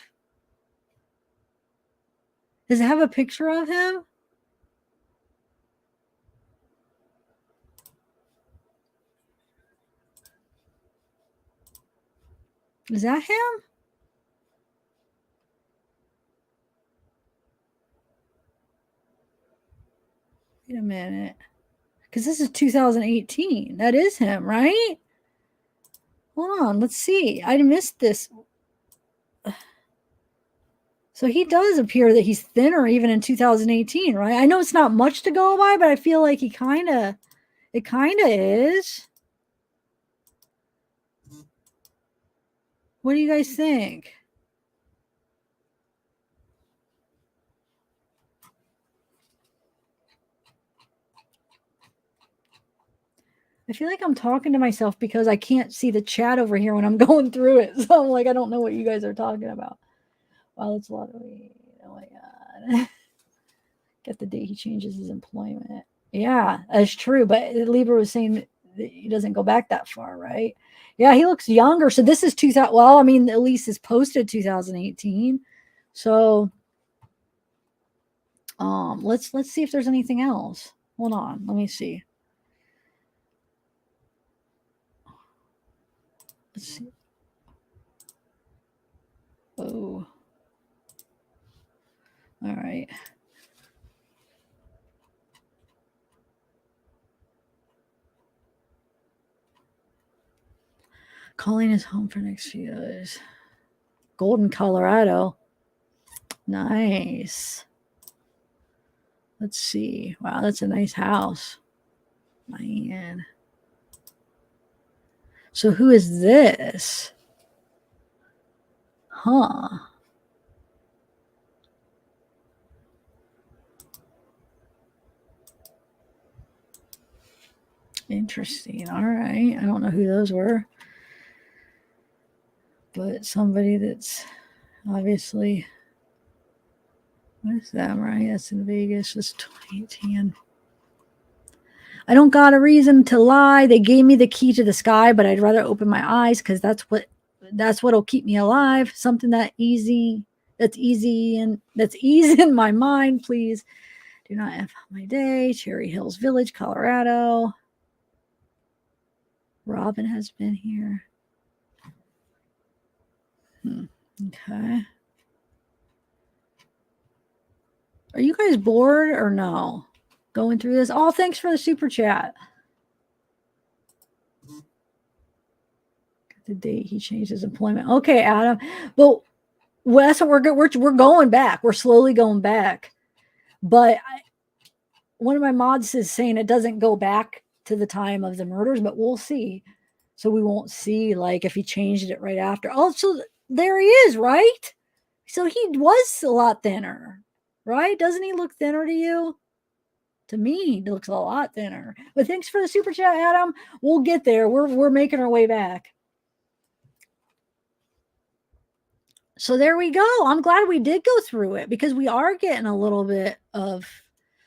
a picture of him? Is that him? Wait a minute. Because this is 2018. That is him, right? Hold on. Let's see. I missed this. So he does appear that he's thinner even in 2018, right? I know it's not much to go by, but I feel like it kind of is. What do you guys think? I feel like I'm talking to myself because I can't see the chat over here when I'm going through it. So I'm like, I don't know what you guys are talking about. Wow, that's a lot of weed. Oh my God. Get the date he changes his employment. Yeah, that's true. But Libra was saying that he doesn't go back that far, right? Yeah, he looks younger. So this is 2000. Well, I mean, at least it's posted 2018. So let's see if there's anything else. Hold on. Let me see. Let's see. Oh. All right. Calling his home for next few years. Golden, Colorado. Nice. Let's see. Wow, that's a nice house. Man. So who is this? Huh. Interesting. All right. I don't know who those were. But somebody that's obviously, what is that, right? That's in Vegas. It's 2018. I don't got a reason to lie. They gave me the key to the sky, but I'd rather open my eyes because that's what'll keep me alive. Something that's easy in my mind. Please do not F my day. Cherry Hills Village, Colorado. Robin has been here. Okay. Are you guys bored or no? Going through this? Oh, thanks for the super chat. The date he changed his employment. Okay, Adam. But that's what we're going back. We're slowly going back. But one of my mods is saying it doesn't go back to the time of the murders, but we'll see. So we won't see like if he changed it right after. Oh, so there he is, right? So he was a lot thinner, right? Doesn't he look thinner to you? To me, he looks a lot thinner. But thanks for the super chat, Adam. We'll get there. We're making our way back. So there we go. I'm glad we did go through it because we are getting a little bit of.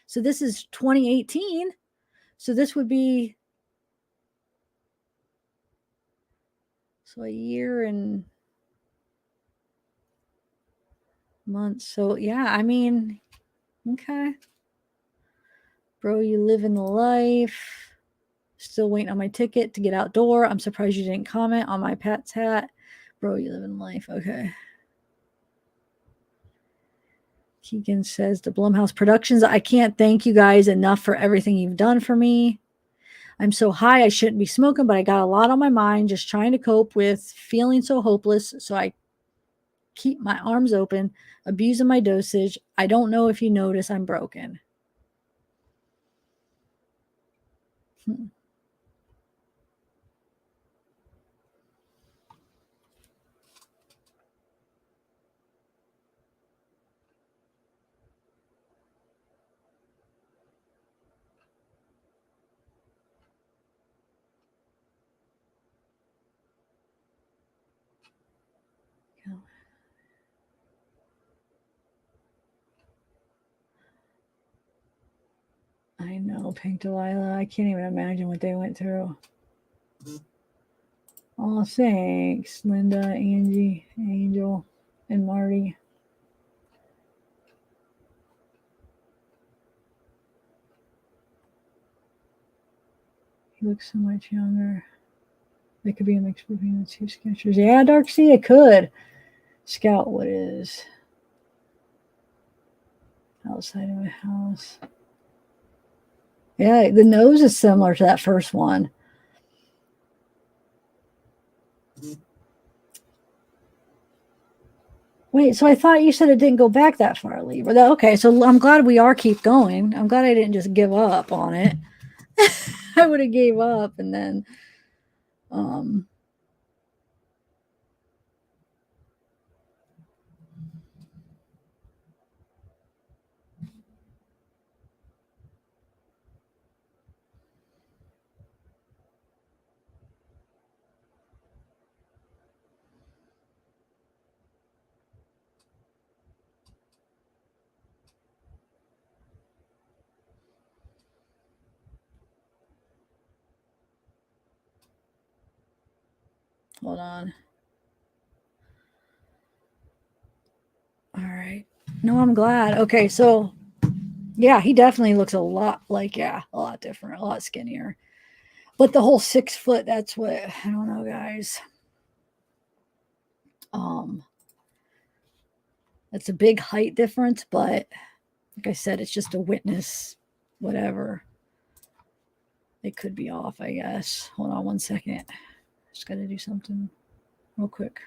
So this is 2018. So this would be. So a year and months. So yeah, I mean, okay. Bro, you live in the life. Still waiting on my ticket to get outdoor. I'm surprised you didn't comment on my Pat's hat. Bro, you live in life. Okay. Kegan says to Blumhouse Productions, I can't thank you guys enough for everything you've done for me. I'm so high I shouldn't be smoking, but I got a lot on my mind just trying to cope with feeling so hopeless. So I keep my arms open, abusing my dosage. I don't know if you notice I'm broken. I know, Pink Delilah. I can't even imagine what they went through. Oh, thanks, Linda, Angie, Angel, and Marty. He looks so much younger. It could be a mix between the two sketchers. Yeah, Dark Sea, it could. Scout, what is outside of a house? Yeah, the nose is similar to that first one. Wait, so I thought you said it didn't go back that far, Lee. But okay, so I'm glad we are keep going. I'm glad I didn't just give up on it. I would have gave up and then hold on. All right. No, I'm glad. Okay, so Yeah, he definitely looks a lot like, yeah, a lot different, a lot skinnier. But the whole 6 foot, that's what, I don't know, guys. That's a big height difference, but like I said, it's just a witness, whatever. It could be off, I guess. Hold on one second. Just got to do something real quick.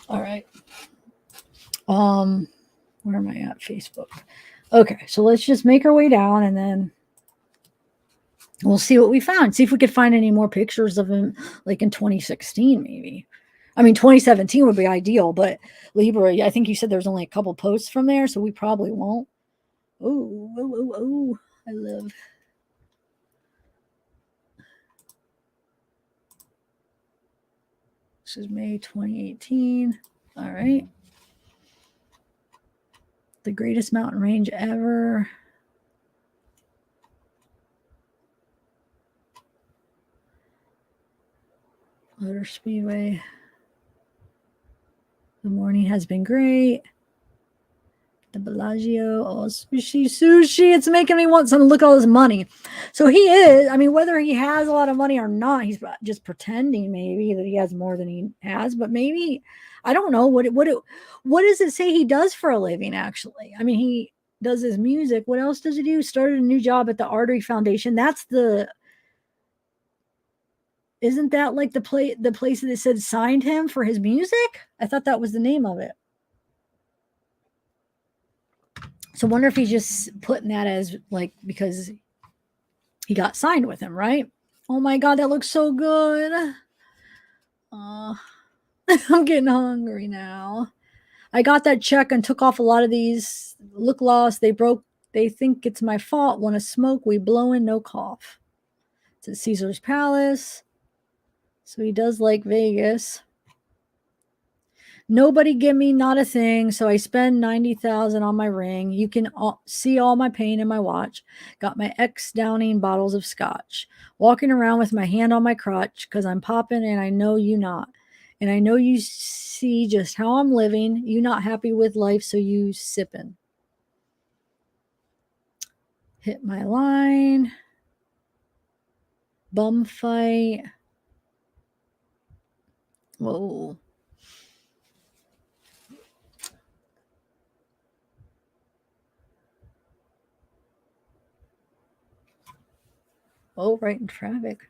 All right. Where am I at? Facebook. Okay, so let's just make our way down and then we'll see what we found. See if we could find any more pictures of him like in 2016, maybe. I mean, 2017 would be ideal, but Libra, I think you said there's only a couple posts from there, so we probably won't. Oh, I love. This is May 2018. All right. The greatest mountain range ever. Motor Speedway. The morning has been great. The Bellagio. Oh, sushi. It's making me want some. Look at all this money. So he is, I mean, whether he has a lot of money or not, he's just pretending maybe that he has more than he has, but maybe, I don't know. What does it say he does for a living, actually? I mean, he does his music. What else does he do? Started a new job at the Artery Foundation. Isn't that like the place that said signed him for his music? I thought that was the name of it. So I wonder if he's just putting that as like, because he got signed with him, right? Oh my God, that looks so good. I'm getting hungry now. I got that check and took off a lot of these. Look lost. They think it's my fault. Want to smoke? We blowing, no cough. It's at Caesar's Palace. So he does like Vegas. Nobody give me not a thing, so I spend $90,000 on my ring. You can see all my pain in my watch. Got my ex downing bottles of scotch. Walking around with my hand on my crotch because I'm popping and I know you not. And I know you see just how I'm living. You not happy with life, so you sipping. Hit my line. Bum fight. Whoa. Oh, right in traffic.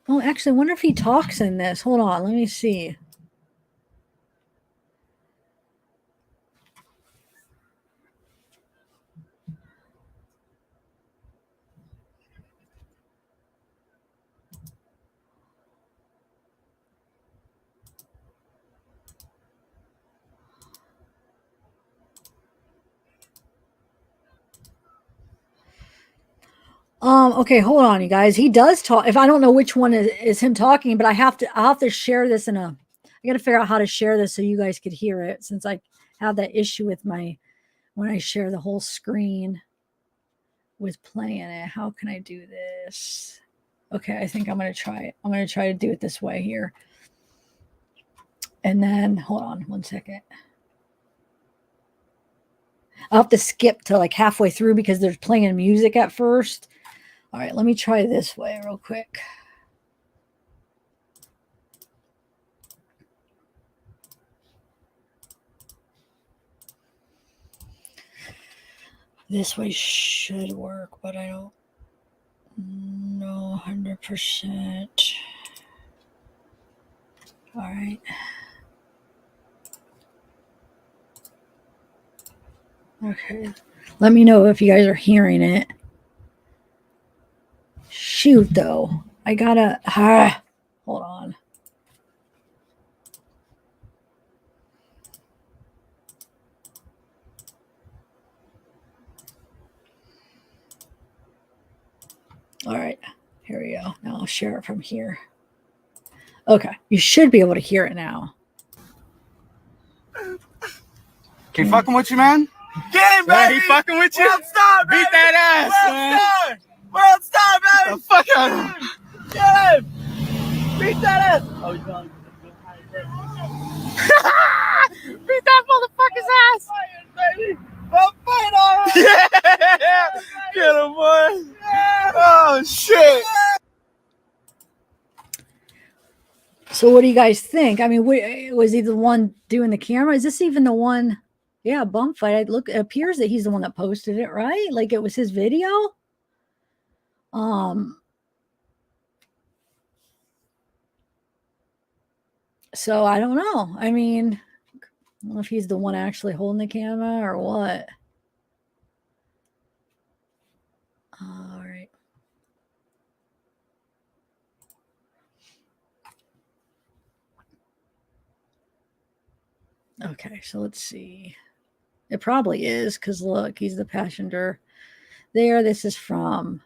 Oh, actually, I wonder if he talks in this. Hold on, let me see. Okay, hold on, you guys. He does talk. If I don't know which one is him talking, but I'll have to share this I gotta figure out how to share this so you guys could hear it, since I have that issue with when I share the whole screen with playing it. How can I do this? Okay, I think I'm gonna try it. I'm gonna try to do it this way here. And then hold on one second. I'll have to skip to like halfway through because they're playing music at first. All right, let me try this way real quick. This way should work, but I don't know 100%. All right. Okay. Let me know if you guys are hearing it. Shoot, though. I gotta... hold on. All right. Here we go. Now I'll share it from here. Okay. You should be able to hear it now. He fucking with you, man? Get him, baby! He fucking with you? World star, baby! Beat that ass, World man! Star! World star, baby! The fuck out of him! Get him! Beat that ass! Oh, he's gone. Beat that motherfucker's ass! Baby! Well, fight on him! Yeah! Get him, boy! Yeah. Oh, shit! So what do you guys think? I mean, was he the one doing the camera? Is this even the one? Yeah, bump fight. It appears that he's the one that posted it, right? Like it was his video. So I don't know. I mean, I don't know if he's the one actually holding the camera or what. All right. Okay, so let's see. It probably is because look, he's the passenger there. This is from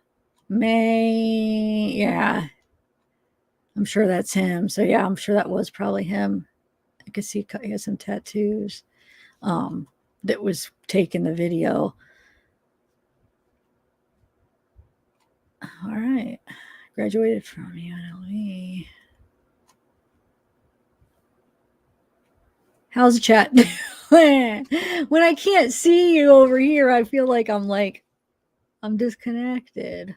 May. Yeah. I'm sure that's him. So yeah, I'm sure that was probably him. I could see he has some tattoos. That was taking the video. All right. Graduated from UNLV. How's the chat? When I can't see you over here, I feel like I'm disconnected.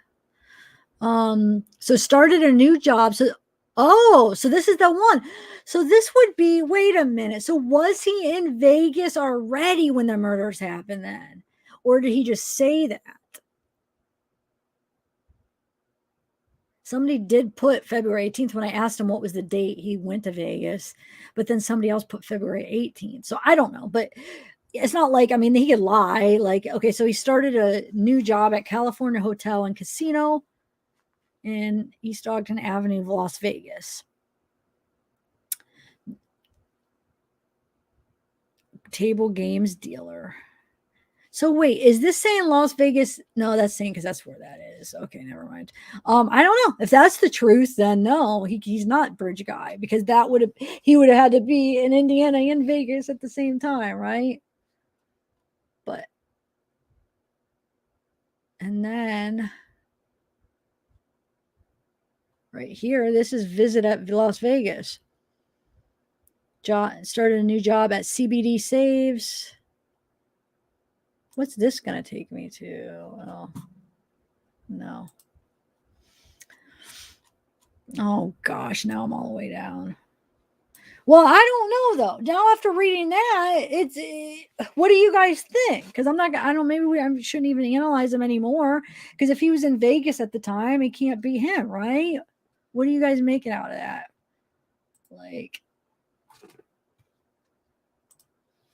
So started a new job. So this is the one. So this would be, wait a minute. So was he in Vegas already when the murders happened then? Or did he just say that? Somebody did put February 18th when I asked him what was the date he went to Vegas, but then somebody else put February 18th. So I don't know, but it's not like, I mean, he could lie. Like, okay, so he started a new job at California Hotel and Casino in East Ogden Avenue, Las Vegas. Table games dealer. So wait, is this saying Las Vegas? No, that's saying because that's where that is. Okay, never mind. I don't know if that's the truth. Then no, he's not bridge guy because he would have had to be in Indiana and Vegas at the same time, right? But and then right here, this is visit at Las Vegas. Started a new job at CBD Saves. What's this going to take me to? Oh, no. Oh, gosh. Now I'm all the way down. Well, I don't know, though. Now, after reading that, what do you guys think? Because maybe I shouldn't even analyze him anymore. Because if he was in Vegas at the time, it can't be him, right? What are you guys making out of that? Like,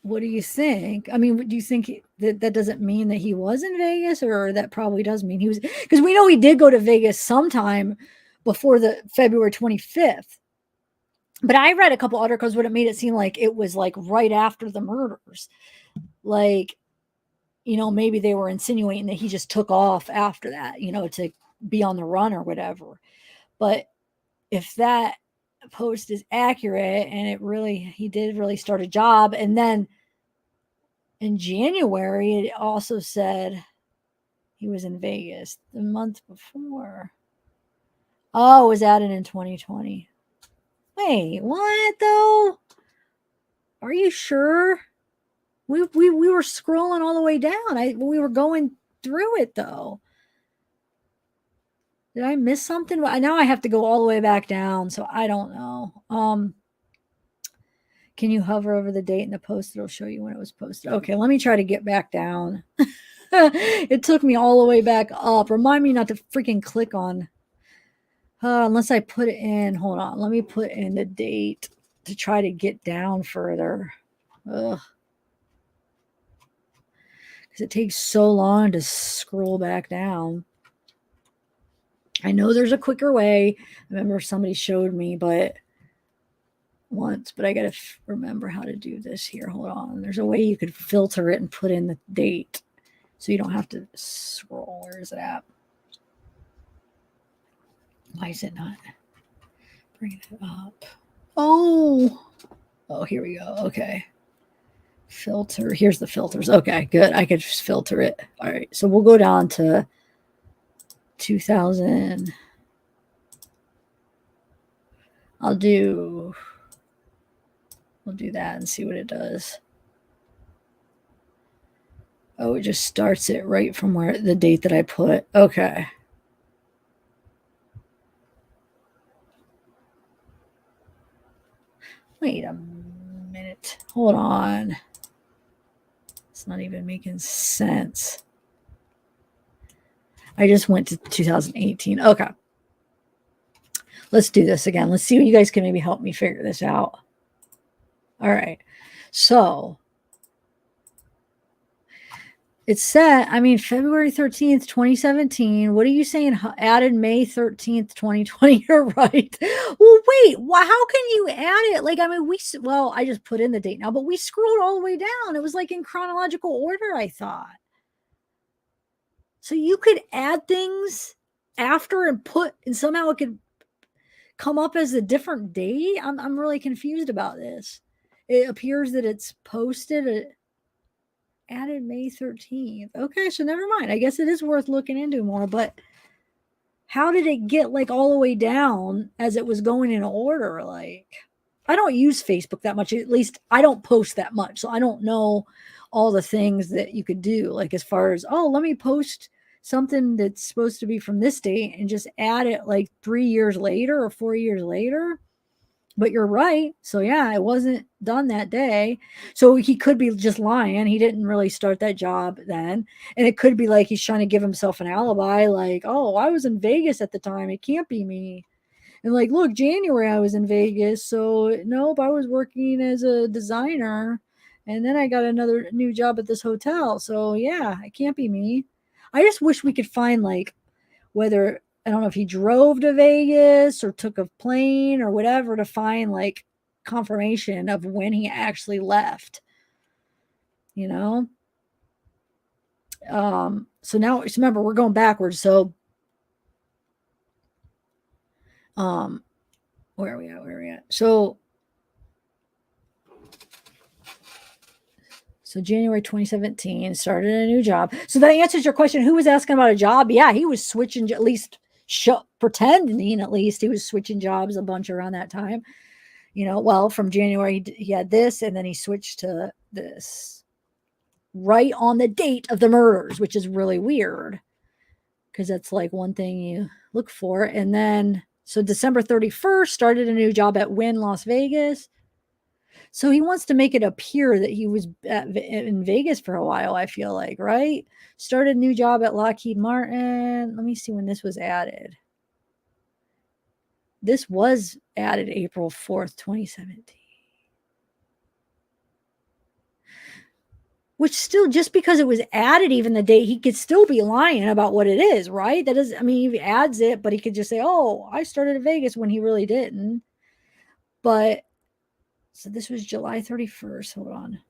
what do you think? I mean, do you think that doesn't mean that he was in Vegas, or that probably does mean he was? Because we know he did go to Vegas sometime before the February 25th. But I read a couple articles where it made it seem like it was like right after the murders. Like, maybe they were insinuating that he just took off after that, to be on the run or whatever. But if that post is accurate and he did really start a job, and then in January it also said he was in Vegas the month before. Oh, it was added in 2020. Wait, what though? Are you sure? We were scrolling all the way down. We were going through it though. Did I miss something? Now I have to go all the way back down, so I don't know. Can you hover over the date in the post? It'll show you when it was posted. Okay, let me try to get back down. It took me all the way back up. Remind me not to freaking click on. Unless I put it in. Hold on. Let me put in the date to try to get down further. Ugh. Because it takes so long to scroll back down. I know there's a quicker way. I remember somebody showed me, but I got to remember how to do this here. Hold on. There's a way you could filter it and put in the date so you don't have to scroll. Where is it at? Why is it not bringing it up? Oh, here we go. Okay. Filter. Here's the filters. Okay, good. I could just filter it. All right. So we'll go down to 2000. We'll do that and see what it does. Oh, it just starts it right from where the date that I put. Okay. Wait a minute. Hold on. It's not even making sense. I just went to 2018. Okay. Let's do this again. Let's see what you guys can maybe help me figure this out. All right. So it said, February 13th, 2017. What are you saying? Added May 13th, 2020. You're right. Well, wait. How can you add it? I just put in the date now, but we scrolled all the way down. It was like in chronological order, I thought. So you could add things after and somehow it could come up as a different date. I'm really confused about this. It appears that it's posted added May 13th. Okay, so never mind. I guess it is worth looking into more, but how did it get like all the way down as it was going in order? Like, I don't use Facebook that much. At least I don't post that much. So I don't know all the things that you could do. Like as far as, let me post something that's supposed to be from this date and just add it like 3 years later or 4 years later. But you're right. So yeah, it wasn't done that day. So he could be just lying. He didn't really start that job then. And it could be like he's trying to give himself an alibi, like, oh, I was in Vegas at the time. It can't be me. And like, look, January I was in Vegas. So nope, I was working as a designer. And then I got another new job at this hotel. So yeah, it can't be me. I just wish we could find like whether, I don't know if he drove to Vegas or took a plane or whatever to find like confirmation of when he actually left, you know? So now remember, we're going backwards. So, where are we at? So January 2017, started a new job. So that answers your question. Who was asking about a job? Yeah, he was switching, at least pretending at least he was switching jobs a bunch around that time. From January, he had this, and then he switched to this right on the date of the murders, which is really weird because that's like one thing you look for. And then, so December 31st, started a new job at Wynn, Las Vegas. So he wants to make it appear that he was in Vegas for a while, I feel like, right? Started a new job at Lockheed Martin. Let me see when this was added. This was added April 4th, 2017. Which still, just because it was added even the date, he could still be lying about what it is, right? That is, he adds it, but he could just say, oh, I started in Vegas when he really didn't. But so this was July 31st. Hold on.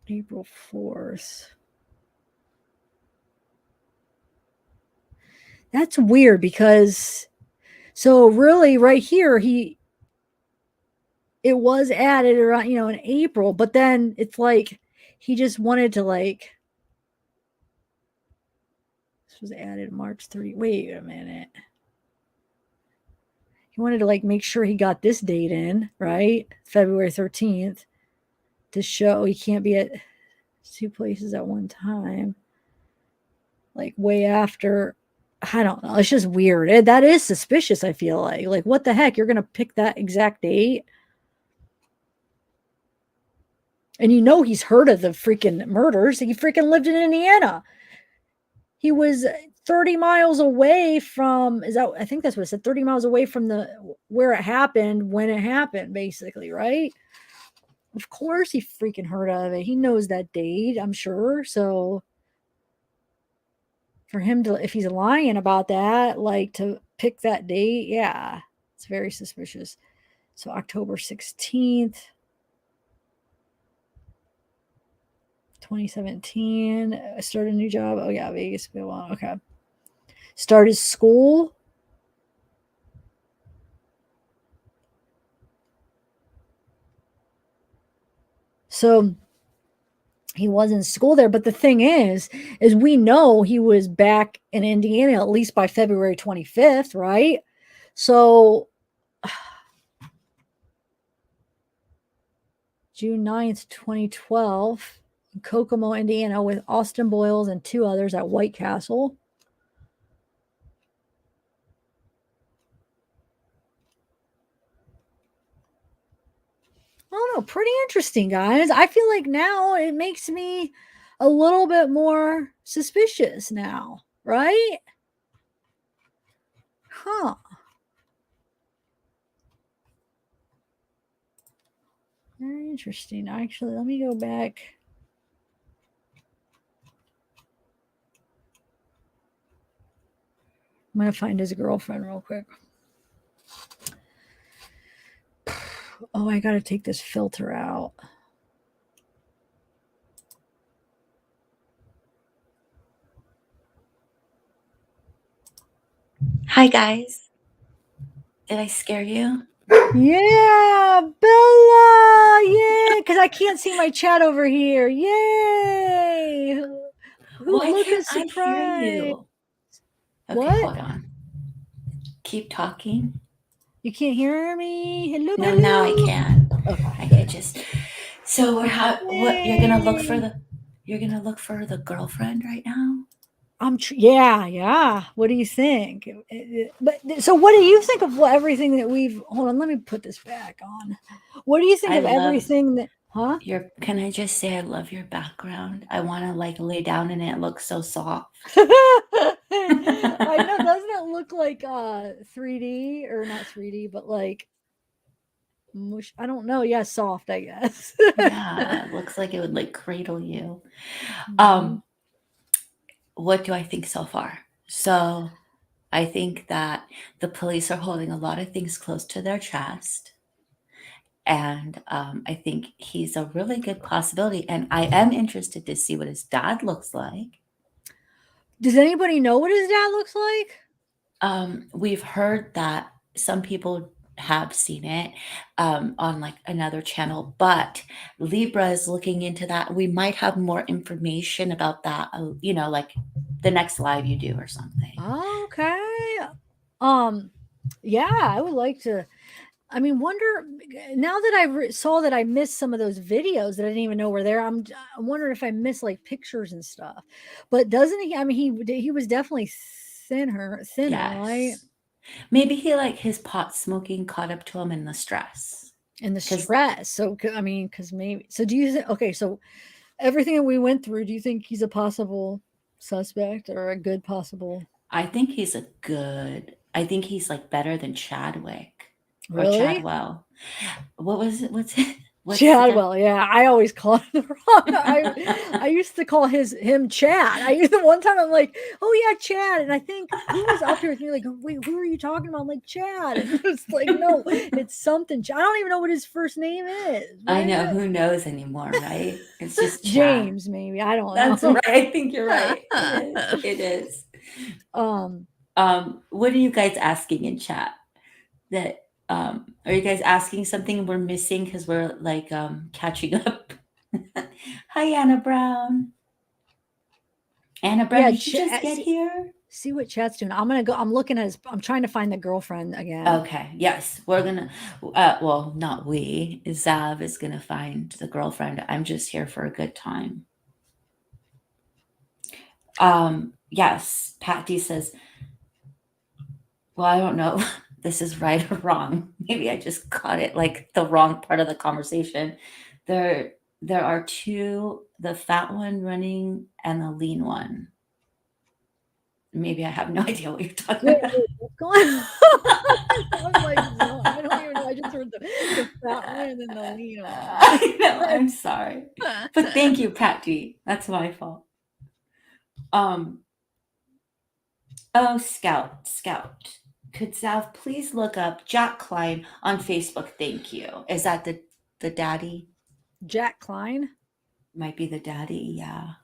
April 4th. That's weird because, so really right here, it was added around, in April, but then it's like, he just wanted to like, this was added March 30. Wait a minute. He wanted to like make sure he got this date in, right? February 13th to show he can't be at two places at one time. Like way after, I don't know. It's just weird. That is suspicious, I feel like. Like, what the heck? You're going to pick that exact date? And he's heard of the freaking murders. He freaking lived in Indiana. He was 30 miles away from, I think that's what it said, 30 miles away from where it happened when it happened, basically, right? Of course he freaking heard of it. He knows that date, I'm sure. So for him to, if he's lying about that, like to pick that date, yeah, it's very suspicious. So October 16th, 2017, I started a new job. Oh yeah, Vegas. Okay. Started school. So he was in school there. But the thing is we know he was back in Indiana at least by February 25th, right? So June 9th, 2012, in Kokomo, Indiana, with Austin Boyles and 2 others at White Castle. I don't know, pretty interesting, guys. I feel like now it makes me a little bit more suspicious now, right? Huh. Very interesting. Actually, let me go back. I'm going to find his girlfriend real quick. Oh, I got to take this filter out. Hi, guys. Did I scare you? Yeah, Bella. Yay. Because I can't see my chat over here. Yay. Why Look can't at I surprise. hear you? Okay, What? hold on. Keep talking. You can't hear me? Hello. No, now I can. Okay. I could just. So what you're gonna look for the girlfriend right now? Yeah. What do you think? But so, what do you think of everything that we've? Hold on, let me put this back on. What do you think I of love everything that? Huh? Can I just say I love your background? I want to like lay down in it. It looks so soft. I know. Doesn't it look like 3D or not 3D, but like mush? I don't know. Yeah, soft. I guess. Yeah, it looks like it would like cradle you. Mhm. What do I think so far? So I think that the police are holding a lot of things close to their chest. And I think he's a really good possibility. And I am interested to see what his dad looks like. Does anybody know what his dad looks like? We've heard that some people have seen it on like another channel, but Libra is looking into that. We might have more information about that, like the next live you do or something. Okay. Yeah, I would like to. I mean, wonder now that I saw that I missed some of those videos that I didn't even know were there. I'm wondering if I missed like pictures and stuff. But doesn't he? I mean, he was definitely thinner, right? Yes. Maybe he like his pot smoking caught up to him in the stress. And the stress. So I mean, because maybe. So do you think? Okay, so everything that we went through, do you think he's a possible suspect or a good possible? I think he's like better than Chadwick or Really? Chadwell. What was it? What's it? Chadwell, yeah, I always call him wrong. I used to call him Chad. One time I'm like, oh yeah, Chad, and I think who was up here with me like, wait, who are you talking about? I'm like Chad, and it's like, no, it's something. I don't even know what his first name is. I know, who knows anymore, right? It's just Chad. James, maybe. I don't know. That's right. I think you're right. It is. What are you guys asking in chat? That are you guys asking something we're missing because we're like catching up? Hi, Anna Brown. Anna Brown, did you just get here? See what chat's doing. I'm gonna go. I'm looking at I'm trying to find the girlfriend again. Okay. Yes, we're gonna. Well, not we. Zav is gonna find the girlfriend. I'm just here for a good time. Yes. Pat D says. Well, I don't know. This is right or wrong. Maybe I just caught it like the wrong part of the conversation. There are two, the fat one running and the lean one. Maybe I have no idea what you're talking about. What's going on? I'm like, no, I don't even know. I just heard the fat one and then the lean one. I know, I'm sorry. But thank you, Pat D. That's my fault. Oh, Scout. Could Zav please look up Jack Kline on Facebook? Thank you. Is that the daddy? Jack Kline? Might be the daddy, yeah.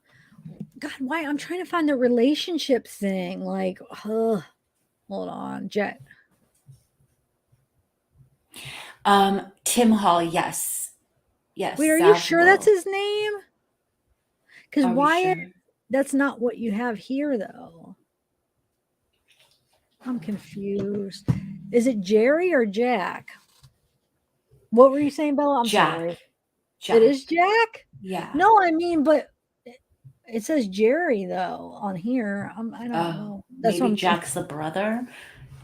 God, why? I'm trying to find the relationship thing. Like, hold on. Jack. Tim Hall, yes. Yes. Wait, are you sure that's his name? Because Are we why? sure? That's not what you have here, though. I'm confused. Is it Jerry or Jack? What were you saying, Bella? I'm Jack. sorry. Jack. It is Jack? Yeah. No, I mean, but it says Jerry, though, on here. I don't know. That's what Maybe I'm Jack's the brother.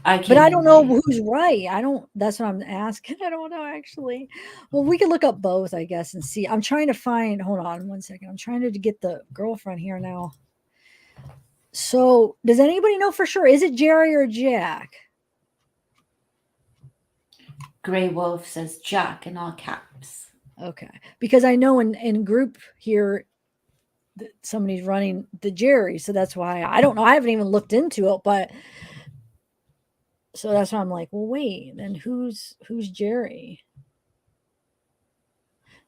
But I don't know who's right. That's what I'm asking. I don't know, actually. Well, we can look up both, I guess, and see. I'm trying to find, hold on one second. I'm trying to get the girlfriend here now. So, does anybody know for sure? Is it Jerry or Jack? Gray Wolf says Jack in all caps. Okay. Because I know in group here, somebody's running the Jerry. So that's why I don't know. I haven't even looked into it, but so that's why I'm like, well, wait, then who's Jerry?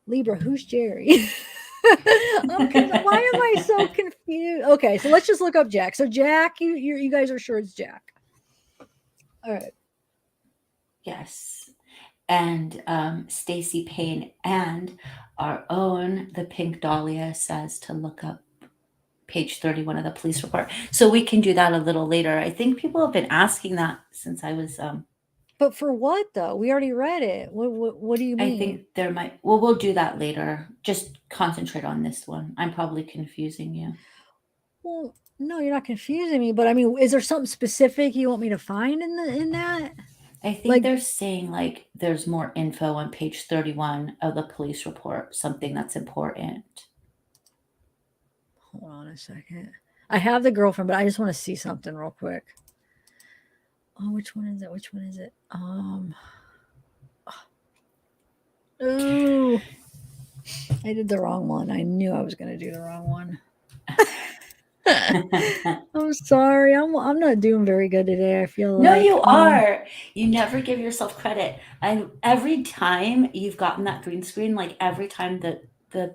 Libra, who's Jerry? Why am I so confused? Okay, so let's just look up Jack. So Jack, you guys are sure it's Jack. All right. Yes. And Stacy Payne and our own The Pink Dahlia says to look up page 31 of the police report. So we can do that a little later. I think people have been asking that since I was But for what though? We already read it. What do you mean? I think there might we'll do that later. Just concentrate on this one. I'm probably confusing you. Well, no, you're not confusing me, but I mean, is there something specific you want me to find in that? I think they're saying like there's more info on page 31 of the police report, something that's important. Hold on a second. I have the girlfriend, but I just want to see something real quick. Oh, which one is it? Which one is it? Oh, I did the wrong one. I knew I was going to do the wrong one. I'm sorry. I'm not doing very good today. I feel No, like you are. You never give yourself credit. Every time you've gotten that green screen, like every time the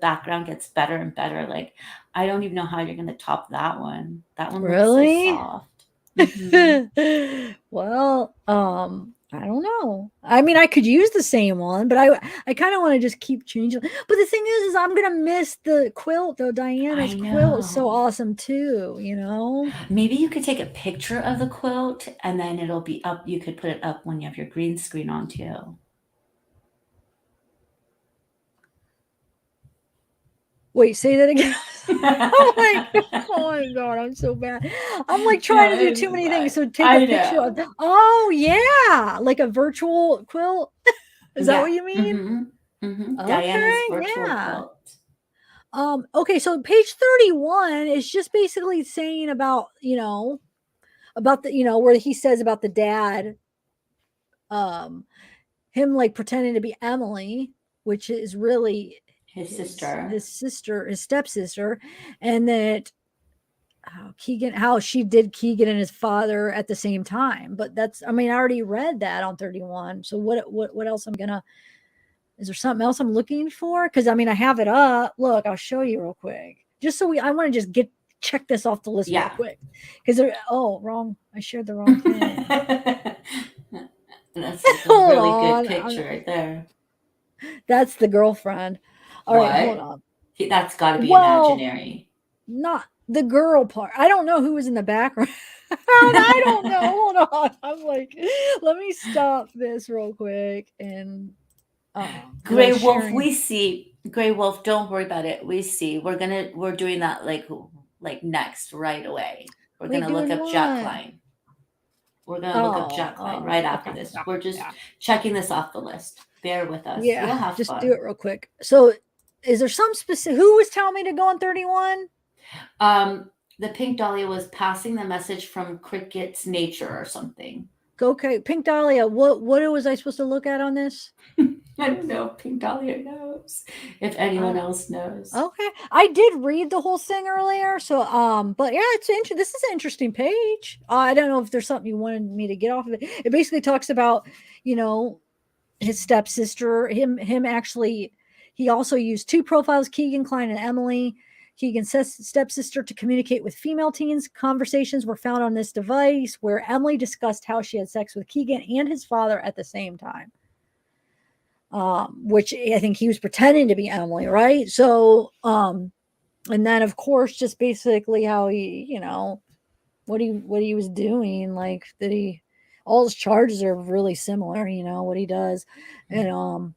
background gets better and better. Like I don't even know how you're going to top that one. That one really looks so soft. Mm-hmm. Well, I don't know. I mean, I could use the same one, but I kind of want to just keep changing. But the thing is I'm gonna miss the quilt though. Diana's quilt is so awesome too. You know. Maybe you could take a picture of the quilt and then it'll be up. You could put it up when you have your green screen on too. Wait, say that again. Oh my god, I'm so bad. I'm like trying to do too many things. So take a picture of them. Oh yeah, like a virtual quilt. Is that what you mean? Mm-hmm. Mm-hmm. Okay, Diana's virtual quilt. Okay, so page 31 is just basically saying about the where he says about the dad, him like pretending to be Emily, which is really his stepsister, and that how she did Kegan and his father at the same time. But I already read that on 31. So what else is there something else I'm looking for? Because I have it up. Look, I'll show you real quick. Just so I want to just check this off the list real quick. Because wrong. I shared the wrong thing. That's a really good picture right there. That's the girlfriend. All right, hold on. That's got to be imaginary. Not the girl part. I don't know who was in the background. I don't know. Hold on. I'm like, let me stop this real quick. And Gray Wolf, we see. Gray Wolf, don't worry about it. We see. We're doing that like next right away. We're gonna look up Jack Kline. We're gonna look up Jack Kline right after this. We're just checking this off the list. Bear with us. Yeah, we'll have just fun. do it real quick. So, is there some specific? Who was telling me to go on 31? The Pink Dahlia was passing the message from Cricket's Nature or something. Okay, Pink Dahlia. What was I supposed to look at on this? I don't know. Pink Dahlia knows. If anyone else knows. Okay, I did read the whole thing earlier. So, but yeah, it's interesting. This is an interesting page. I don't know if there's something you wanted me to get off of it. It basically talks about, his stepsister. Him actually. He also used two profiles: Kegan, Kline, and Emily. Kegan's stepsister to communicate with female teens. Conversations were found on this device where Emily discussed how she had sex with Kegan and his father at the same time. Which I think he was pretending to be Emily, right? So, And then of course just basically how he, you know, what he was doing, like that he all his charges are really similar, you know, what he does. And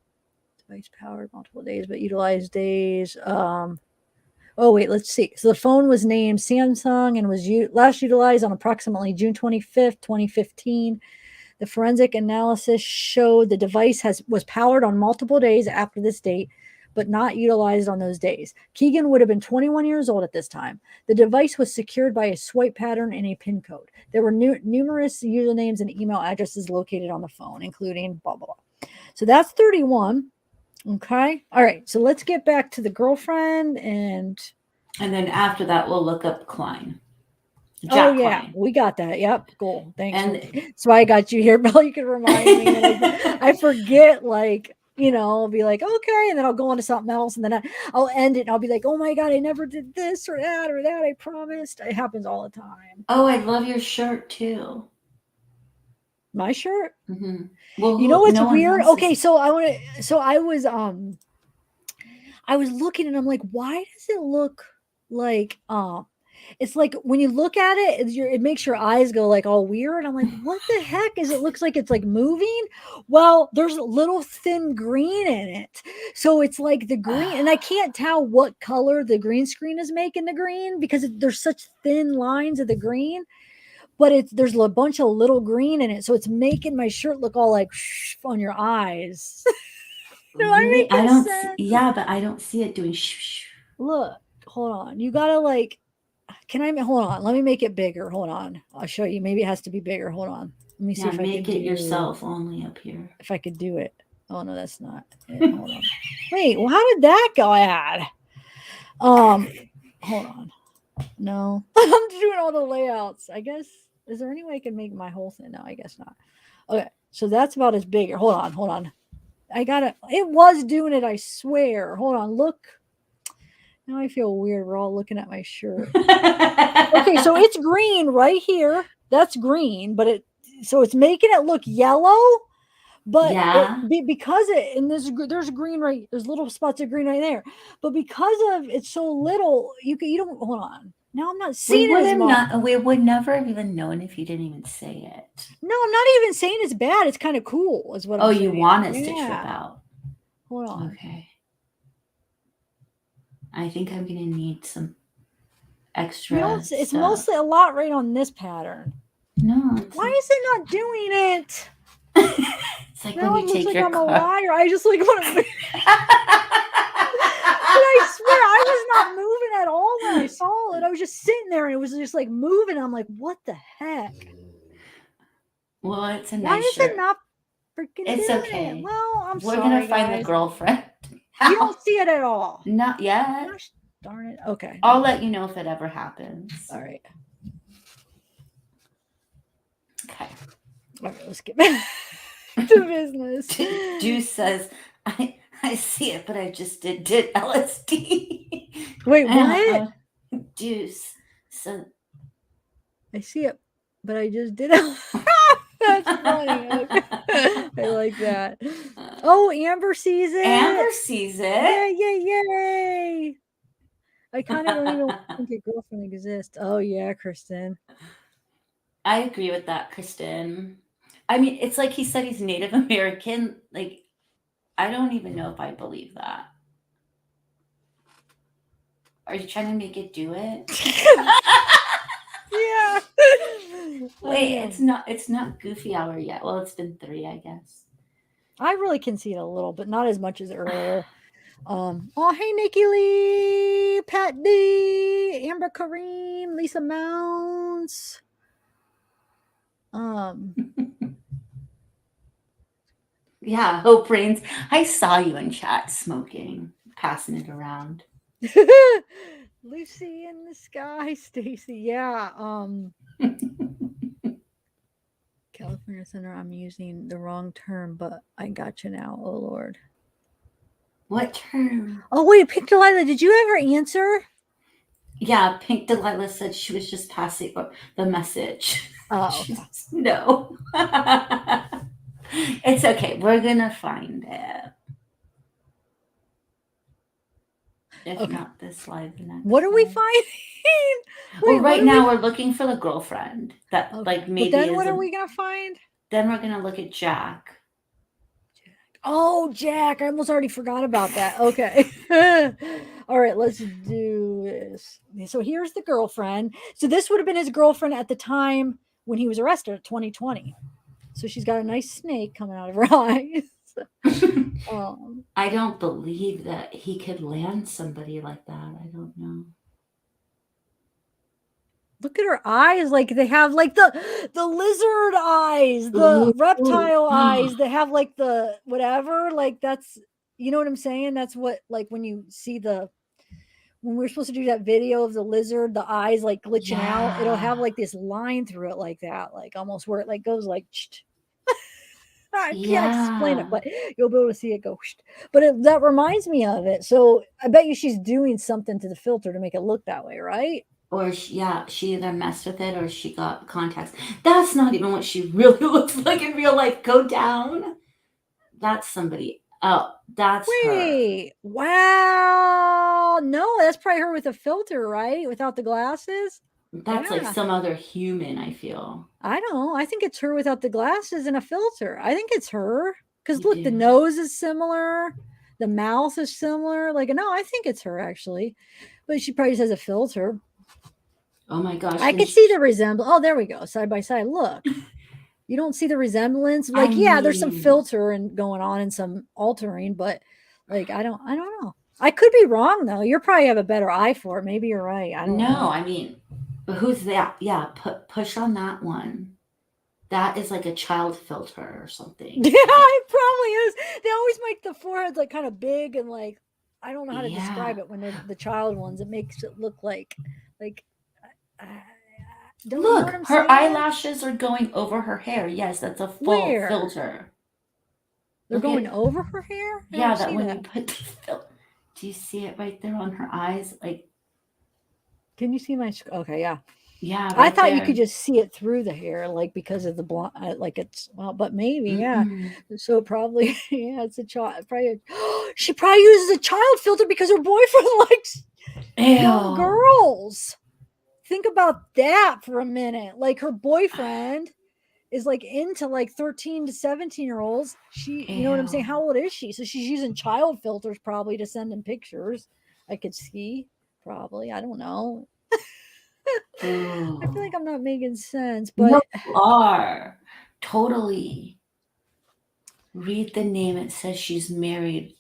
device powered multiple days, but utilized days. Oh wait, let's see. So the phone was named Samsung and was last utilized on approximately June 25th, 2015. The forensic analysis showed the device was powered on multiple days after this date, but not utilized on those days. Kegan would have been 21 years old at this time. The device was secured by a swipe pattern and a PIN code. There were numerous usernames and email addresses located on the phone, including blah, blah, blah. So that's 31. Okay. All right. So let's get back to the girlfriend and then after that, we'll look up Kline. Jack yeah, Kline. We got that. Yep. Cool. Thanks. That's why I got you here, Bill. You can remind me. I forget, like, you know, I'll be like, okay. And then I'll go on to something else. And then I'll end it. And I'll be like, oh my God, I never did this or that. I promised. It happens all the time. Oh, I love your shirt too. My shirt? Mm-hmm. Well, you know what's weird? Okay. So I was looking and I'm like, why does it look like, it's like when you look at it, it makes your eyes go like all weird. I'm like, what the heck is it? Looks like it's like moving. Well, there's a little thin green in it. So it's like the green, and I can't tell what color the green screen is making the green because there's such thin lines of the green, but there's a bunch of little green in it. So it's making my shirt look all like on your eyes. Really? I don't see, but I don't see it doing Look, hold on. You gotta like, hold on, let me make it bigger. Hold on, I'll show you. Maybe it has to be bigger. Hold on, let me see if I can make it yourself only up here. If I could do it. Oh no, that's not it. Hold on. Wait, well, how did that go add? Hold on. No, I'm doing all the layouts. I guess, is there any way I can make my whole thing? No, I guess not. Okay, so that's about as big. Hold on. I gotta, it was doing it, I swear. Hold on, look. Now I feel weird. We're all looking at my shirt. Okay, so it's green right here. That's green, but so it's making it look yellow. But because there's green right, there's little spots of green right there. But because of it's so little, you don't, hold on. Now I'm not seeing it as much. We would never have even known if you didn't even say it. No, I'm not even saying it's bad. It's kind of cool, is what I'm saying. Oh, you want us to trip out. Hold on. Okay. I think I'm gonna need some extra. You know, it's mostly a lot right on this pattern. No. Why is it not doing it? It's like now when you take your I'm car. A liar. I just like want to. I swear I was not moving at all when I saw it. I was just sitting there and it was just like moving. I'm like, what the heck? Well, it's a nice Why is shirt. it not freaking It's doing okay. It? Well, I'm We're sorry, gonna find guys. the girlfriend. You don't see it at all. Not yet. Gosh, darn it. Okay. I'll let you know if it ever happens. All right. Okay. All right, let's get back to business. Juice says, I see it, but I just did LSD. Wait, what? Juice. So I see it, but I just did it. That's funny. Okay. I like that. Oh, Amber sees it. Amber sees it. Yay. I kind of don't even think your girlfriend exists. Oh, yeah, Kristen. I agree with that, Kristen. I mean, it's like he said he's Native American. Like, I don't even know if I believe that. Are you trying to make it do it? Yeah. Wait, it's not goofy hour yet. Well, it's been 3, I guess. I really can see it a little, but not as much as earlier. Oh, hey, Nikki Lee, Pat D, Amber Kareem, Lisa Mounds. Yeah, Hope Reigns. I saw you in chat smoking, passing it around. Lucy in the sky, Stacy. Yeah. California Center. I'm using the wrong term, but I got you now. Oh Lord. What term? Oh wait, Pink Delilah. Did you ever answer? Yeah, Pink Delilah said she was just passing the message. Oh no. It's okay. We're gonna find it. If Okay. not this live, the next. What are we live. finding? Well, Wait, right what are now we're looking for the girlfriend that Okay. like maybe But then is what a- are we gonna find? Then we're gonna look at Jack. Oh, Jack! I almost already forgot about that. Okay. All right, let's do this. So here's the girlfriend. So this would have been his girlfriend at the time when he was arrested at 2020. So she's got a nice snake coming out of her eyes. I don't believe that he could land somebody like that. I don't know. Look at her eyes, like they have like the lizard eyes, the reptile eyes. They have like the whatever, like that's, you know what I'm saying? That's what, like when you see when we're supposed to do that video of the lizard, the eyes like glitching out, it'll have like this line through it like that, like almost where it like goes like I can't explain it, but you'll be able to see it go. But that reminds me of it. So I bet you she's doing something to the filter to make it look that way, right? Or she either messed with it or she got contacts. That's not even what she really looks like in real life. Go down. That's somebody. Oh, that's her. Wait, wow. No, that's probably her with a filter, right? Without the glasses. That's like some other human, I feel. I don't. I think it's her without the glasses and a filter. I think it's her. Because You look, the do? nose is similar. The mouth is similar. Like, no, I think it's her actually. But she probably just has a filter. Oh my gosh. I can could she- see the resemblance. Oh, there we go. Side by side. Look. You don't see the resemblance. Like, yeah, there's some mean- filter and going on and some altering, but like I don't know. I could be wrong though. You probably have a better eye for it. Maybe you're right. I don't know. No, I mean, but who's that? Yeah, push on that one. That is like a child filter or something. Yeah, it probably is. They always make the foreheads like kind of big and like I don't know how to describe it when they're the child ones. It makes it look like don't you know Look, what I'm her saying? eyelashes are going over her hair. Yes, that's a full Where? filter. They're Look going at- over her hair? I Yeah, don't that see when you put the filter. Do you see it right there on her eyes? Like, Can you see my okay, yeah. yeah. I right thought you there. could just see it through the hair, like because of the blonde, like it's but maybe, yeah. Mm-mm. So probably, yeah, it's a child. Probably, she probably uses a child filter because her boyfriend likes young Ew. girls. Think about that for a minute. Like her boyfriend is like into like 13 to 17-year-olds. You know what I'm saying? Ew. How old is she? So she's using child filters probably to send him pictures. I could see probably. I don't know. I feel like I'm not making sense, but No, you are. Totally. Read the name. It says she's married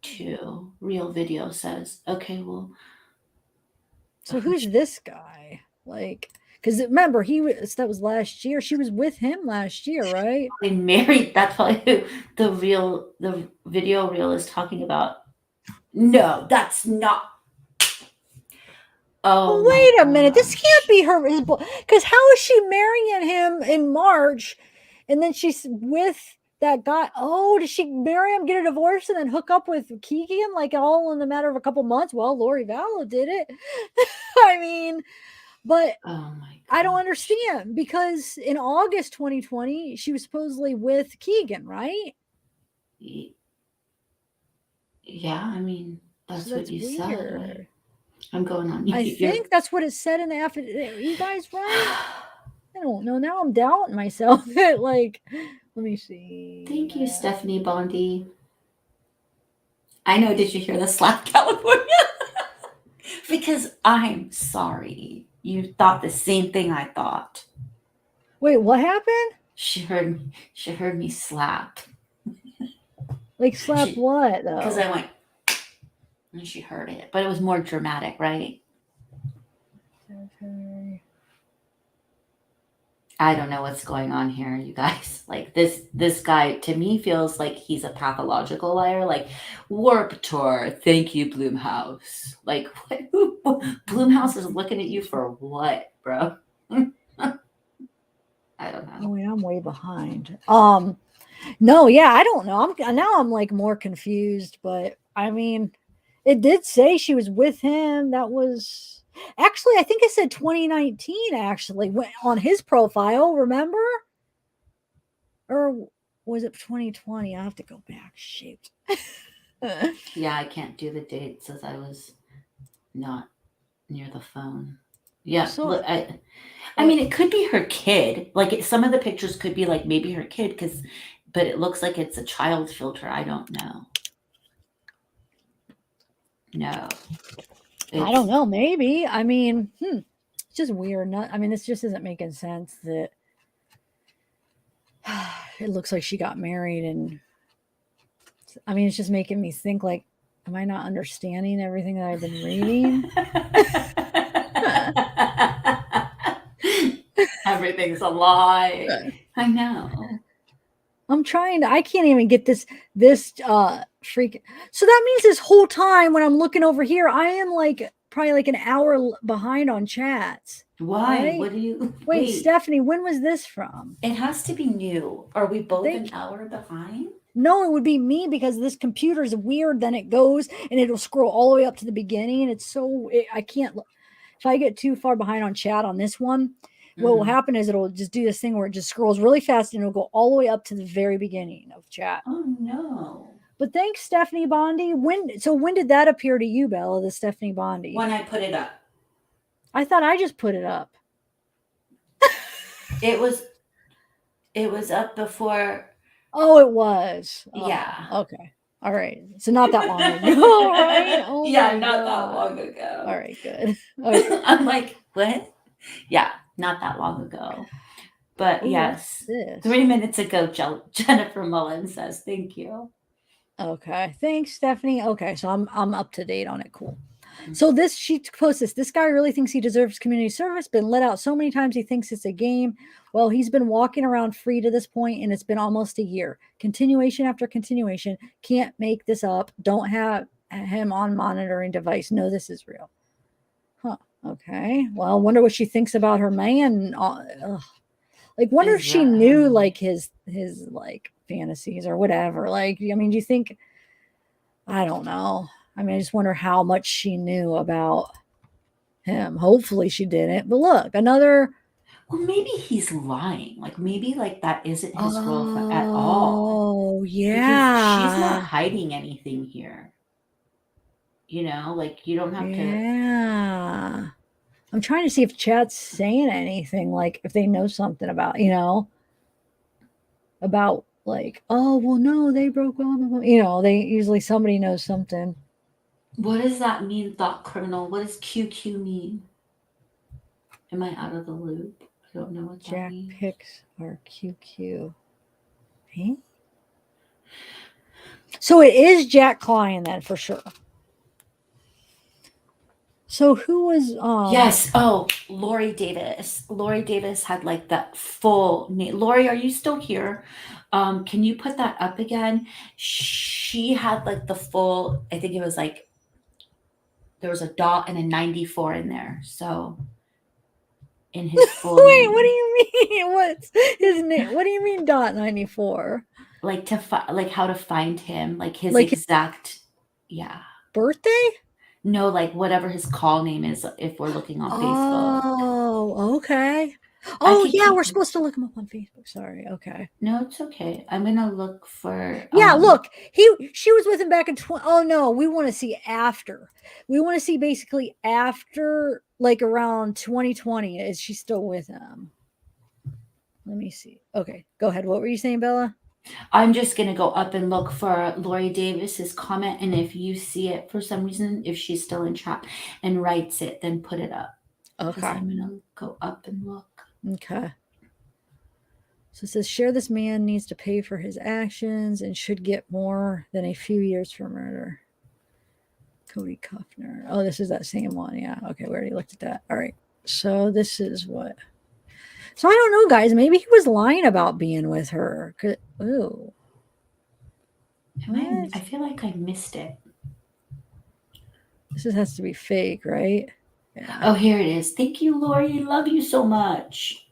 to. Real video says. Okay, well. so who's this guy? Like, because remember that was last year. She was with him last year, right? They married. That's probably who the video reel is talking about. No, that's not. Oh, Well, wait a minute. This gosh. can't be his boy. Because how is she marrying him in March, and then she's with that guy? Oh, did she marry him, get a divorce, and then hook up with Kegan like all in the matter of a couple months? Well, Lori Vallow did it. I mean, but Oh my. I don't understand because in August 2020 she was supposedly with Kegan, right? Yeah, I mean that's So what you said. weird. I'm going on. I think that's what it said in the affidavit. You guys right? I don't know. Now I'm doubting myself. Like, let me see. Thank you, Stephanie Bondi. I know. Did you hear the slap, California? Because I'm sorry. You thought the same thing I thought. Wait, what happened? She heard me slap. Like slap She- what though? Because I went, and she heard it. But it was more dramatic, right? Okay. I don't know what's going on here, you guys. Like this guy to me feels like he's a pathological liar. Like Warp Tour, thank you, Bloomhouse. Like what? Bloomhouse is looking at you for what, bro? I don't know. Oh, wait, I'm way behind. No, yeah, I don't know. I'm like more confused, but I mean, it did say she was with him. That was actually, I think it said 2019 actually on his profile, remember? Or was it 2020? I have to go back. Shoot. Yeah, I can't do the dates as I was not near the phone. Yeah. So- Look, I mean, it could be her kid. Like some of the pictures could be like maybe her kid, but it looks like it's a child filter. I don't know. No. I don't know. Maybe. I mean, it's just weird. I mean, this just isn't making sense that it looks like she got married. And I mean, it's just making me think like, am I not understanding everything that I've been reading? Everything's a lie. I know. I can't even get this freak. So that means this whole time when I'm looking over here, I am like probably like an hour behind on chats. Why? Right? What do you wait, Stephanie, when was this from? It has to be new. Are we both an hour behind? No, it would be me because this computer is weird. Then it goes and it'll scroll all the way up to the beginning. It's I can't look. If I get too far behind on chat on this one, what will happen is it'll just do this thing where it just scrolls really fast and it'll go all the way up to the very beginning of chat. Oh no. But thanks, Stephanie Bondi. When did that appear to you, Bella, the Stephanie Bondi? When I put it up. I thought I just put it up. It was up before. Oh, it was. Oh, yeah. Okay. All right. So not that long ago, right? Oh yeah, not that long ago. All right, good. Okay. I'm like, what? Yeah, not that long ago. But Ooh, yes, 3 minutes ago, Jennifer Mullen says, thank you. Okay. Thanks, Stephanie. Okay. So I'm up to date on it. Cool. So she posts this guy really thinks he deserves community service, been let out so many times he thinks it's a game. Well, he's been walking around free to this point and it's been almost a year. Continuation after continuation. Can't make this up. Don't have him on monitoring device. No, this is real. Huh. Okay. Well, I wonder what she thinks about her man. Like, wonder if she knew like his like fantasies or whatever. Like, I mean, do you think, I don't know. I mean, I just wonder how much she knew about him. Hopefully she didn't. But look, another. Well, maybe he's lying. Like maybe like that isn't his girlfriend at all. Oh, yeah. Because she's not hiding anything here. You know, like you don't have to. Yeah. I'm trying to see if chat's saying anything, like if they know something about, about like, oh, well, no, they broke up. They usually somebody knows something. What does that mean, thought criminal? What does QQ mean? Am I out of the loop? I don't know what that means. Jack pics are QQ. Hey? So it is Jack Kline then for sure. So who was Yes. Oh, Lori Davis. Lori Davis had like that full name. Lori, are you still here? Can you put that up again? She had like the full, I think it was like there was a dot and a 94 in there. So in his full Wait, name. what do you mean? What's his name? What do you mean dot 94? Like like how to find him, like his exact birthday? No, like whatever his call name is if we're looking on Facebook. Oh, okay. Oh, yeah, we're supposed to look him up on Facebook. Sorry. Okay. No, it's okay. I'm gonna look for. Yeah, look, she was with him back in Oh no, we want to see after. We want to see basically after, like around 2020. Is she still with him? Let me see. Okay, go ahead. What were you saying, Bella? I'm just gonna go up and look for Lori Davis's comment, and if you see it for some reason, if she's still in chat and writes it, then put it up. Okay. I'm gonna go up and look. Okay. So it says, share this man needs to pay for his actions and should get more than a few years for murder. Cody Kuffner. Oh, this is that same one. Yeah. Okay. We already looked at that. All right. So this is what. So I don't know, guys. Maybe he was lying about being with her. Ooh. I feel like I missed it. This has to be fake, right? Yeah. Oh, here it is. Thank you, Lori. Love you so much.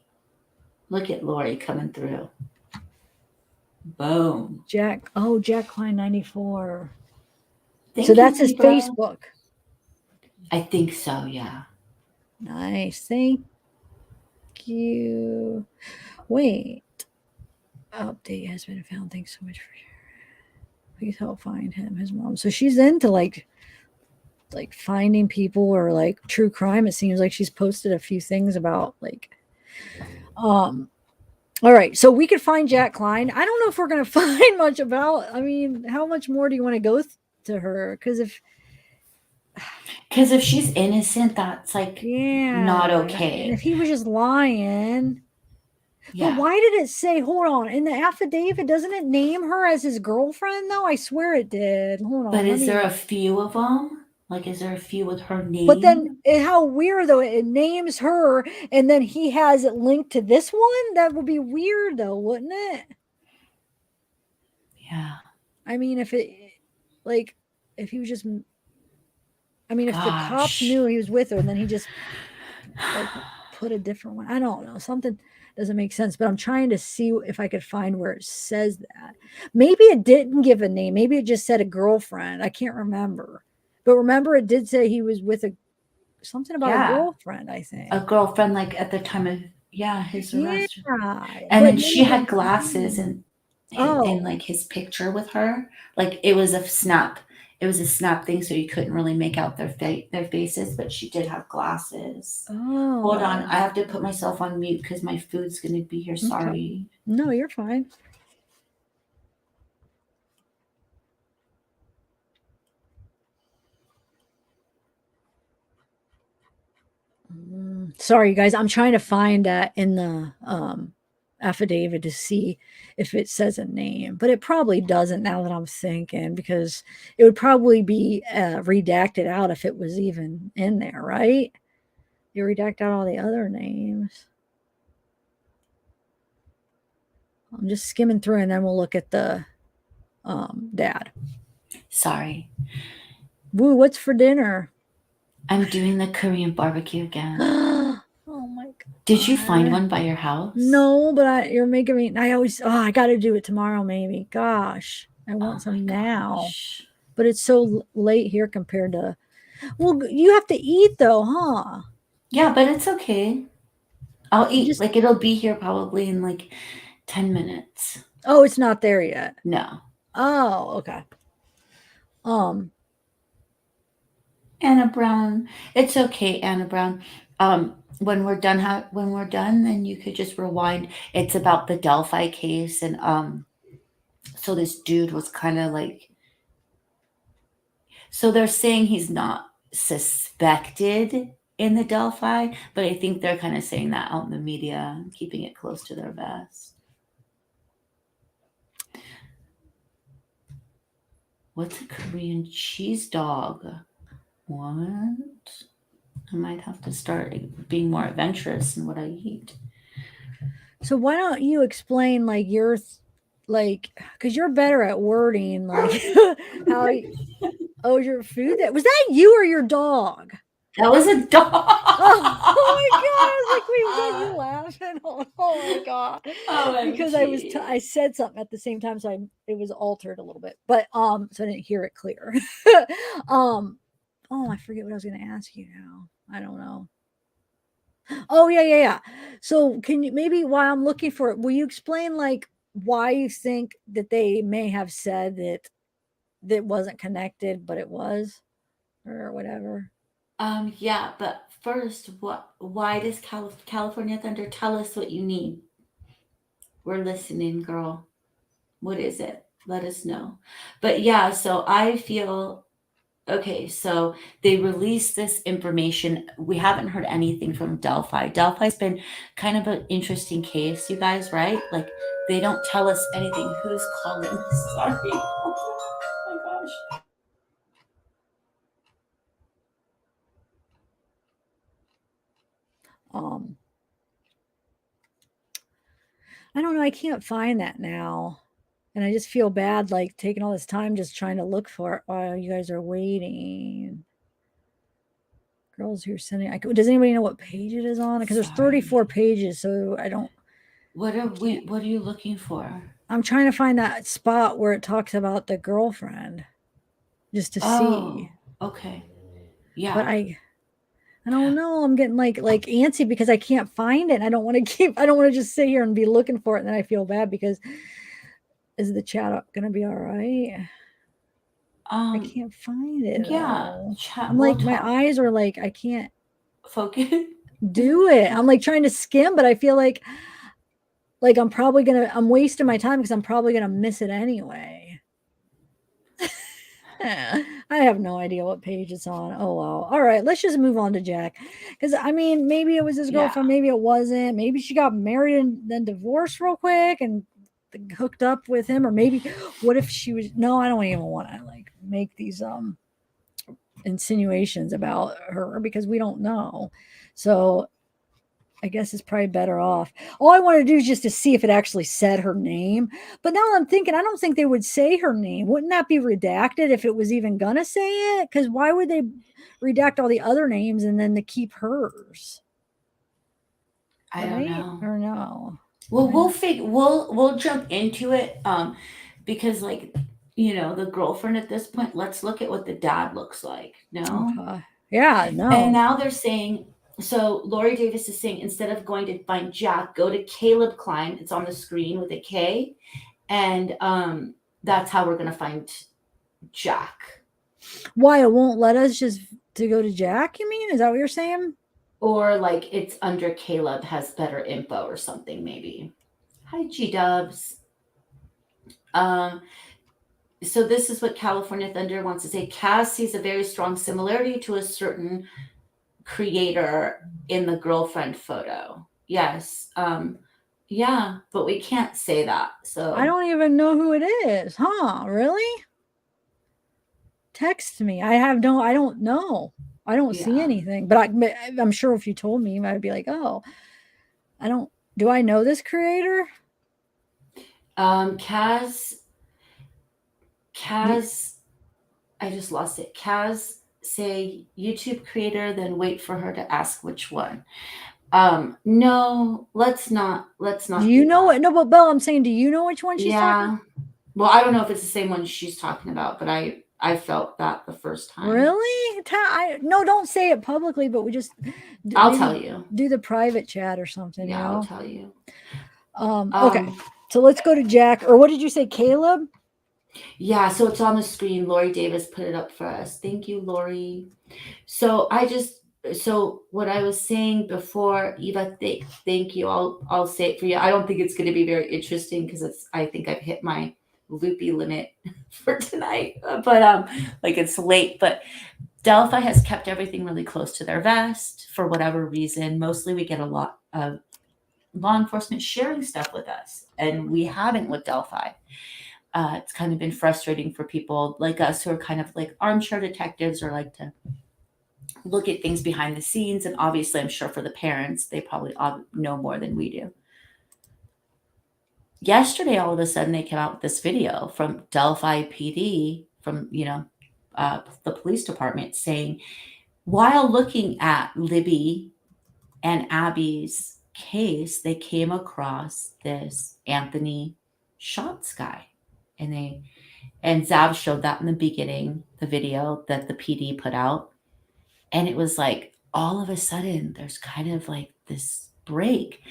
Look at Lori coming through. Boom. Jack Kline 94. So that's his Facebook. I think so, yeah. Nice. Thank you. Wait. Update has been found. Thanks so much for sharing. Please help find him, his mom. So she's into like like finding people or like true crime. It seems like she's posted a few things about like all right, so we could find Jack Kline. I don't know if we're going to find much about, I mean, how much more do you want to go to her? Because if she's innocent, that's like not and okay. if he was just lying. Yeah. But why did it say, hold on, in the affidavit, doesn't it name her as his girlfriend though? I swear it did. Hold on. But is there a few of them? Like, is there a few with her name? But then how weird though, it names her and then he has it linked to this one. That would be weird though, wouldn't it? Yeah. I mean, if he was just, I mean, if the cops Gosh. knew he was with her and then he just like put a different one. I don't know. Something doesn't make sense, but I'm trying to see if I could find where it says that. Maybe it didn't give a name. Maybe it just said a girlfriend. I can't remember. But remember, it did say he was with something about a girlfriend, I think. A girlfriend, like at the time of his arrest. Yeah. And then she had glasses and like his picture with her. Like it was a snap. It was a snap thing, so you couldn't really make out their faces, but she did have glasses. Oh. Hold on. I have to put myself on mute because my food's going to be here. Sorry. Okay. No, you're fine. Sorry, you guys. I'm trying to find that in the affidavit to see if it says a name, but it probably doesn't now that I'm thinking, because it would probably be redacted out if it was even in there, right? You redact out all the other names. I'm just skimming through and then we'll look at the dad. Sorry. Woo, what's for dinner? I'm doing the Korean barbecue again. Oh my God. Did you find one by your house? No, but you're making me, I got to do it tomorrow maybe. Gosh, I want some now. But it's so late here compared to, well, you have to eat though, huh? Yeah, but it's okay. I'll eat. Like it'll be here probably in like 10 minutes. Oh, it's not there yet. No. Oh, okay. Anna Brown. It's okay, Anna Brown. When we're done, then you could just rewind. It's about the Delphi case, and so this dude was kind of like. So they're saying he's not suspected in the Delphi, but I think they're kind of saying that out in the media, keeping it close to their vest. What's a Korean cheese dog? What? I might have to start being more adventurous in what I eat. So why don't you explain like your, because you're better at wording, like how. Your food. Was that you or your dog? That was a dog. Oh my God! I was like, wait, was you laughing? Oh my God! Because I said something at the same time, so it was altered a little bit, but so I didn't hear it clear. I forget what I was going to ask you now. I don't know. Oh yeah. So can you maybe while I'm looking for it, will you explain like why you think that they may have said that wasn't connected, but it was, or whatever? Yeah, but first, why does California Thunder tell us what you need? We're listening, girl. What is it? Let us know. But yeah, so I feel, okay, so they released this information. We haven't heard anything from Delphi. Delphi's been kind of an interesting case, you guys, right? Like, they don't tell us anything. Who's calling? Sorry. Oh my gosh. I don't know. I can't find that now. And I just feel bad, like taking all this time just trying to look for it while you guys are waiting. Girls who are sending, does anybody know what page it is on? Because there's 34 pages, so I don't. What are you looking for? I'm trying to find that spot where it talks about the girlfriend, just to see. Okay. Yeah. But I don't know. I'm getting like antsy because I can't find it. I don't want to just sit here and be looking for it. And then I feel bad because is the chat going to be all right? I can't find it. Yeah, though. chat. I'm like, my eyes are like, I can't focus. do it. I'm like trying to skim, but I feel like I'm probably I'm wasting my time because I'm probably gonna miss it anyway. I have no idea what page it's on. Oh well. All right, let's just move on to Jack. Because I mean, maybe it was his girlfriend, maybe it wasn't. Maybe she got married and then divorced real quick and hooked up with him, or maybe what if she was no, I don't even want to like make these insinuations about her because we don't know. So I guess it's probably better off. All I want to do is just to see if it actually said her name. But now I'm thinking, I don't think they would say her name. Wouldn't that be redacted if it was even going to say it? Because why would they redact all the other names and then to keep hers? I don't know. Or no? Well, we'll jump into it because like, you know, the girlfriend at this point, let's look at what the dad looks like. No. Yeah, no. And now they're saying, so Lori Davis is saying, instead of going to find Jack, go to Caleb Kline. It's on the screen with a K. And that's how we're going to find Jack. Why it won't let us just to go to Jack, you mean? Is that what you're saying? Or like it's under Caleb has better info or something maybe. Hi, G-Dubs. So this is what California Thunder wants to say. Kaz sees a very strong similarity to a certain creator in the girlfriend photo. Yes. Yeah, but we can't say that. So I don't even know who it is. Huh? Really? Text me. I don't know. I don't see anything, but I'm sure if you told me, I'd be like, oh, do I know this creator? Kaz, I just lost it. Kaz say YouTube creator, then wait for her to ask which one. No, let's not. Do you know what? No, but Belle, I'm saying, do you know which one she's talking? Well, I don't know if it's the same one she's talking about, but I felt that the first time. Really? No, don't say it publicly, but we just. I'll tell you. Do the private chat or something. Yeah, you know? I'll tell you. Okay, so let's go to Jack. Or what did you say, Caleb? Yeah, so it's on the screen. Lori Davis put it up for us. Thank you, Lori. So what I was saying before, Eva, thank you. I'll say it for you. I don't think it's going to be very interesting because I think I've hit my loopy limit for tonight. But like it's late. But Delphi has kept everything really close to their vest for whatever reason. Mostly we get a lot of law enforcement sharing stuff with us, and we haven't with Delphi. It's kind of been frustrating for people like us who are kind of like armchair detectives or like to look at things behind the scenes. And obviously, I'm sure for the parents, they probably know more than we do. Yesterday, all of a sudden, they came out with this video from Delphi PD, from, the police department saying, while looking at Libby and Abby's case, they came across this Anthony Shots guy. And Zav showed that in the beginning, the video that the PD put out. And it was like, all of a sudden, there's kind of like this break.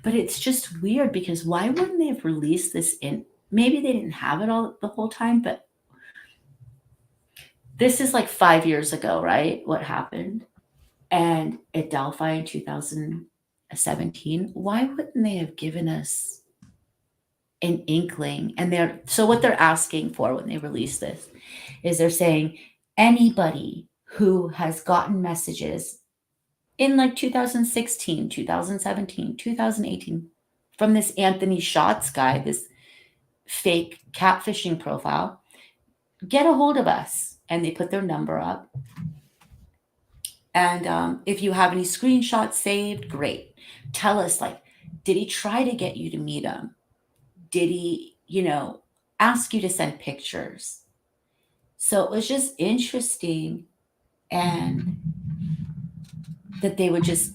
But it's just weird because why wouldn't they have released this in? Maybe they didn't have it all the whole time, but this is like 5 years ago, right? What happened? And at Delphi in 2017, why wouldn't they have given us an inkling? And so what they're asking for when they release this is they're saying anybody who has gotten messages in like 2016, 2017, 2018 from this Anthony Shots guy, this fake catfishing profile, get a hold of us. And they put their number up. And if you have any screenshots saved, great. Tell us, like, did he try to get you to meet him? Did he, ask you to send pictures? So it was just interesting. And that they would just,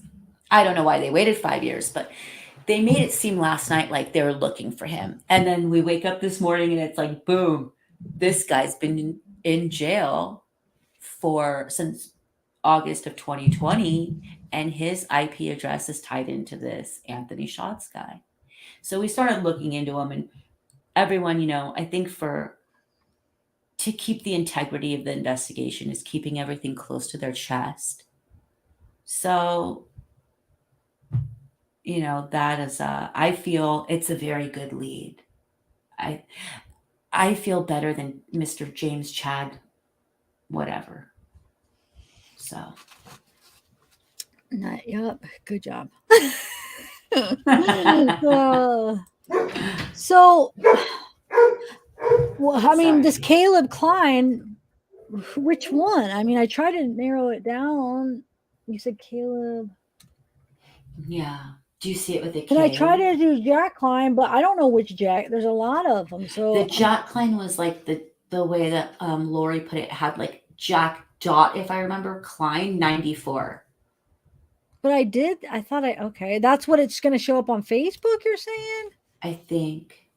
I don't know why they waited 5 years, but they made it seem last night like they were looking for him. And then we wake up this morning and it's like, boom, this guy's been in jail since August of 2020. And his IP address is tied into this Anthony Shots guy. So we started looking into him, and everyone, I think for to keep the integrity of the investigation, is keeping everything close to their chest. So, you know, that is I feel it's a very good lead. I feel better than Mr. James Chad, whatever. So, Yep. Good job. So, well, I mean, this Sorry. Caleb Kline, which one? I mean, I tried to narrow it down. You said Caleb. Yeah. Do you see it with a K? And I tried to do Jack Kline, but I don't know which Jack. There's a lot of them. So The Jack Kline was like the way that Lori put it, had like Jack Dot, if I remember, Kline 94. But I thought okay. That's what it's going to show up on Facebook, you're saying? I think.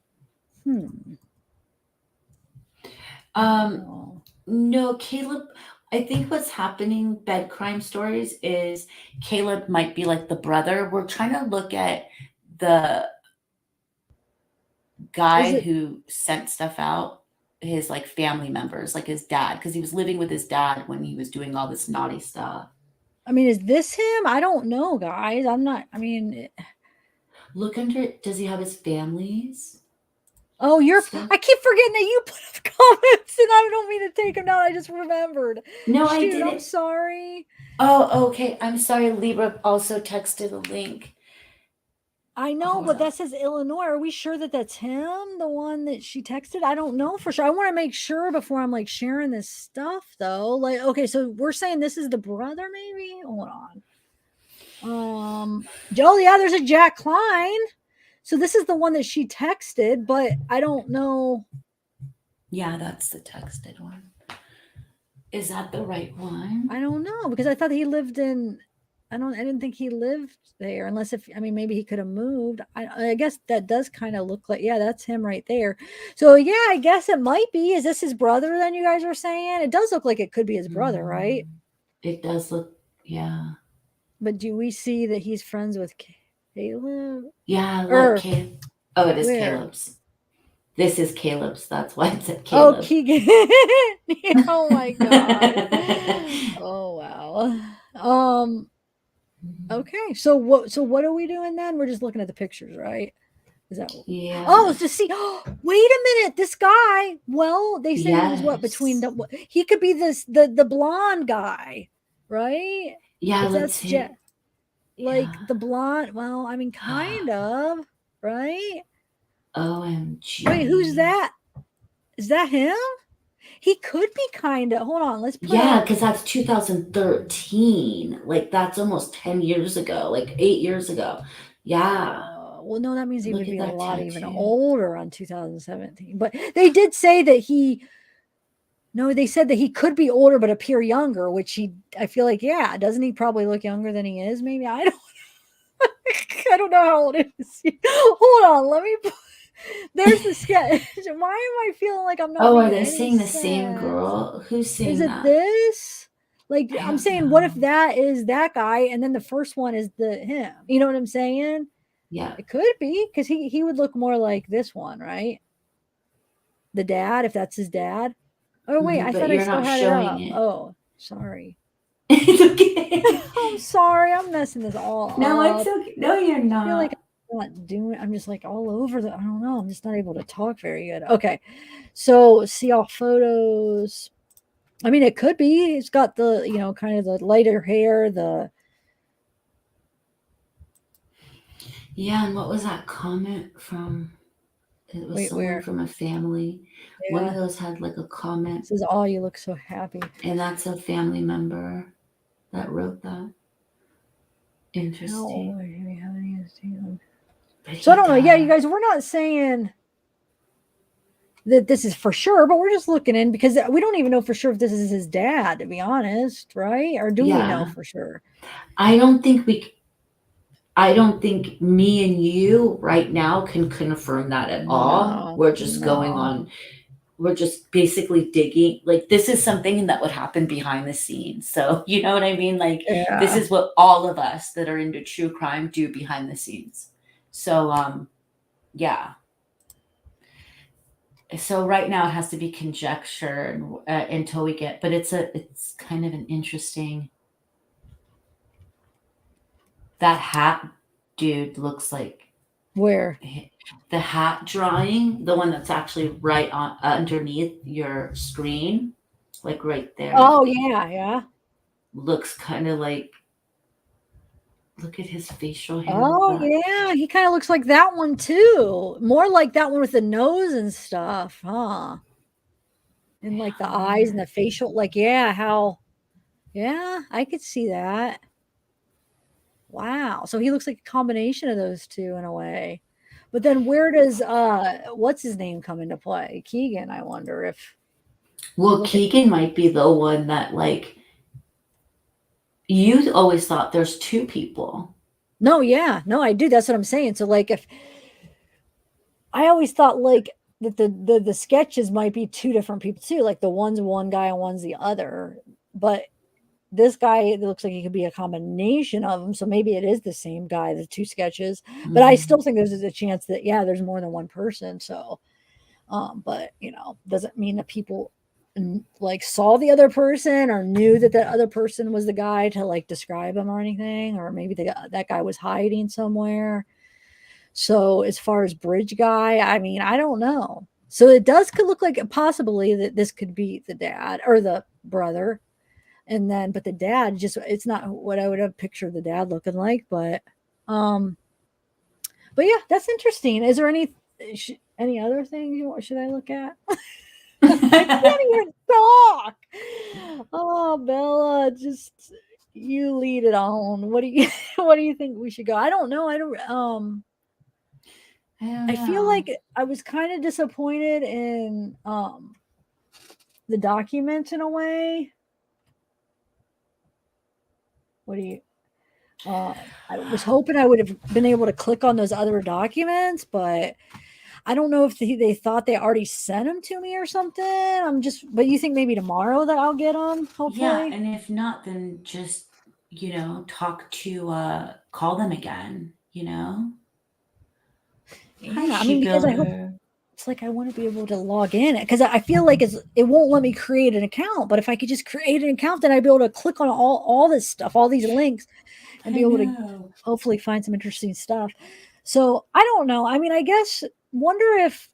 Oh. No, Caleb, I think what's happening, bed crime stories, is Caleb might be like the brother. We're trying to look at the guy who sent stuff out, his like family members, like his dad, because he was living with his dad when he was doing all this naughty stuff. I mean, is this him? I don't know, guys. I'm not, I mean. Look under it. Does he have his families? Oh, I keep forgetting that you put up comments and I don't mean to take them down. I just remembered. No, Shoot, I didn't. I'm sorry. Oh, okay. I'm sorry. Libra also texted a link. I know, but that says Illinois. Are we sure that that's him? The one that she texted? I don't know for sure. I want to make sure before I'm like sharing this stuff though. Like, okay, so we're saying this is the brother maybe? Hold on. Oh yeah, there's a Jack Kline. So this is the one that she texted, but I don't know. Yeah, that's the texted one. Is that the right one? I don't know, because I thought he lived in, I didn't think he lived there, unless maybe he could have moved. I guess that does kind of look like, yeah, that's him right there. So yeah, I guess it might be. Is this his brother then, you guys are saying? It does look like it could be his brother, right? It does look, yeah. But do we see that he's friends with Caleb? Yeah, look, Caleb. Oh, it is Caleb's. This is Caleb's. That's why it said Caleb. Oh, Kegan. Oh my God. Oh wow. Okay. So what are we doing then? We're just looking at the pictures, right? Is that yeah? Oh, to see. Oh, wait a minute. This guy. Well, they say he was what between he could be the blonde guy, right? Yeah, let's see. Like the blonde. Well, I mean, kind of, right? OMG. Wait, who's that? Is that him? He could be kind of. Hold on, let's put Yeah, because that's 2013. Like, that's almost 10 years ago, like 8 years ago. Yeah. Well, no, that means he would be a lot even older on 2017. But they did say that they said that he could be older but appear younger, which I feel like, yeah, doesn't he probably look younger than he is? Maybe. I don't know how old it is. Hold on, let me there's the sketch. Why am I feeling like I'm not? Oh, are they saying the same girl? Who's saying that? Is it this? Like, I'm saying, what if that is that guy and then the first one is him? You know what I'm saying? Yeah. It could be, because he would look more like this one, right? The dad, if that's his dad. Oh, wait, I thought I still had it up. Oh, sorry. It's okay. I'm sorry. I'm messing this all up. No, it's okay. No, you're not. I feel like I'm not doing it. I'm just like all over I don't know. I'm just not able to talk very good. Okay. So see all photos. I mean, it could be. It's got the, kind of the lighter hair, Yeah, and what was that comment from? It was someone from a family. Yeah. One of those had like a comment. It says, "Oh, you look so happy." And that's a family member that wrote that. Interesting. So I don't know. Yeah, you guys, we're not saying that this is for sure, but we're just looking in, because we don't even know for sure if this is his dad, to be honest, right? Or do we know for sure? I don't think me and you right now can confirm that at all. We're just going on. We're just basically digging. Like, this is something that would happen behind the scenes. So, you know what I mean? Like, This is what all of us that are into true crime do behind the scenes. So, yeah. So right now it has to be conjecture until we get, but it's kind of an interesting. That hat dude looks like Where? the hat drawing, the one that's actually right on underneath your screen, like right there. Oh yeah. Looks kind of like. Look at his facial hair. Oh yeah, he kind of looks like that one too. More like that one with the nose and stuff, huh? And like the eyes and the facial, like yeah, I could see that. Wow. So he looks like a combination of those two in a way. But then where does what's his name come into play? Kegan, I wonder if. Well, Kegan might be the one that like you always thought there's two people. No, yeah. No, I do. That's what I'm saying. So like if I always thought like that the sketches might be two different people too. Like the one's one guy and one's the other. But this guy, it looks like he could be a combination of them. So maybe it is the same guy, the two sketches. Mm-hmm. But I still think there's a chance that, yeah, there's more than one person. So, but, you know, doesn't mean that people like saw the other person or knew that other person was the guy to like describe him or anything. Or maybe that guy was hiding somewhere. So as far as bridge guy, I mean, I don't know. So it could look like possibly that this could be the dad or the brother. And then, but the dad it's not what I would have pictured the dad looking like, but yeah, that's interesting. Is there any other things should I look at? I can't even talk. Oh, Bella, just you lead it on. What do you think we should go? I don't know. I feel like I was kind of disappointed in the document in a way. What do you I was hoping I would have been able to click on those other documents, but I don't know if they thought they already sent them to me or something. But you think maybe tomorrow that I'll get them, hopefully? Yeah, and if not, then just, call them again, Yeah, I mean, because I hope it's like I want to be able to log in because I feel like it won't let me create an account. But if I could just create an account, then I'd be able to click on all this stuff, all these links, and be able to hopefully find some interesting stuff. So I don't know. I mean, I guess wonder if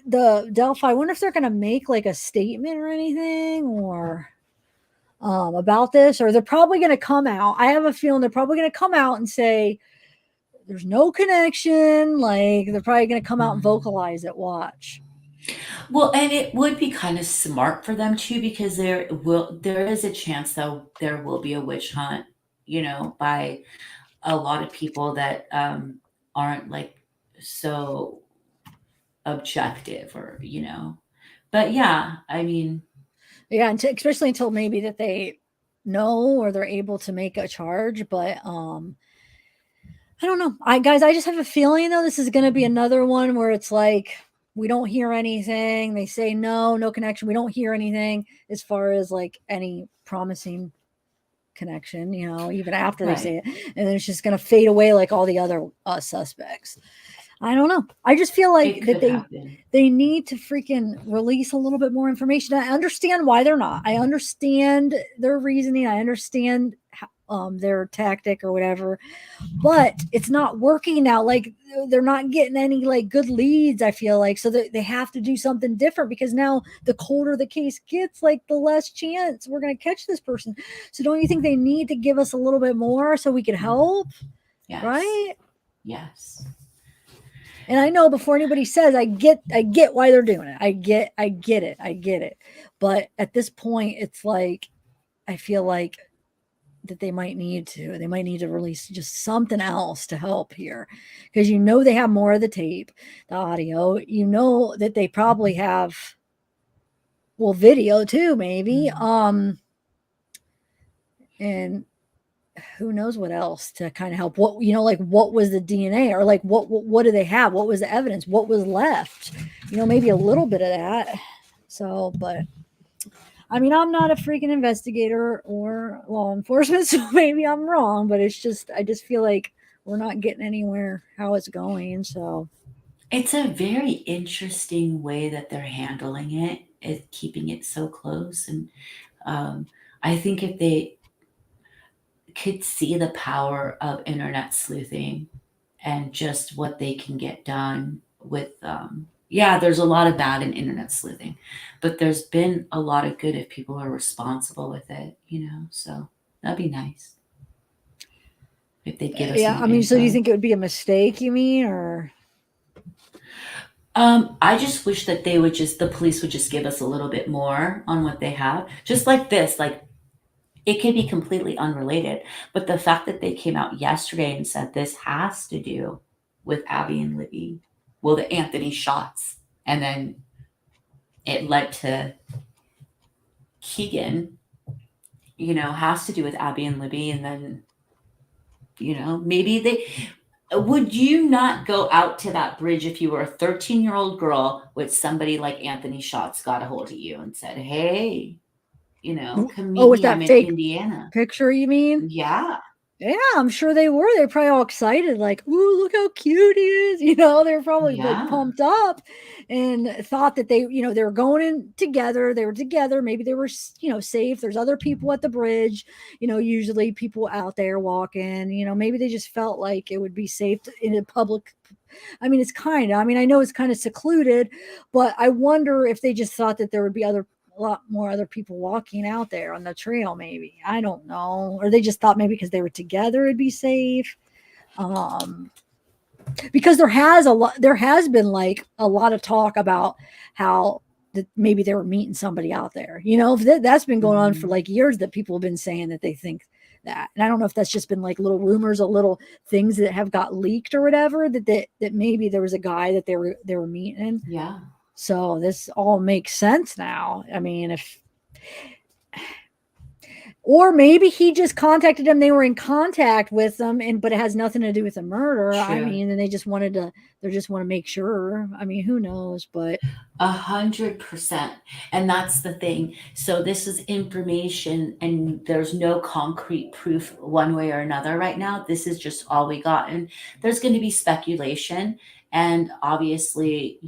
the Delphi, I wonder if they're going to make like a statement or anything or about this, or they're probably going to come out. I have a feeling they're probably going to come out and say, there's no connection. Like they're probably going to come out and vocalize it. Watch. Well, and it would be kind of smart for them too, because there is a chance though there will be a witch hunt, by a lot of people that aren't like so objective or, but yeah, I mean, yeah, especially until maybe that they know or they're able to make a charge, but I don't know. I just have a feeling though this is going to be another one where it's like we don't hear anything. They say no connection. We don't hear anything as far as like any promising connection, even after they say it, and then it's just going to fade away like all the other suspects. I don't know. I just feel like that they need to freaking release a little bit more information. I understand why they're not. I understand their reasoning. I understand their tactic or whatever, but it's not working now. Like they're not getting any like good leads, I feel like. So they have to do something different because now the colder the case gets, like the less chance we're going to catch this person. So don't you think they need to give us a little bit more so we can help? Yes. Right? Yes. And I know before anybody says, I get why they're doing it. I get it. But at this point, it's like, I feel like that they might need to release just something else to help here. Because they have more of the tape, the audio, that they probably have, video too, maybe. And who knows what else to kind of help. What what was the DNA, or like what do they have? What was the evidence? What was left? Maybe a little bit of that. So, but I mean, I'm not a freaking investigator or law enforcement, so maybe I'm wrong. But I just feel like we're not getting anywhere how it's going. So It's a very interesting way that they're handling it, is keeping it so close. And I think if they could see the power of internet sleuthing and just what they can get done with, yeah, there's a lot of bad in internet sleuthing, but there's been a lot of good if people are responsible with it, so that'd be nice if they give us Yeah, more I mean, so do you info. think it would be a mistake, you mean, or? I just wish that the police would just give us a little bit more on what they have. Just like this, like it could be completely unrelated, but the fact that they came out yesterday and said this has to do with Abby and Libby, well, the Anthony shots, and then it led to Kegan, has to do with Abby and Libby, and then, maybe would you not go out to that bridge if you were a 13-year-old girl with somebody like Anthony Shots got a hold of you and said, hey, come meet Oh, with me, I'm that in fake Indiana. picture, you mean? Yeah. Yeah, I'm sure they were. They're probably all excited, like, "Ooh, look how cute he is!" They're probably like Yeah. pumped up, and thought that they were going in together. They were together. Maybe they were, safe. There's other people at the bridge. Usually people out there walking. Maybe they just felt like it would be safe in a public. I mean, it's kind of. I mean, I know it's kind of secluded, but I wonder if they just thought that there would be a lot more other people walking out there on the trail. Maybe, I don't know, or they just thought maybe because they were together it'd be safe. Because there has been like a lot of talk about how that maybe they were meeting somebody out there. That's been going on for like years, that people have been saying that they think that. And I don't know if that's just been like little rumors or little things that have got leaked or whatever, that maybe there was a guy that they were meeting. Yeah. So this all makes sense now. I mean, or maybe he just contacted them. They were in contact with them, but it has nothing to do with the murder. I Sure. mean, and they just want to make sure. I mean, who knows? But 100%. And that's the thing. So this is information, and there's no concrete proof one way or another right now. This is just all we got. And there's going to be speculation. And obviously,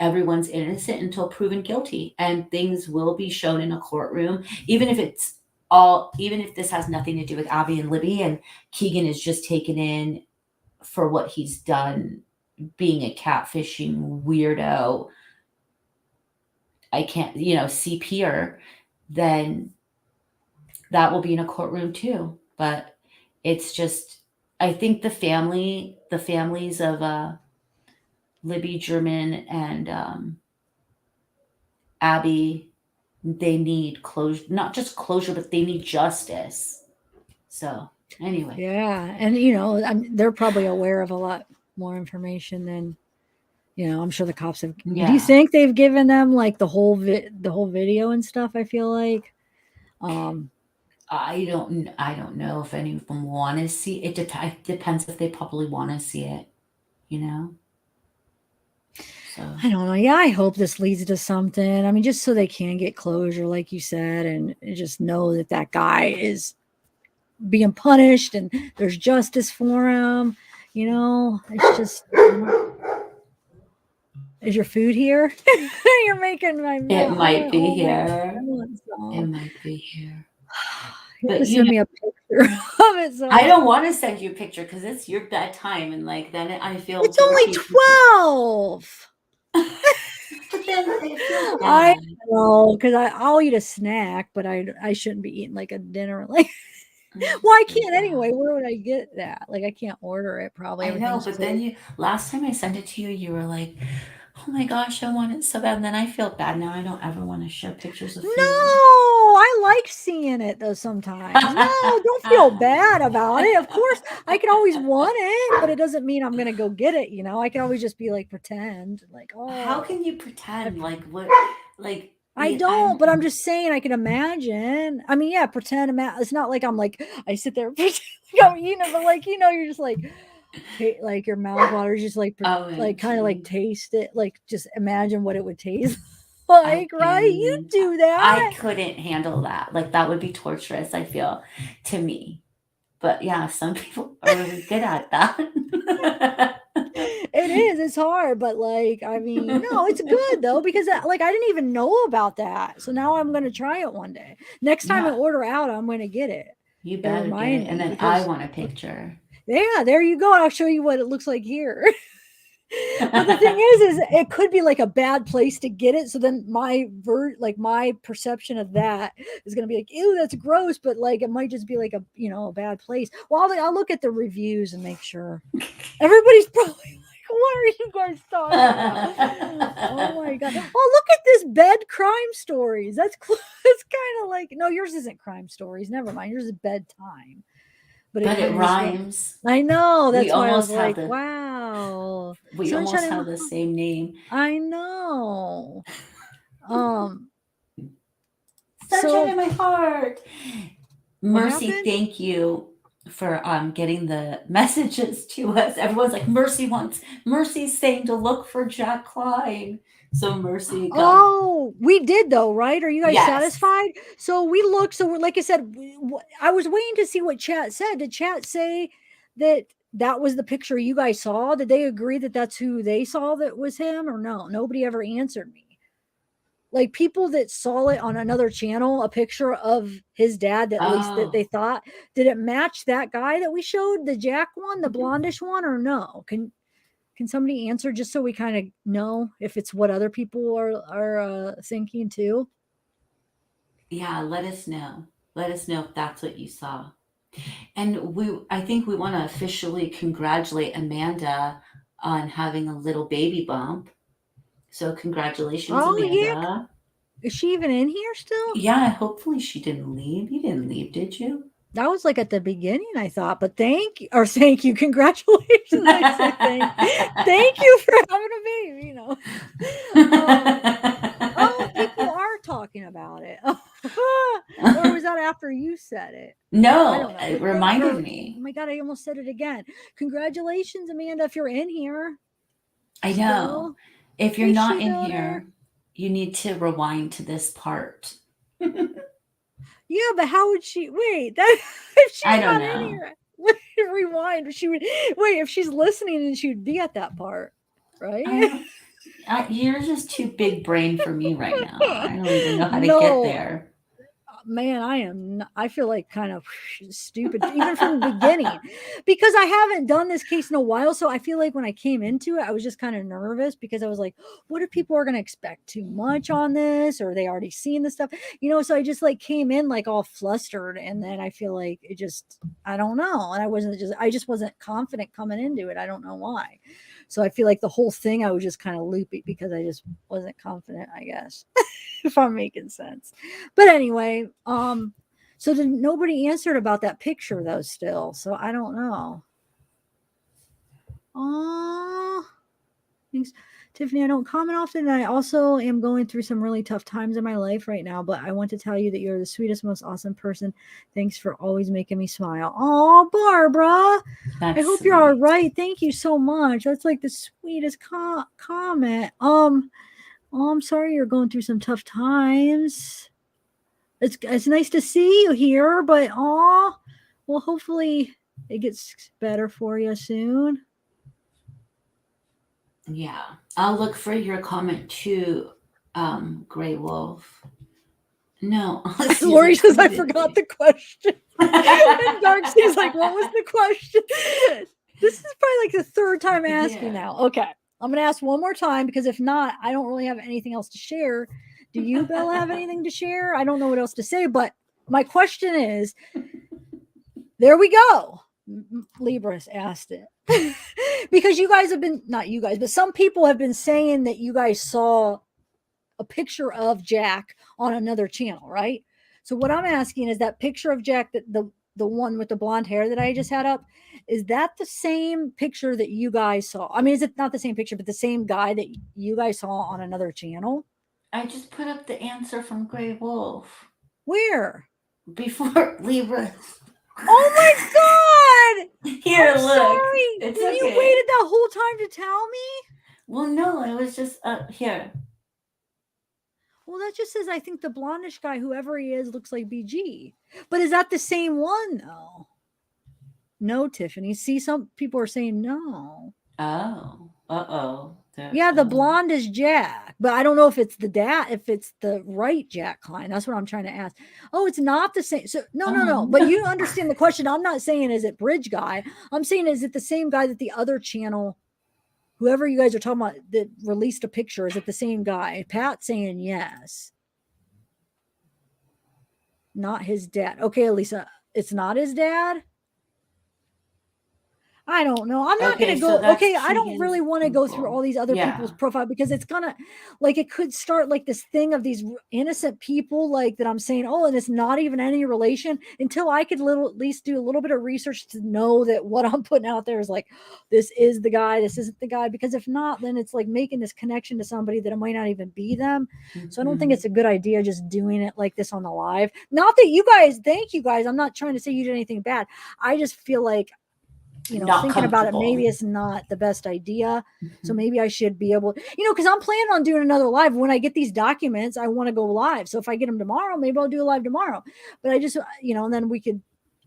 everyone's innocent until proven guilty, and things will be shown in a courtroom, even if this has nothing to do with Abby and Libby, and Kegan is just taken in for what he's done, being a catfishing weirdo. I can't, CP'er, then that will be in a courtroom too. But it's just, I think the families of Libby German and Abby, they need closure, not just closure, but they need justice. So anyway. yeah, and they're probably aware of a lot more information than I'm sure the cops have. Yeah. Do you think they've given them like the whole video and stuff? I feel like. I don't know if any of them want to see it. Depends if they probably want to see it. So I don't know. Yeah, I hope this leads to something. I mean, just so they can get closure, like you said, and just know that guy is being punished and there's justice for him. It's just. Is your food here? You're making my it might be oh, here. God. It might be here. You have to send me a picture of it. So I don't want to send you a picture because it's your bedtime, and like then I feel it's only 12. But then I feel I bad. know, because I'll eat a snack, but I shouldn't be eating like a dinner. Like, well, I can't anyway. Where would I get that? Like, I can't order it. Probably. I know, Everything's but closed. then last time I sent it to you, you were like, "Oh my gosh, I want it so bad." And then I feel bad now. I don't ever want to share pictures of food. No, I like seeing it though sometimes. No, don't feel bad about it. Of course, I can always want it, but it doesn't mean I'm gonna go get it. I can always just be like pretend, like, oh. How can you pretend? Like what? Like I don't, but I'm just saying I can imagine. I mean, yeah, pretend. It's not like I'm like I sit there pretend like I'm eating it, but like you're just like your mouth waters, just like kind of like taste it, like just imagine what it would taste like, right? You do that. I couldn't handle that. Like that would be torturous, I feel, to me. But yeah, some people are really good at that. It is. It's hard, but like, I mean, no, it's good though because like I didn't even know about that. So now I'm gonna try it one day. Next time I Yeah. order out, I'm gonna get it. You To better get remind it. And me then I because want a picture. yeah, there you go. I'll show you what it looks like here. But the thing is it could be like a bad place to get it. So then my my perception of that is gonna be like, ew, that's gross. But like it might just be like a bad place. Well, I'll look at the reviews and make sure. Everybody's probably like, what are you guys talking about? Oh my god. Oh, look at this bed crime stories. That's it's kind of like no, yours isn't crime stories. Never mind. Yours is bedtime. But But it kind of rhymes. I know. That's We why I was almost have like, the wow. we Sunshine almost in have my the same name. I know. Um Sunshine in so my heart. what Mercy, happened? thank you for getting the messages to us. Everyone's like, Mercy's saying to look for Jack Kline. So Mercy got Oh, we did though, right? Are you guys yes. satisfied? So we looked. So like I said, I was waiting to see what chat said. Did chat say that was the picture you guys saw? Did they agree that that's who they saw that was him or no? Nobody ever answered me. Like people that saw it on another channel, a picture of his dad, that at least that they Oh. thought, did it match that guy that we showed, the Jack one, the blondish one, or no? Can somebody answer just so we kind of know if it's what other people are thinking too? Yeah, let us know. Let us know if that's what you saw. And I think we want to officially congratulate Amanda on having a little baby bump. So congratulations, Oh yeah, Amanda. is she even in here still? Yeah, hopefully she didn't leave. You didn't leave, did you? That was like at the beginning, I thought. But thank you, congratulations. I say thank you for having a baby. Oh, people are talking about it. Or was that after you said it? I No, don't know. it reminded Oh me. my god, I almost said it again. Congratulations, Amanda, if you're in here. I Still. know. If you're Hey, not she in builder. here, you need to rewind to this part. Yeah, but how would she wait? That if she's I don't not in know. here, rewind. She would wait if she's listening and she would be at that part, right? You're just too big brain for me right now. I don't even know how to No. get there. Man, I feel like kind of stupid even from the beginning because I haven't done this case in a while. So I feel like when I came into it, I was just kind of nervous because I was like, what if people are going to expect too much on this or they already seen the stuff, so I just like came in like all flustered and then I feel like it just, I don't know. And I just wasn't confident coming into it. I don't know why. So I feel like the whole thing, I was just kind of loopy because I just wasn't confident, I guess. If I'm making sense. But anyway, so nobody answered about that picture though still. So I don't know. Thanks. Tiffany, I don't comment often. And I also am going through some really tough times in my life right now, but I want to tell you that you're the sweetest, most awesome person. Thanks for always making me smile. Oh, Barbara. I hope you're all right. Thank you so much. That's like the sweetest comment. Oh, I'm sorry you're going through some tough times. It's nice to see you here, but well, hopefully it gets better for you soon. Yeah, I'll look for your comment too, Gray Wolf. No, Lori says I forgot the question. And Darksy's like, what was the question? This is probably like the third time asking now. Okay. I'm going to ask one more time because if not, I don't really have anything else to share. Do you, Bella, have anything to share? I don't know what else to say, but my question is, there we go. Libras asked it. Because you guys have been, not you guys, but some people have been saying that you guys saw a picture of Jack on another channel, right? So what I'm asking is that picture of Jack, that the one with the blonde hair that I just had up, is that the same picture that you guys saw? I mean, is it not the same picture, but the same guy that you guys saw on another channel? I just put up the answer from Gray Wolf. Where? Before Libra. Oh my God! Here, I'm look. sorry. It's Then okay. you waited that whole time to tell me? Well, no, it was just here. Well, that just says I think the blondish guy, whoever he is, looks like BG. But is that the same one though? No, Tiffany. See, some people are saying no. Oh, uh-oh. Yeah, the blonde is Jack, but I don't know if it's the dad, if it's the right Jack Kline. That's what I'm trying to ask. Oh, it's not the same. So no. But you understand the question. I'm not saying is it Bridge Guy. I'm saying is it the same guy that the other channel, whoever you guys are talking about that released a picture, is it the same guy? Pat saying yes. Not his dad. Okay, Elisa, it's not his dad. I don't know. I'm not going to go. Okay, I don't really want to go through all these other people's profile because it's gonna, like, it could start like this thing of these innocent people, like that I'm saying, oh, and it's not even any relation until I could at least do a little bit of research to know that what I'm putting out there is like, this is the guy, this isn't the guy. Because if not, then it's like making this connection to somebody that it might not even be them. So I don't think it's a good idea just doing it like this on the live. Not that you guys, thank you guys. I'm not trying to say you did anything bad. I just feel like, thinking about it, maybe it's not the best idea. So maybe I should be able, because I'm planning on doing another live. When I get these documents, I want to go live. So if I get them tomorrow, maybe I'll do a live tomorrow. But I just, and then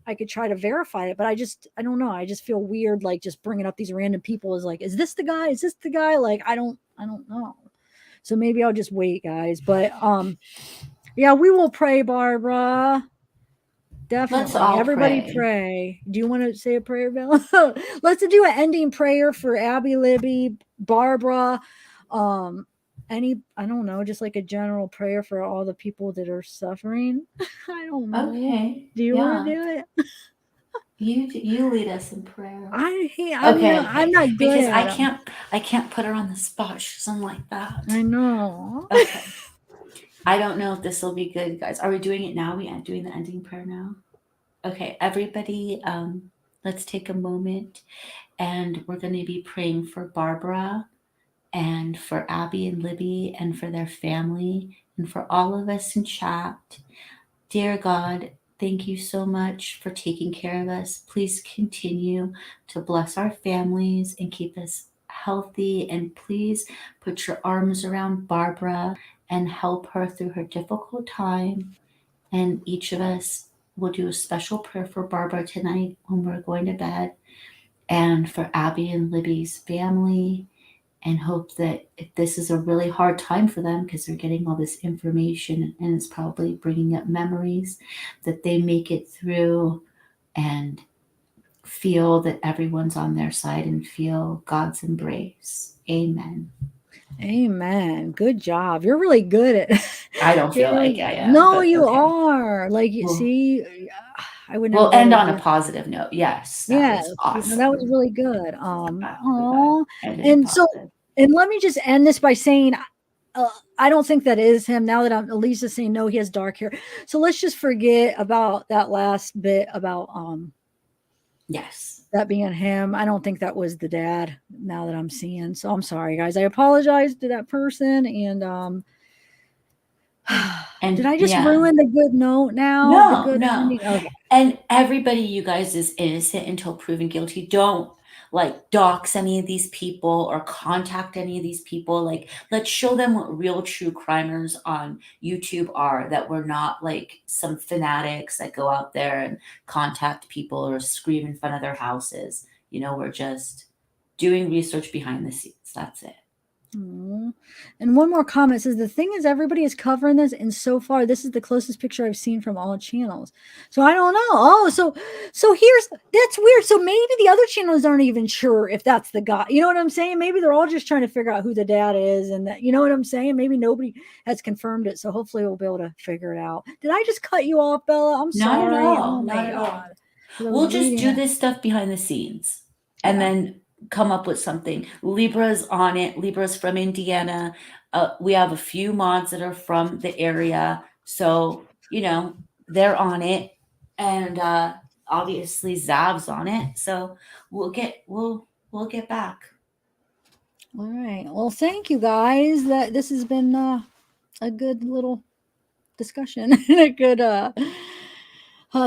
I could try to verify it. But I don't know. I just feel weird, like just bringing up these random people is like, is this the guy? Is this the guy? Like, I don't know. So maybe I'll just wait, guys. But yeah, we will pray, Barbara. Definitely. Everybody pray. Do you want to say a prayer, Bill? Let's do an ending prayer for Abby, Libby, Barbara. I don't know, just like a general prayer for all the people that are suffering. I don't know. Okay. Do you want to do it? You lead us in prayer. I'm not good because at I can't put her on the spot. She's like that. I know. Okay. I don't know if this will be good, guys. Are we doing it now? We are doing the ending prayer now. Okay, everybody, let's take a moment and we're going to be praying for Barbara and for Abby and Libby and for their family and for all of us in chat. Dear God, thank you so much for taking care of us. Please continue to bless our families and keep us healthy. And please put your arms around Barbara and help her through her difficult time. And each of us will do a special prayer for Barbara tonight when we're going to bed, and for Abby and Libby's family, and hope that if this is a really hard time for them because they're getting all this information and it's probably bringing up memories, that they make it through and feel that everyone's on their side and feel God's embrace. Amen. Amen. Good job. You're really good at I don't feel like I am. No, you are. Like, you see, I would never. We'll end on a positive note. Yes. Yes. Awesome. That was really good. And so, and let me just end this by saying, I don't think that is him. Now that Elisa's saying no, he has dark hair. So let's just forget about that last bit about yes, that being him. I don't think that was the dad now that I'm seeing. So I'm sorry, guys. I apologize to that person. And did I just ruin the good note now? No. Okay. And everybody, you guys, is innocent until proven guilty. Don't dox any of these people or contact any of these people. Like, let's show them what real true crimers on YouTube are, that we're not like some fanatics that go out there and contact people or scream in front of their houses. We're just doing research behind the scenes. That's it. And one more comment says, the thing is, everybody is covering this, and so far this is the closest picture I've seen from all channels. So I don't know. So that's weird. So maybe the other channels aren't even sure if that's the guy. You know what I'm saying? Maybe they're all just trying to figure out who the dad is, and that, you know what I'm saying? Maybe nobody has confirmed it. So hopefully we'll be able to figure it out. Did I just cut you off, Bella? I'm sorry. Not at all. Not at all. We'll just do this stuff behind the scenes, and then come up with something. Libra's on it. Libra's from Indiana. We have a few mods that are from the area, so they're on it, and obviously Zav's on it. So we'll get back. All right. Well, thank you guys. This has been a good little discussion and a good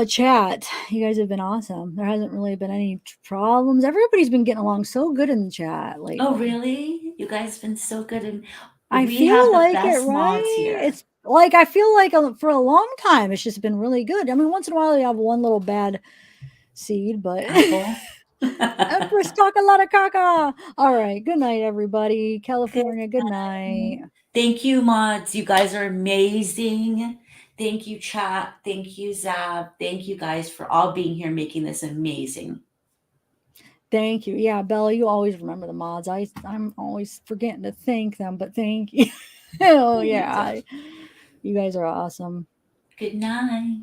chat. You guys have been awesome. There hasn't really been any problems. Everybody's been getting along so good in the chat. Like, oh really? You guys have been so good, and I feel like it, right? It's like, I feel like for a long time it's just been really good. I mean, once in a while you have one little bad seed, but Empress talk a lot of caca. All right. Good night, everybody. California. Good night. Thank you, mods. You guys are amazing. Thank you, chat. Thank you, Zav. Thank you guys for all being here, making this amazing. Thank you. Yeah, Bella, you always remember the mods. I'm always forgetting to thank them, but thank you. Oh yeah, you guys are awesome. Good night.